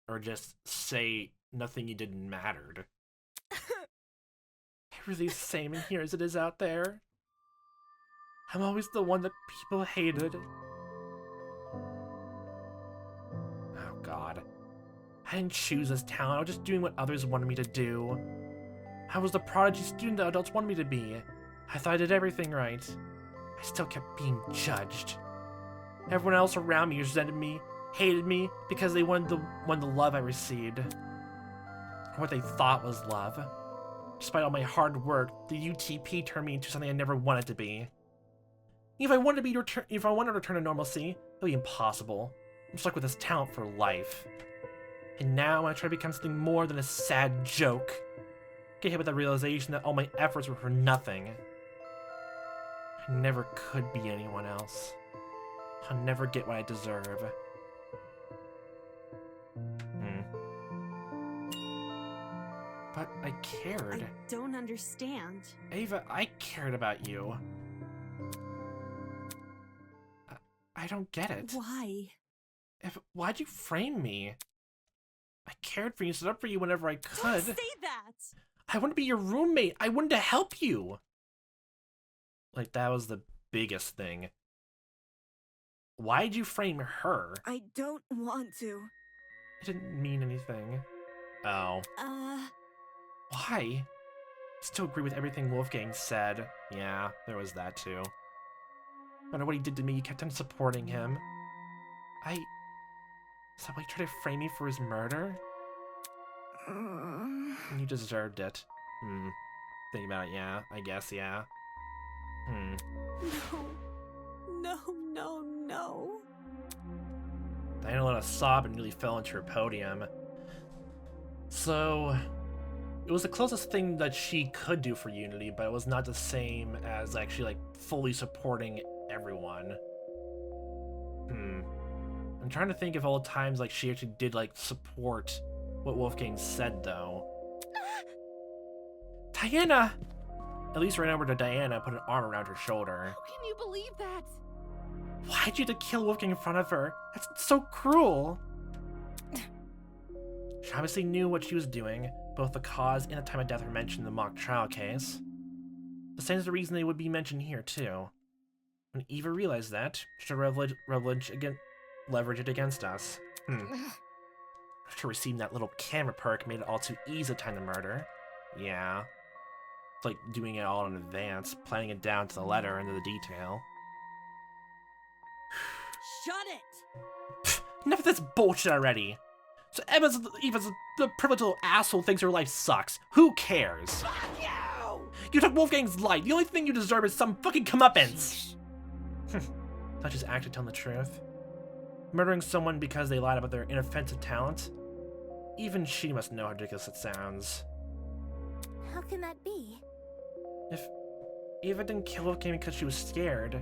or just say nothing you did mattered. Everything's the same in here as it is out there. I'm always the one that people hated. Oh god. I didn't choose this town, I was just doing what others wanted me to do. I was the prodigy student that adults wanted me to be. I thought I did everything right. I still kept being judged. Everyone else around me resented me, hated me, because they wanted the love I received. Or what they thought was love. Despite all my hard work, the UTP turned me into something I never wanted to be. If I wanted to return to normalcy, it would be impossible. I'm stuck with this talent for life. And now I try to become something more than a sad joke. Get hit with the realization that all my efforts were for nothing. I never could be anyone else. I'll never get what I deserve. But I cared. I don't understand. Ava, I cared about you. I don't get it. Why? Why'd you frame me? I cared for you, stood up for you whenever I could. Don't say that! I wanted to be your roommate. I wanted to help you. Like, that was the biggest thing. Why'd you frame her? I don't want to. It didn't mean anything. Oh. Why? Still agree with everything Wolfgang said. Yeah, there was that too. No matter what he did to me, you kept on supporting him. Is that why you tried to frame me for his murder? You deserved it. Think about it, yeah. I guess, yeah. No. Diana let a sob and nearly fell into her podium. So, it was the closest thing that she could do for Unity, but it was not the same as actually, like, fully supporting everyone. I'm trying to think of all the times, like, she actually did, like, support what Wolfgang said, though. Diana! At least ran over to Diana and put an arm around her shoulder. How can you believe that? Why'd you have to kill Wolfgang in front of her? That's so cruel! She obviously knew what she was doing. Both the cause and the time of death were mentioned in the mock trial case. The same is the reason they would be mentioned here, too. When Eva realized that, she leverage it against us. After receiving that little camera perk made it all too easy to time the murder. Yeah. It's like doing it all in advance, planning it down to the letter and to the detail. Shut it! Enough of this bullshit already! So Eva's the privileged little asshole thinks her life sucks. Who cares? Fuck you! You took Wolfgang's life. The only thing you deserve is some fucking comeuppance. Not just actually telling the truth. Murdering someone because they lied about their inoffensive talent. Even she must know how ridiculous it sounds. How can that be? If Eva didn't kill Wolfgang because she was scared,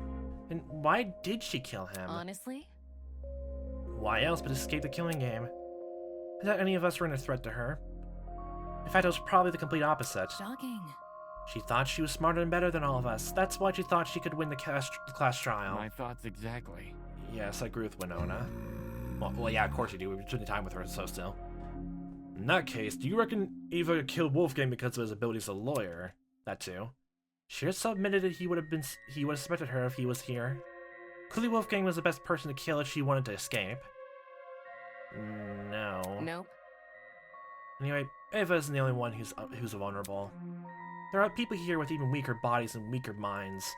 then why did she kill him? Honestly? Why else but escape the killing game? I doubt any of us were in a threat to her. In fact, it was probably the complete opposite. Shocking. She thought she was smarter and better than all of us. That's why she thought she could win the class trial. My thoughts exactly. Yes, I agree with Winona. Well, yeah, of course you do. We've been spending time with her, so still. In that case, do you reckon Eva killed Wolfgang because of his abilities as a lawyer? That too. She herself admitted that he would have suspected her if he was here. Clearly Wolfgang was the best person to kill if she wanted to escape. No. Nope. Anyway, Eva isn't the only one who's vulnerable. There are people here with even weaker bodies and weaker minds.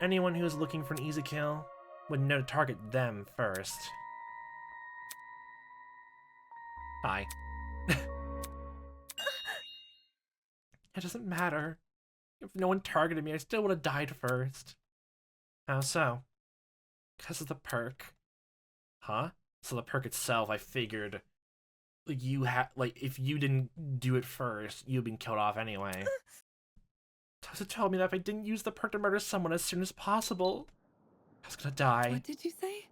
Anyone who is looking for an easy kill would know to target them first. Hi. It doesn't matter. If no one targeted me, I still would have died first. How so? Because of the perk. Huh? So the perk itself, I figured, like, if you didn't do it first, you'd been killed off anyway. Tosa told me that if I didn't use the perk to murder someone as soon as possible, I was gonna die. What did you say?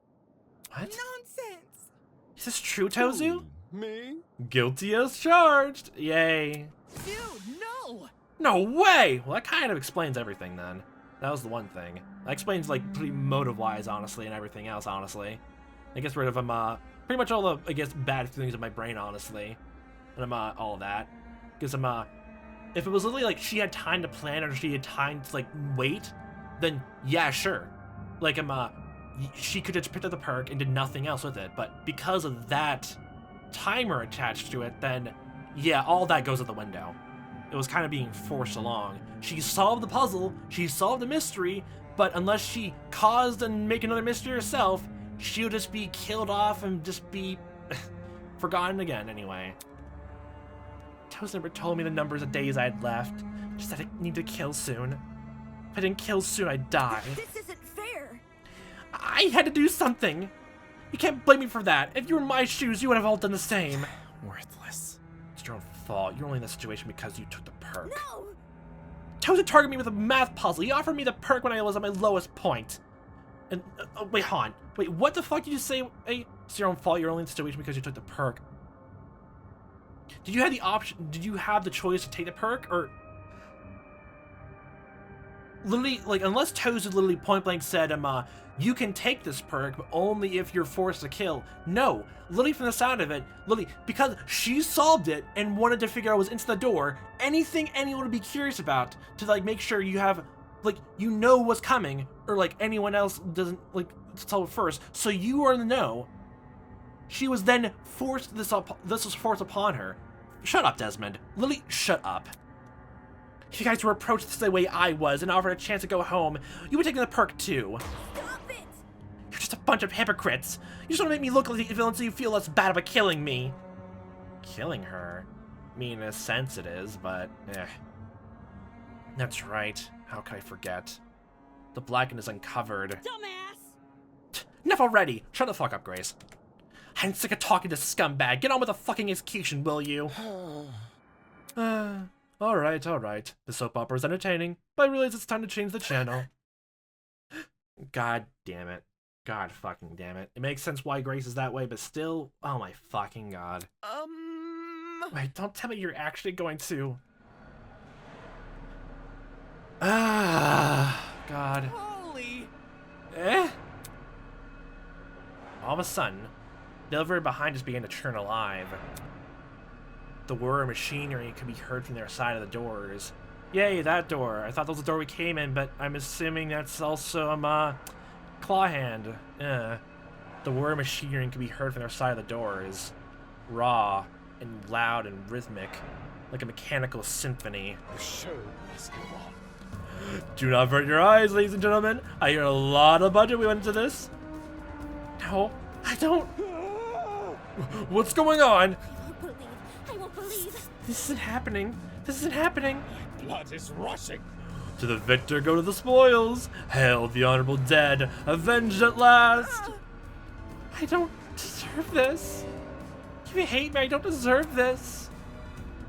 What? Nonsense! Is this true, Tozu? Me? Guilty as charged! Yay. Dude, no! No way! Well, that kind of explains everything then. That was the one thing. That explains, like, pretty motive-wise, honestly, and everything else, honestly. It gets rid of, pretty much all the, I guess, bad feelings in my brain, honestly. And, all of that. Because, if it was literally, like, she had time to plan or she had time to, like, wait, then, yeah, sure. Like, she could have just picked up the perk and did nothing else with it. But because of that timer attached to it, then, yeah, all that goes out the window. It was kind of being forced along. She solved the puzzle, she solved the mystery, but unless she caused and make another mystery herself, she'll just be killed off and just be forgotten again anyway. Toast never told me the numbers of days I had left. Just that I need to kill soon. If I didn't kill soon, I'd die. This isn't fair. I had to do something. You can't blame me for that. If you were in my shoes, you would have all done the same. Worthless. It's your own fault. You're only in this situation because you took the perk. No! Toza targeted me with a math puzzle. He offered me the perk when I was at my lowest point. And, wait, Han. Wait, what the fuck did you say? Hey, it's your own fault. You're only in the situation because you took the perk. Did you have the option? Did you have the choice to take the perk? Or... literally, like, unless Toza literally point blank said, you can take this perk, but only if you're forced to kill. No, literally from the sound of it, literally, because she solved it and wanted to figure out what was into the door, anything anyone would be curious about to, like, make sure you have, like, you know what's coming, or, like, anyone else doesn't, like, tell it first, so you are in the know. She was then forced, this was forced upon her. Shut up, Desmond. Literally, shut up. If you guys were approached the way I was and offered a chance to go home, you would take the perk too. Stop it! You're just a bunch of hypocrites. You just want to make me look like the villain so you feel less bad about killing me. Killing her? I mean, in a sense it is, but eh. That's right. How could I forget? The blackened is uncovered. Dumbass! Enough already! Shut the fuck up, Grace. I'm sick of talking to this scumbag. Get on with the fucking execution, will you? Alright, alright. The soap opera is entertaining, but I realize it's time to change the channel. God damn it. God fucking damn it. It makes sense why Grace is that way, but still, oh my fucking god. Wait, don't tell me you're actually going to... God. Holy... All of a sudden, the elevator behind us began to churn alive. The whir of machinery could be heard from their side of the doors. Yay, that door. I thought that was the door we came in, but I'm assuming that's also, claw hand. The whir of machinery could be heard from their side of the doors. Raw and loud and rhythmic, like a mechanical symphony. The show must go on. Do not avert your eyes, ladies and gentlemen. I hear a lot of budget we went into this. No, I don't. What's going on? I won't believe. This isn't happening. This isn't happening. Blood is rushing. To the victor go to the spoils. Hail the honorable dead, avenged at last. I don't deserve this. You hate me, I don't deserve this.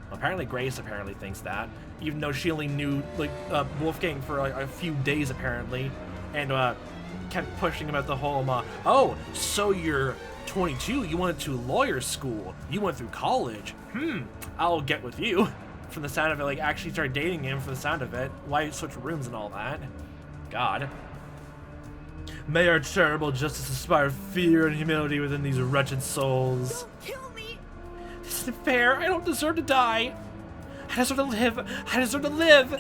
Well, apparently Grace apparently thinks that, even though she only knew, like, Wolfgang for a few days, apparently, and, kept pushing about the whole, oh, so you're 22, you went to lawyer school, you went through college, I'll get with you. From the sound of it, like, actually started dating him for the sound of it. Why switch rooms and all that? God. May our charitable justice inspire fear and humility within these wretched souls. Don't kill me! This isn't fair. I don't deserve to die. I deserve to live. I deserve to live.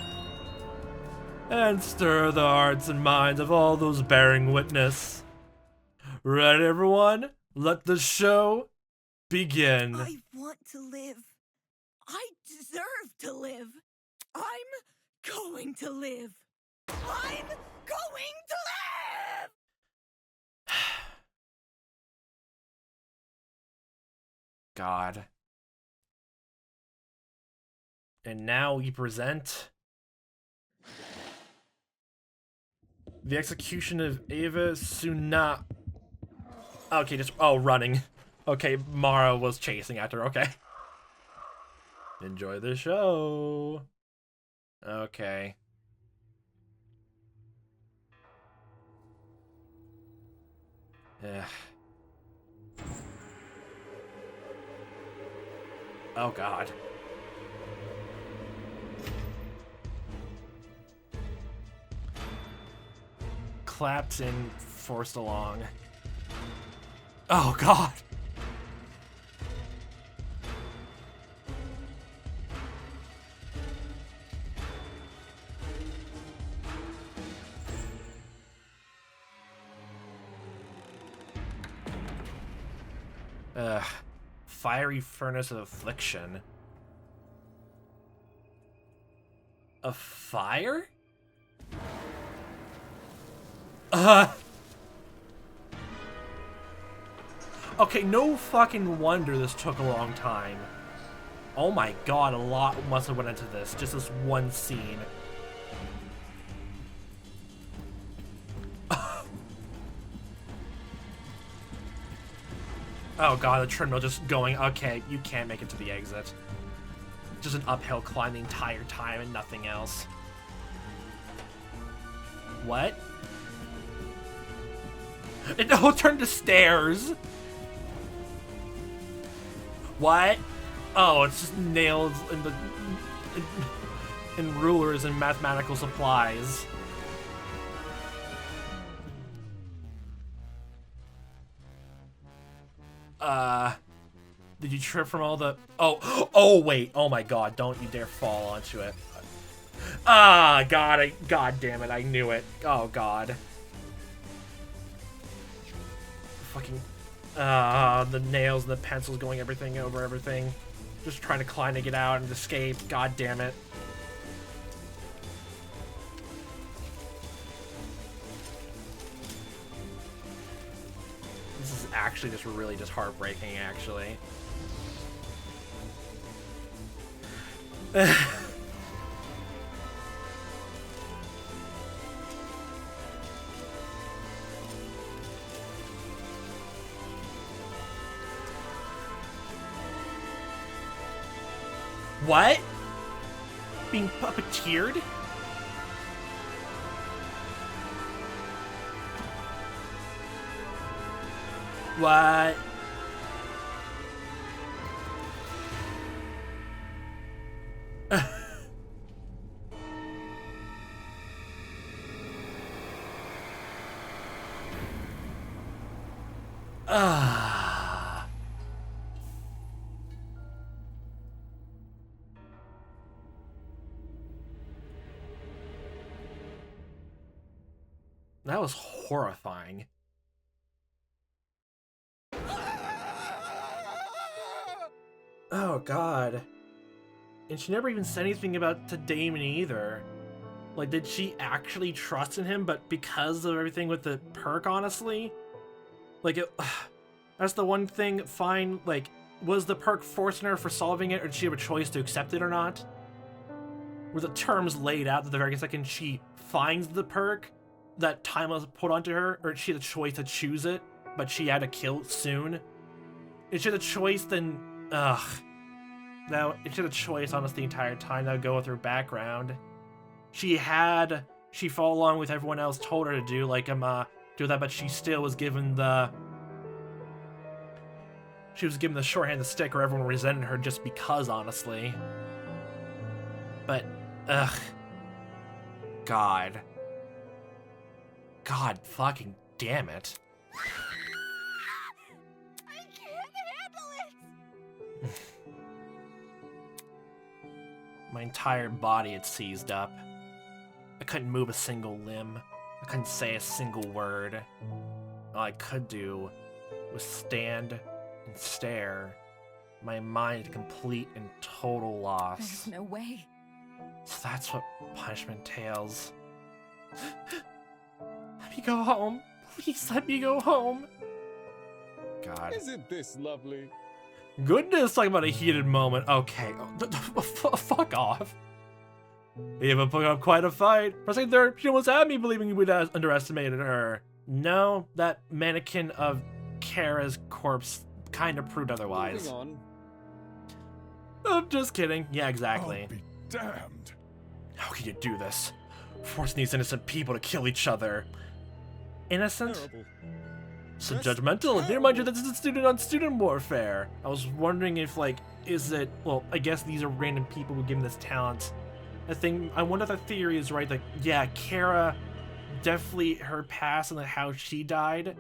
And stir the hearts and minds of all those bearing witness. Ready, everyone? Let the show begin. I want to live. I deserve to live. I'm going to live. I'm going to live! God. And now we present the execution of Eva Suna. Okay, just running. Okay, Mara was chasing after her. Okay. Enjoy the show. Okay. Ugh. Oh God. clapped and forced along. Oh god! Fiery furnace of affliction. A fire? Okay, no fucking wonder this took a long time. Oh my god, a lot must have went into this. Just this one scene. Oh god, the treadmill just going, okay, you can't make it to the exit. Just an uphill climb the entire time and nothing else. What? It all turned to stairs! What? Oh, it's just nails in the... in rulers and mathematical supplies. Did you trip from all the... Oh, wait. Oh my god, don't you dare fall onto it. Ah, god, god damn it, I knew it. Oh god. Fucking... the nails and the pencils going everything over everything. Just trying to climb to get out and escape. God damn it. This is actually just really just heartbreaking, actually. What? Being puppeteered? What? That was horrifying. Oh god. And she never even said anything about to Damon either. Like, did she actually trust in him, but because of everything with the perk, honestly? Like, that's the one thing, fine, like, was the perk forcing her for solving it, or did she have a choice to accept it or not? Were the terms laid out that the very second she finds the perk, that time was put onto her, or did she had a choice to choose it, but she had to kill soon? If she had a choice, then, now, if she had a choice almost the entire time, that would go with her background. She followed along with everyone else told her to do, like, do that, but she still was given the... She was given the shorthanded stick, or everyone resented her just because, honestly. But, God. God fucking damn it. I can't handle it! My entire body had seized up. I couldn't move a single limb. I couldn't say a single word. All I could do was stand and stare. My mind at complete and total loss. There's no way. So that's what punishment entails. Let me go home. Please let me go home. God. Isn't this lovely? Goodness, talking about a heated moment. Okay. Fuck off. We even put up quite a fight. For a second there, she almost had me believing we'd underestimated her. No, that mannequin of Kara's corpse kind of proved otherwise. Moving on. Oh, just kidding. Yeah, exactly. I'll be damned. How can you do this? Forcing these innocent people to kill each other. Innocent? Terrible. So judgmental. Never mind you, this is a student-on-student warfare. I was wondering if, like, is it... Well, I guess these are random people who give him this talent. I wonder if the theory is right, that, yeah, Kara definitely her past and how she died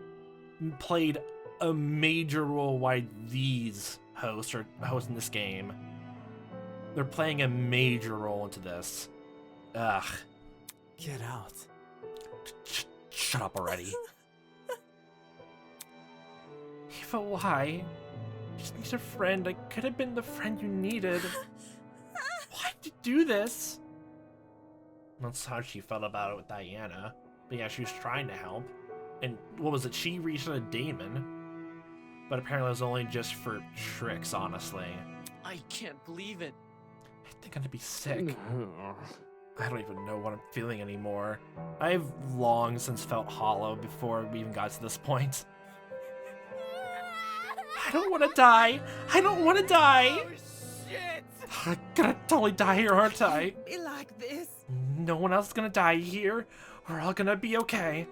played a major role why these hosts are hosting this game. They're playing a major role into this. Ugh. Get out. Shut up already. Eva, why? Just need a friend. I could have been the friend you needed. Why'd you do this? That's how she felt about it with Diana. But yeah, she was trying to help. And what was it? She reached out to Damon. But apparently it was only just for tricks, honestly. I can't believe it. I think I'm gonna be sick. I don't even know what I'm feeling anymore. I've long since felt hollow before we even got to this point. I don't want to die. I don't want to die. Oh, shit. I'm gonna totally die here, aren't I? Be like this. No one else is gonna die here. We're all gonna be okay.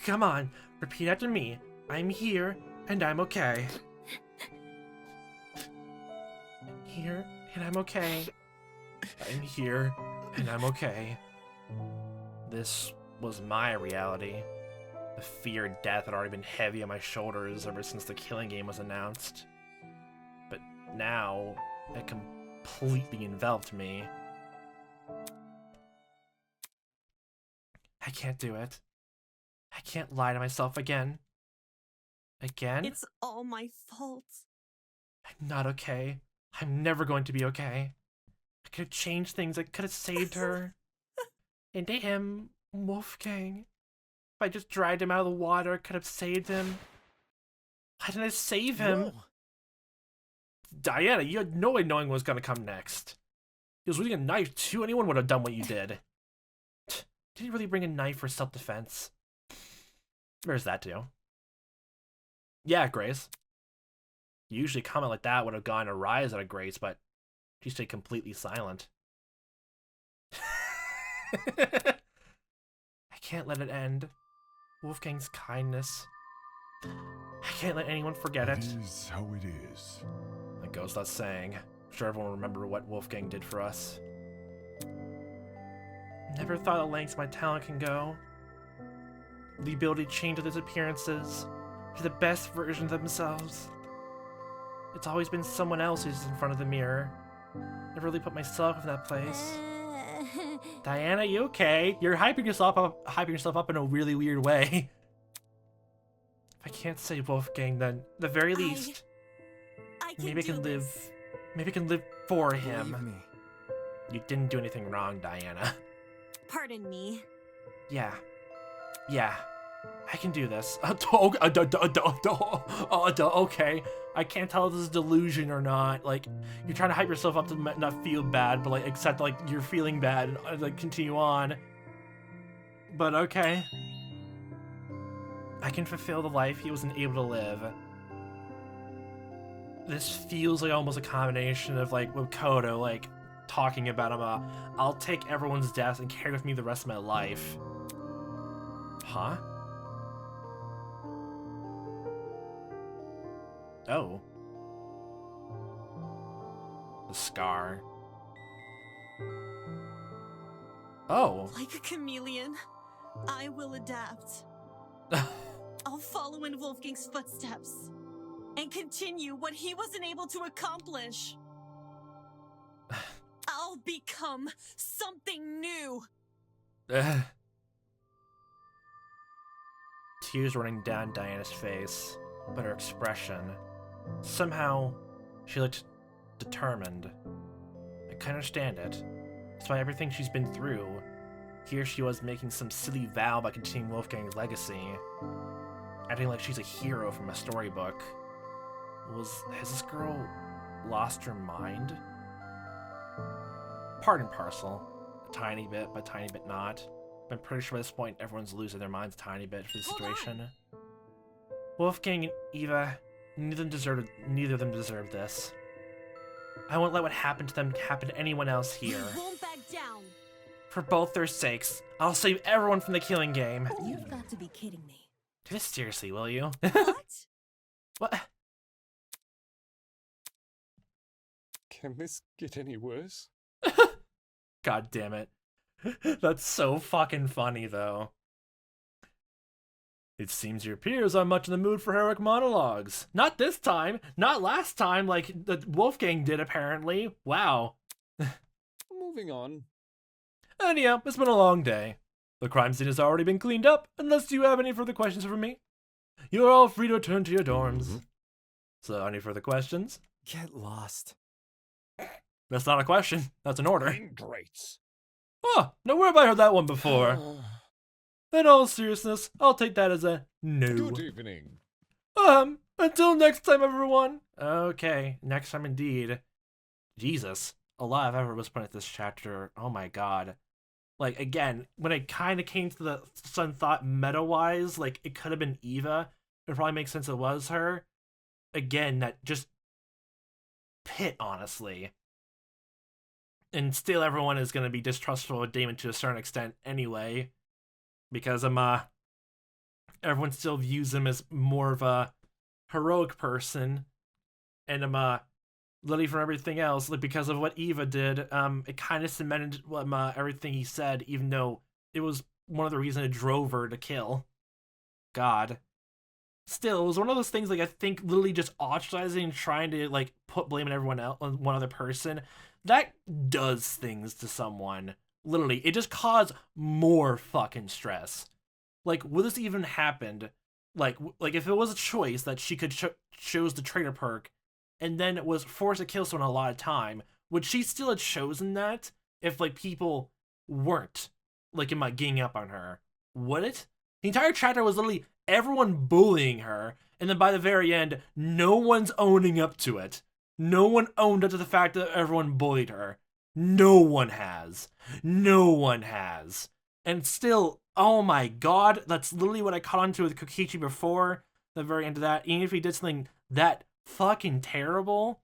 Come on, repeat after me. I'm here, and I'm okay. I'm here, and I'm okay. I'm here, and I'm okay. This was my reality. The fear of death had already been heavy on my shoulders ever since the Killing Game was announced. But now, it completely enveloped me. I can't do it. I can't lie to myself again. Again? It's all my fault. I'm not okay. I'm never going to be okay. I could have changed things. I could have saved her. And him, Wolfgang. If I just dragged him out of the water, I could have saved him. Why didn't I save him? Whoa. Diana, you had no way knowing what was going to come next. He was wielding a knife too. Anyone would have done what you did. Did he really bring a knife for self-defense? There's that too. Yeah, Grace. Usually a comment like that would have gone a rise out of Grace, but she stayed completely silent. I can't let it end. Wolfgang's kindness. I can't let anyone forget it. It is how it is. That goes without saying. I'm sure everyone will remember what Wolfgang did for us. Never thought the lengths my talent can go. The ability to change others' appearances to the best version of themselves. It's always been someone else who's in front of the mirror. Never really put myself in that place. Diana, you okay? You're hyping yourself up in a really weird way. If I can't save Wolfgang, then at the very least, maybe I can live. Maybe I can live for him. You didn't do anything wrong, Diana. Pardon me. Yeah, I can do this. Okay, I can't tell if this is delusion or not. Like, you're trying to hype yourself up to not feel bad, but like, accept like you're feeling bad and like continue on. But okay, I can fulfill the life he wasn't able to live. This feels like almost a combination of like with Kodo, like talking about him. I'll take everyone's deaths and carry with me the rest of my life. Huh? Oh. The scar. Oh. Like a chameleon, I will adapt. I'll follow in Wolfgang's footsteps and continue what he wasn't able to accomplish. I'll become something new. Tears running down Diana's face, but her expression, somehow, she looked determined. I can understand it. Despite everything she's been through, here she was making some silly vow about continuing Wolfgang's legacy, acting like she's a hero from a storybook. Has this girl lost her mind? Part and parcel. A tiny bit, but tiny bit not. I'm pretty sure at this point everyone's losing their minds a tiny bit for the situation. Wolfgang and Eva, neither of them deserve this. I won't let what happened to them happen to anyone else here. Won't back down. For both their sakes, I'll save everyone from the Killing Game. You've got to be kidding me. Do this seriously, will you? What? What? Can this get any worse? God damn it. That's so fucking funny, though. It seems your peers are much in the mood for heroic monologues. Not this time. Not last time, like the Wolfgang did, apparently. Wow. Moving on. Anyhow, it's been a long day. The crime scene has already been cleaned up, unless you have any further questions for me. You are all free to return to your dorms. So, any further questions? Get lost. That's not a question. That's an order. Great. Oh, now where have I heard that one before? In all seriousness, I'll take that as a no. Good evening. Until next time, everyone. Okay, next time indeed. Jesus, a lot of effort was put into this chapter. Oh my god. Like, again, when it kind of came to the sun thought meta-wise, like, it could have been Eva. It probably makes sense it was her. Again, that just pit, honestly. And still everyone is going to be distrustful of Damon to a certain extent anyway. Because everyone still views him as more of a heroic person. And Lily from everything else, like, because of what Eva did, it kind of cemented everything he said, even though it was one of the reasons it drove her to kill. God. Still, it was one of those things, like, I think Lily just ostracizing and trying to, like, put blame on everyone else, on one other person, that does things to someone. Literally, it just caused more fucking stress. Like, would this even happened? Like if it was a choice that she could choose the traitor perk, and then it was forced to kill someone a lot of time, would she still have chosen that if, like, people weren't, like, ganging up on her? Would it? The entire chapter was literally everyone bullying her, and then by the very end, no one's owning up to it. No one owned up to the fact that everyone bullied her. No one has. No one has. And still, oh my god, that's literally what I caught on to with Kokichi before, the very end of that. Even if he did something that fucking terrible,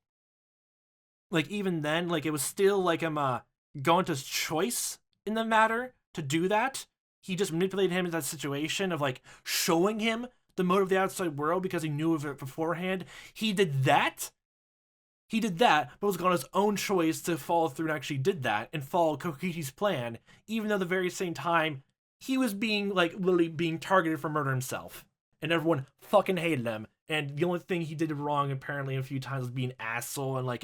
like, even then, like, it was still, like, going to his choice in the matter to do that. He just manipulated him in that situation of, like, showing him the motive of the outside world because he knew of it beforehand. He did that, but was on his own choice to follow through and actually did that and follow Kokichi's plan, even though at the very same time, he was being, like, literally being targeted for murder himself. And everyone fucking hated him. And the only thing he did wrong, apparently, a few times was being an asshole and, like,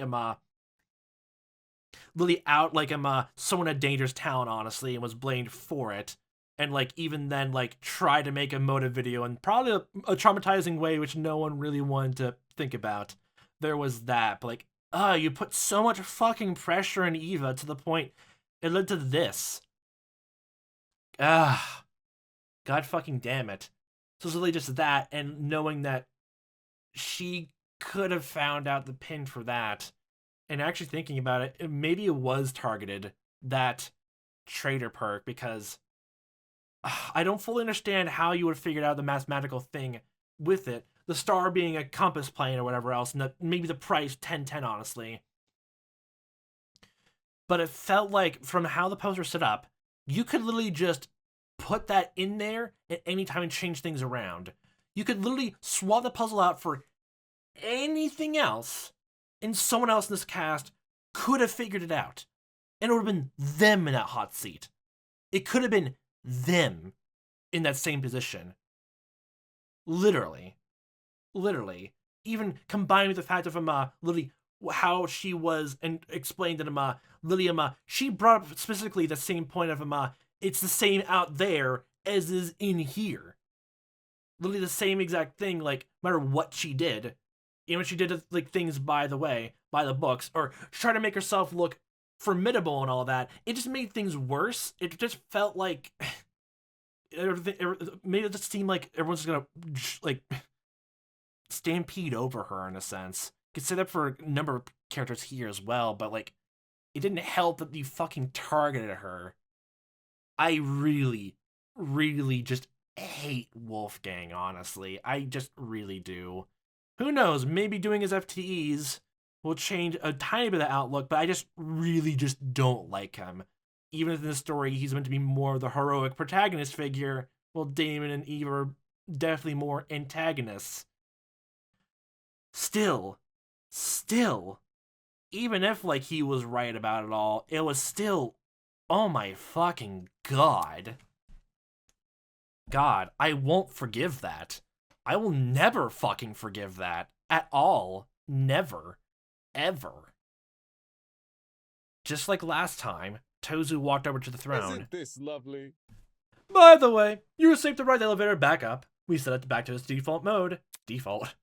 literally out, like, someone had dangerous talent, honestly, and was blamed for it. And, like, even then, like, tried to make a motive video in probably a traumatizing way, which no one really wanted to think about. There was that, but, like, you put so much fucking pressure on Eva to the point it led to this. God fucking damn it. So it's really just that, and knowing that she could have found out the pin for that, and actually thinking about it, maybe it was targeted, that traitor perk, because I don't fully understand how you would have figured out the mathematical thing with it. The star being a compass plane or whatever else, and maybe the price 10/10, honestly. But it felt like, from how the poster set up, you could literally just put that in there at any time and change things around. You could literally swap the puzzle out for anything else, and someone else in this cast could have figured it out. And it would have been them in that hot seat. It could have been them in that same position. Literally. Even combined with the fact of Lily, how she was, and explained that Lily, she brought up specifically the same point of it's the same out there as is in here. Literally the same exact thing, like, no matter what she did. Even when she did, like, things by the books, or try to make herself look formidable and all that, it just made things worse. It just felt like made it just seem like everyone's just gonna, like, stampede over her in a sense. You could say that for a number of characters here as well, but, like, it didn't help that you fucking targeted her. I really, really just hate Wolfgang, honestly. I just really do. Who knows, maybe doing his FTEs will change a tiny bit of outlook, but I just really just don't like him. Even if in the story he's meant to be more of the heroic protagonist figure, well, Damon and Eve are definitely more antagonists. Still, even if, like, he was right about it all, it was still oh my fucking god. God, I won't forgive that. I will never fucking forgive that. At all. Never. Ever. Just like last time, Tozu walked over to the throne. Isn't this lovely? By the way, you were safe to ride the elevator back up. We set it back to its default mode. Default.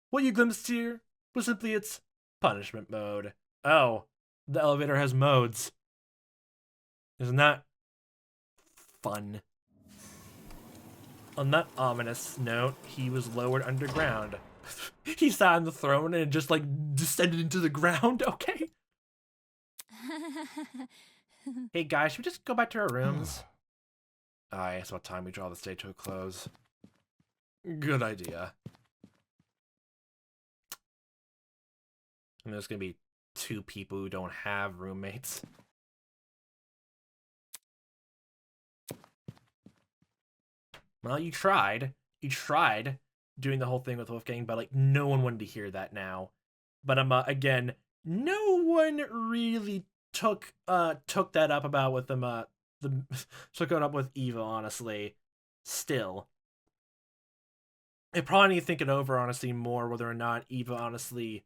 What you glimpsed here was simply its punishment mode. Oh, the elevator has modes. Isn't that fun? On that ominous note, he was lowered underground. He sat on the throne and just like descended into the ground. Okay. Hey guys, should we just go back to our rooms? Aye, it's about time we draw this day to a close. Good idea. And there's gonna be 2 people who don't have roommates. Well, you tried. You tried doing the whole thing with Wolfgang, but like no one wanted to hear that now. But again, no one really took that up about with them took it up with Eva, honestly. Still. I probably need to think it over, honestly, more whether or not Eva honestly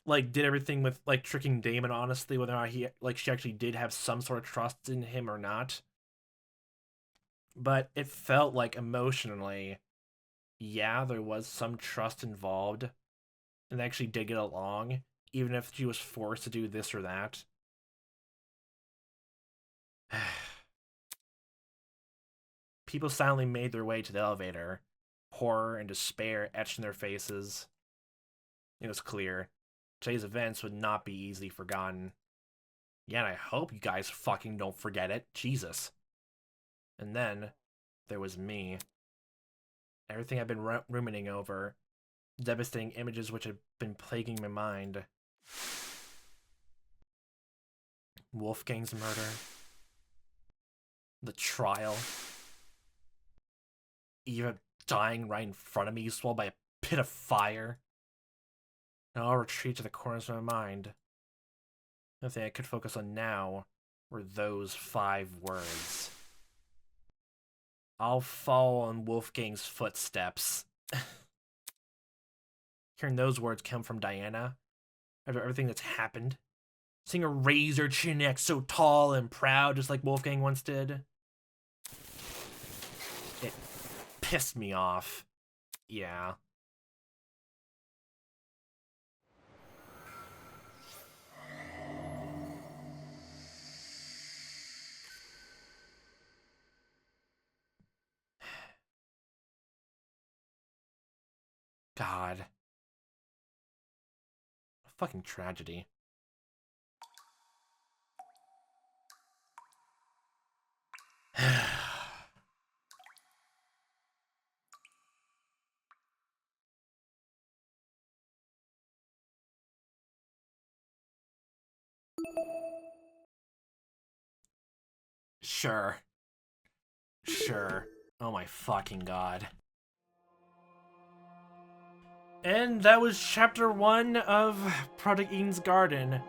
like did everything with like tricking Damon, honestly, whether or not she actually did have some sort of trust in him or not. But it felt like emotionally, yeah, there was some trust involved, and they actually did get along, even if she was forced to do this or that. People silently made their way to the elevator, horror and despair etched in their faces. It was clear today's events would not be easily forgotten. Yeah, and I hope you guys fucking don't forget it. Jesus. And then, there was me. Everything I've been ruminating over. Devastating images which had been plaguing my mind. Wolfgang's murder. The trial. Eva dying right in front of me, swallowed by a pit of fire. And I'll retreat to the corners of my mind. The thing I could focus on now were those 5 words. I'll follow in Wolfgang's footsteps. Hearing those words come from Diana, after everything that's happened, seeing her raise her chin neck so tall and proud, just like Wolfgang once did, it pissed me off. Yeah. God. A fucking tragedy. Sure. Sure. Oh my fucking god. And that was chapter 1 of Project Eden's Garden.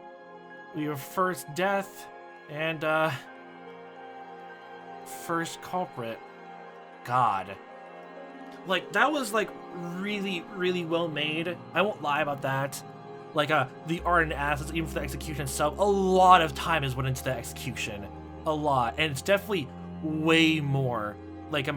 We have first death and first culprit. God. Like, that was like really, really well made. I won't lie about that. Like the art and assets, even for the execution itself, a lot of time is went into the execution. A lot. And it's definitely way more. Like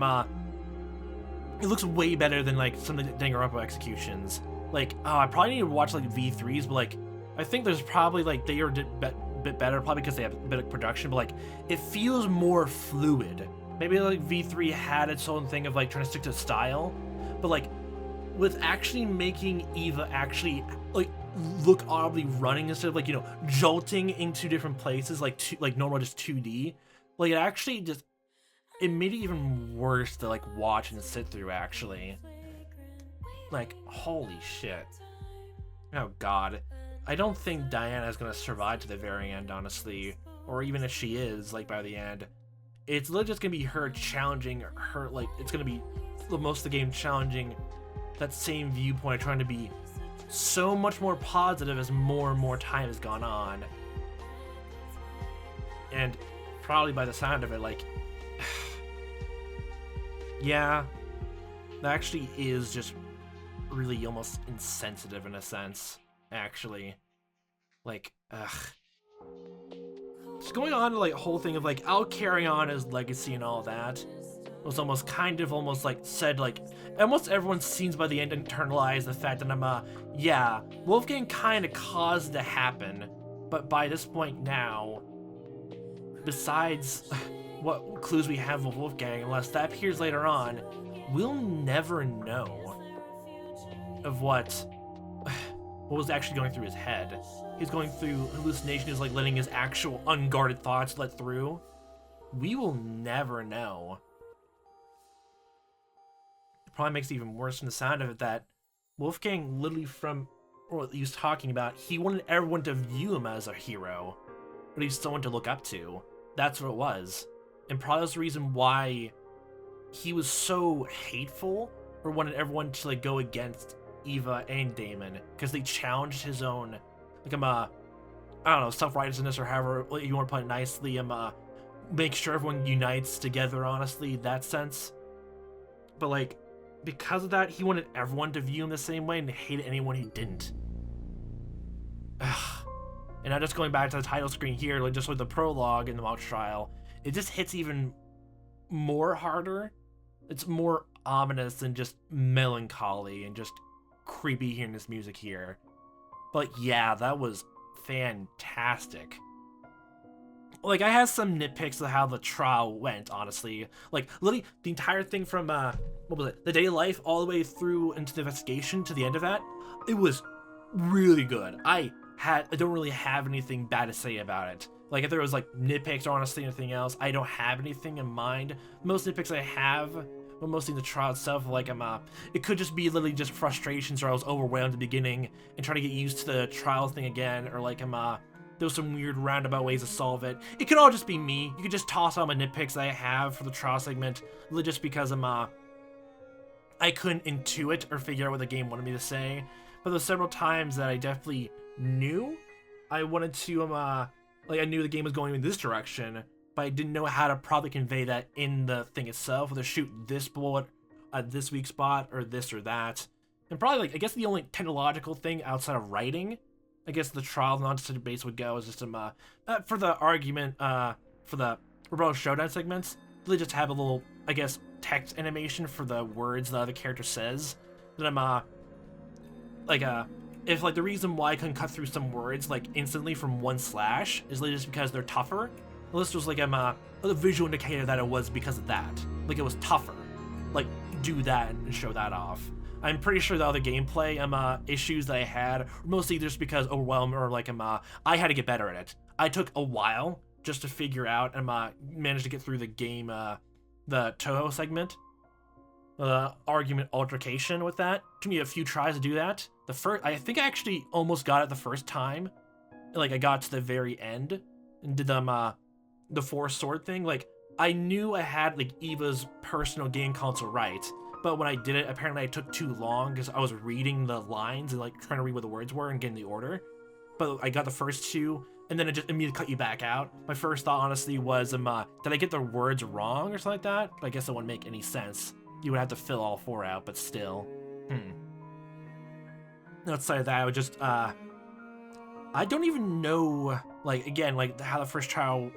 it looks way better than like some of the Danganronpa executions. Like, I probably need to watch like V3s, but like, I think there's probably like they are a bit better, probably because they have a bit of production. But like, it feels more fluid. Maybe like V3 had its own thing of like trying to stick to style, but like with actually making Eva actually like look audibly running instead of like, you know, jolting into different places like normal just 2D. Like, it actually just, it made it even worse to like watch and sit through, actually. Like, holy shit. Oh god. I don't think Diana is gonna survive to the very end, honestly. Or even if she is, like, by the end. It's literally just gonna be her challenging her, like, it's gonna be most of the game challenging that same viewpoint, trying to be so much more positive as more and more time has gone on. And probably by the sound of it, like, yeah, that actually is just really almost insensitive in a sense, actually. Like, ugh. Just going on to, like, a whole thing of, like, I'll carry on his legacy and all that was almost kind of almost, like, said, like, almost everyone seems by the end internalized the fact that I'm, yeah, Wolfgang kind of caused it to happen, but by this point now, besides what clues we have of Wolfgang, unless that appears later on, we'll never know of what was actually going through his head. He's going through hallucination, is like letting his actual unguarded thoughts let through. We will never know. It probably makes it even worse from the sound of it that Wolfgang literally from what he was talking about, he wanted everyone to view him as a hero, but he's someone to look up to. That's what it was. And probably that's the reason why he was so hateful, or wanted everyone to like go against Eva and Damon, because they challenged his own, like, I don't know, self-righteousness, or however you want to put it nicely, make sure everyone unites together, honestly, that sense. But, like, because of that, he wanted everyone to view him the same way and hated anyone he didn't. Ugh. And now just going back to the title screen here, like, just with the prologue in the mock trial, it just hits even more harder. It's more ominous than just melancholy and just creepy hearing this music here. But yeah, that was fantastic. Like, I had some nitpicks of how the trial went, honestly. Like, literally, the entire thing from, what was it? The day of life all the way through into the investigation to the end of that, it was really good. I don't really have anything bad to say about it. Like, if there was, like, nitpicks or honestly anything else, I don't have anything in mind. Most nitpicks I have, but mostly the trial itself, like, it could just be literally just frustrations, or I was overwhelmed at the beginning and trying to get used to the trial thing again, or like, there was some weird roundabout ways to solve it. It could all just be me. You could just toss all my nitpicks that I have for the trial segment, just because I couldn't intuit or figure out what the game wanted me to say. But there's several times that I definitely knew I wanted to, like, I knew the game was going in this direction, but I didn't know how to probably convey that in the thing itself, whether shoot this bullet at this weak spot, or this or that. And probably, like, I guess the only technological thing outside of writing, I guess the trial non-decided base would go is just for the argument, for the Rebel Showdown segments, they just have a little, I guess, text animation for the words the other character says. That if, like, the reason why I couldn't cut through some words, like, instantly from one slash is literally just because they're tougher. This was, like, a visual indicator that it was because of that. Like, it was tougher. Like, do that and show that off. I'm pretty sure the other gameplay issues that I had were mostly just because overwhelmed, or like I had to get better at it. I took a while just to figure out and managed to get through the game, the Toho segment, argument altercation with that. It took me a few tries to do that. I think I actually almost got it the first time. Like, I got to the very end and did the Force Sword thing. Like, I knew I had like Eva's personal game console right. But when I did it, apparently I took too long because I was reading the lines and like trying to read what the words were and getting the order. But I got the first two, and then it just immediately cut you back out. My first thought, honestly, was, did I get the words wrong or something like that? But I guess it wouldn't make any sense. You would have to fill all four out, but still. Outside of that, I would just, I don't even know, like, again, like, how the first trial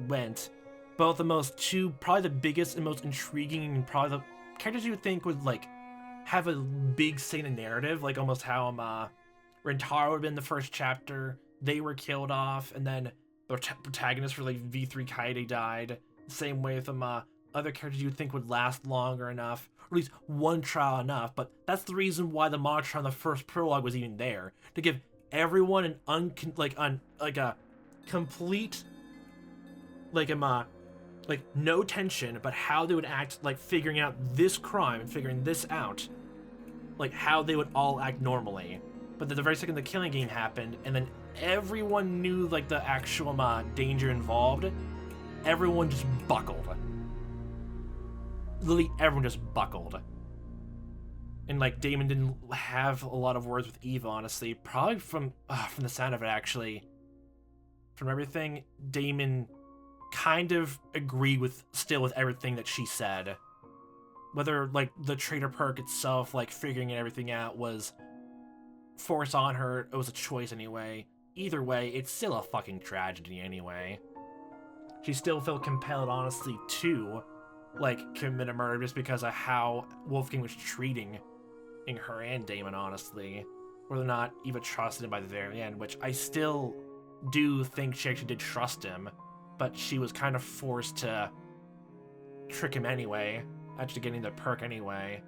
went. But probably the biggest and most intriguing, and probably the characters you would think would, like, have a big say in the narrative, like almost how Rentaro would have been the first chapter, they were killed off, and then the protagonist for like V3 Kaede died. Same way with other characters you would think would last longer enough, or at least one trial enough. But that's the reason why the mod trial in the first prologue was even there, to give everyone an a complete no tension, but how they would act, like figuring out this crime and figuring this out, like how they would all act normally. But then the very second the killing game happened, and then everyone knew like the actual danger involved, everyone just buckled. Literally everyone just buckled. And like Damon didn't have a lot of words with Eva, honestly. Probably from the sound of it, actually. From everything, Damon kind of agree with everything that she said. Whether, like, the traitor perk itself, like, figuring everything out was forced on her, it was a choice anyway. Either way, it's still a fucking tragedy anyway. She still felt compelled, honestly, to, like, commit a murder just because of how Wolfgang was treating her and Damon, honestly. Whether or not Eva trusted him by the very end, which I still do think she actually did trust him, but she was kind of forced to trick him anyway, actually getting the perk anyway.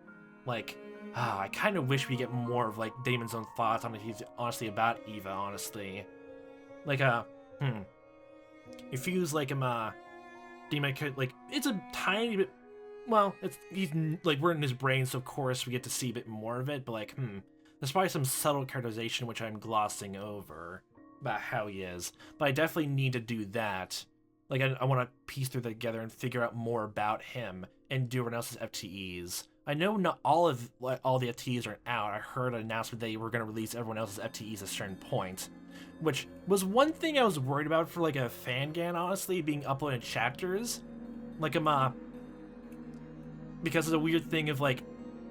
Like, I kind of wish we get more of, like, Damon's own thoughts on if he's honestly about Eva, honestly. Like, it feels like Damon could, like, it's a tiny bit, well, he's, like, we're in his brain, so of course we get to see a bit more of it, but, like, there's probably some subtle characterization which I'm glossing over about how he is, but I definitely need to do that. Like, I want to piece through together and figure out more about him and do everyone else's FTEs. I know not all of all the FTEs are out. I heard an announcement they were going to release everyone else's FTEs at a certain point, which was one thing I was worried about for, like, a fangan, honestly, being uploaded in chapters. Like, because of the weird thing of, like,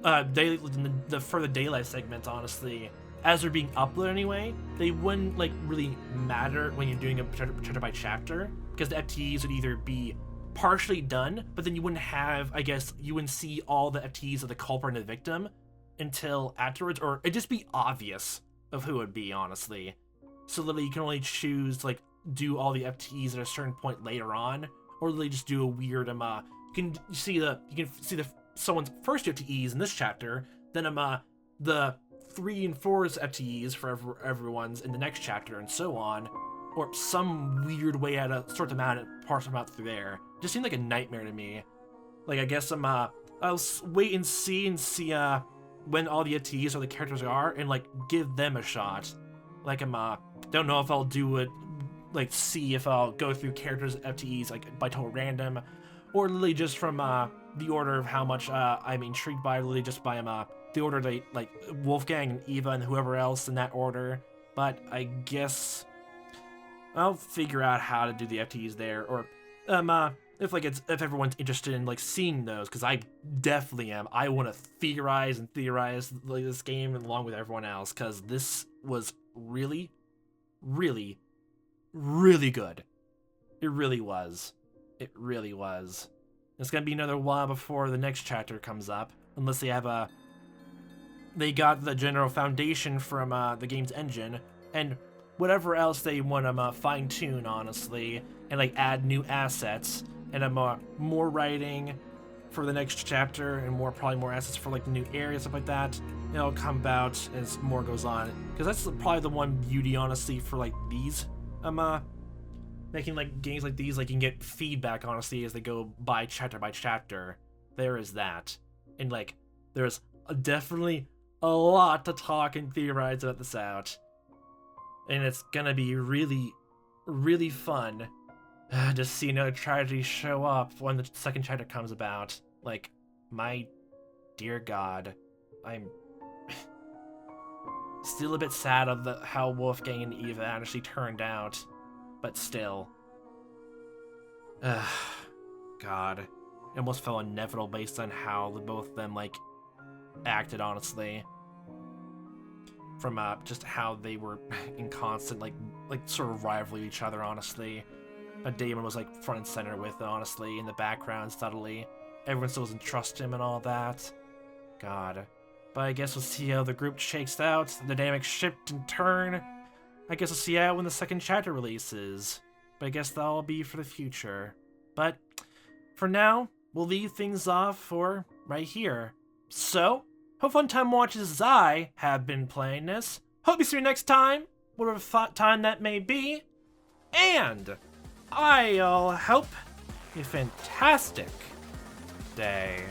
the further daylight segments, honestly, as they're being uploaded anyway, they wouldn't, like, really matter when you're doing a chapter by chapter, because the FTEs would either be partially done, but then you wouldn't have, I guess, you wouldn't see all the FTEs of the culprit and the victim until afterwards, or it'd just be obvious of who it would be, honestly. So literally you can only choose to, like, do all the FTEs at a certain point later on, or literally just do a weird, you can see someone's first FTEs in this chapter, then the 3 and 4's FTEs for everyone's in the next chapter, and so on, or some weird way how to sort them out and parse them out through there. Just seemed like a nightmare to me. Like, I guess I'll wait and see when all the FTEs or the characters are, and, like, give them a shot. Like, don't know if I'll do it, like, see if I'll go through characters' FTEs, like, by total random, or literally just from the order of how much I'm intrigued by, literally just by the order they, like, Wolfgang and Eva and whoever else in that order. But I guess I'll figure out how to do the FTEs there, or if everyone's interested in, like, seeing those, because I definitely am. I want to theorize like, this game along with everyone else, because this was really, really, really good. It really was. It really was. It's gonna be another while before the next chapter comes up, unless they have they got the general foundation from the game's engine, and whatever else they want to fine-tune, honestly, and, like, add new assets, and more writing for the next chapter, and probably more assets for, like, new areas, stuff like that. It'll come about as more goes on, because that's probably the one beauty, honestly, for, like, these making, like, games like these, like, you can get feedback, honestly, as they go by chapter. There is that, and, like, there's definitely a lot to talk and theorize about this out, and it's gonna be really, really fun to see another tragedy show up when the second chapter comes about. Like, my dear God, I'm still a bit sad of how Wolfgang and Eva actually turned out, but still, God, it almost felt inevitable based on how both of them, like, acted, honestly. From just how they were in constant, like sort of rivalry each other, honestly. But Damon was, like, front and center with it, honestly, in the background, subtly. Everyone still doesn't trust him and all that. God. But I guess we'll see how the group shakes out, the dynamics shift and turn. I guess we'll see how when the second chapter releases. But I guess that'll be for the future. But for now, we'll leave things off for right here. So, hope fun time watches as I have been playing this. Hope you see you next time, whatever time that may be. And I'll hope a fantastic day.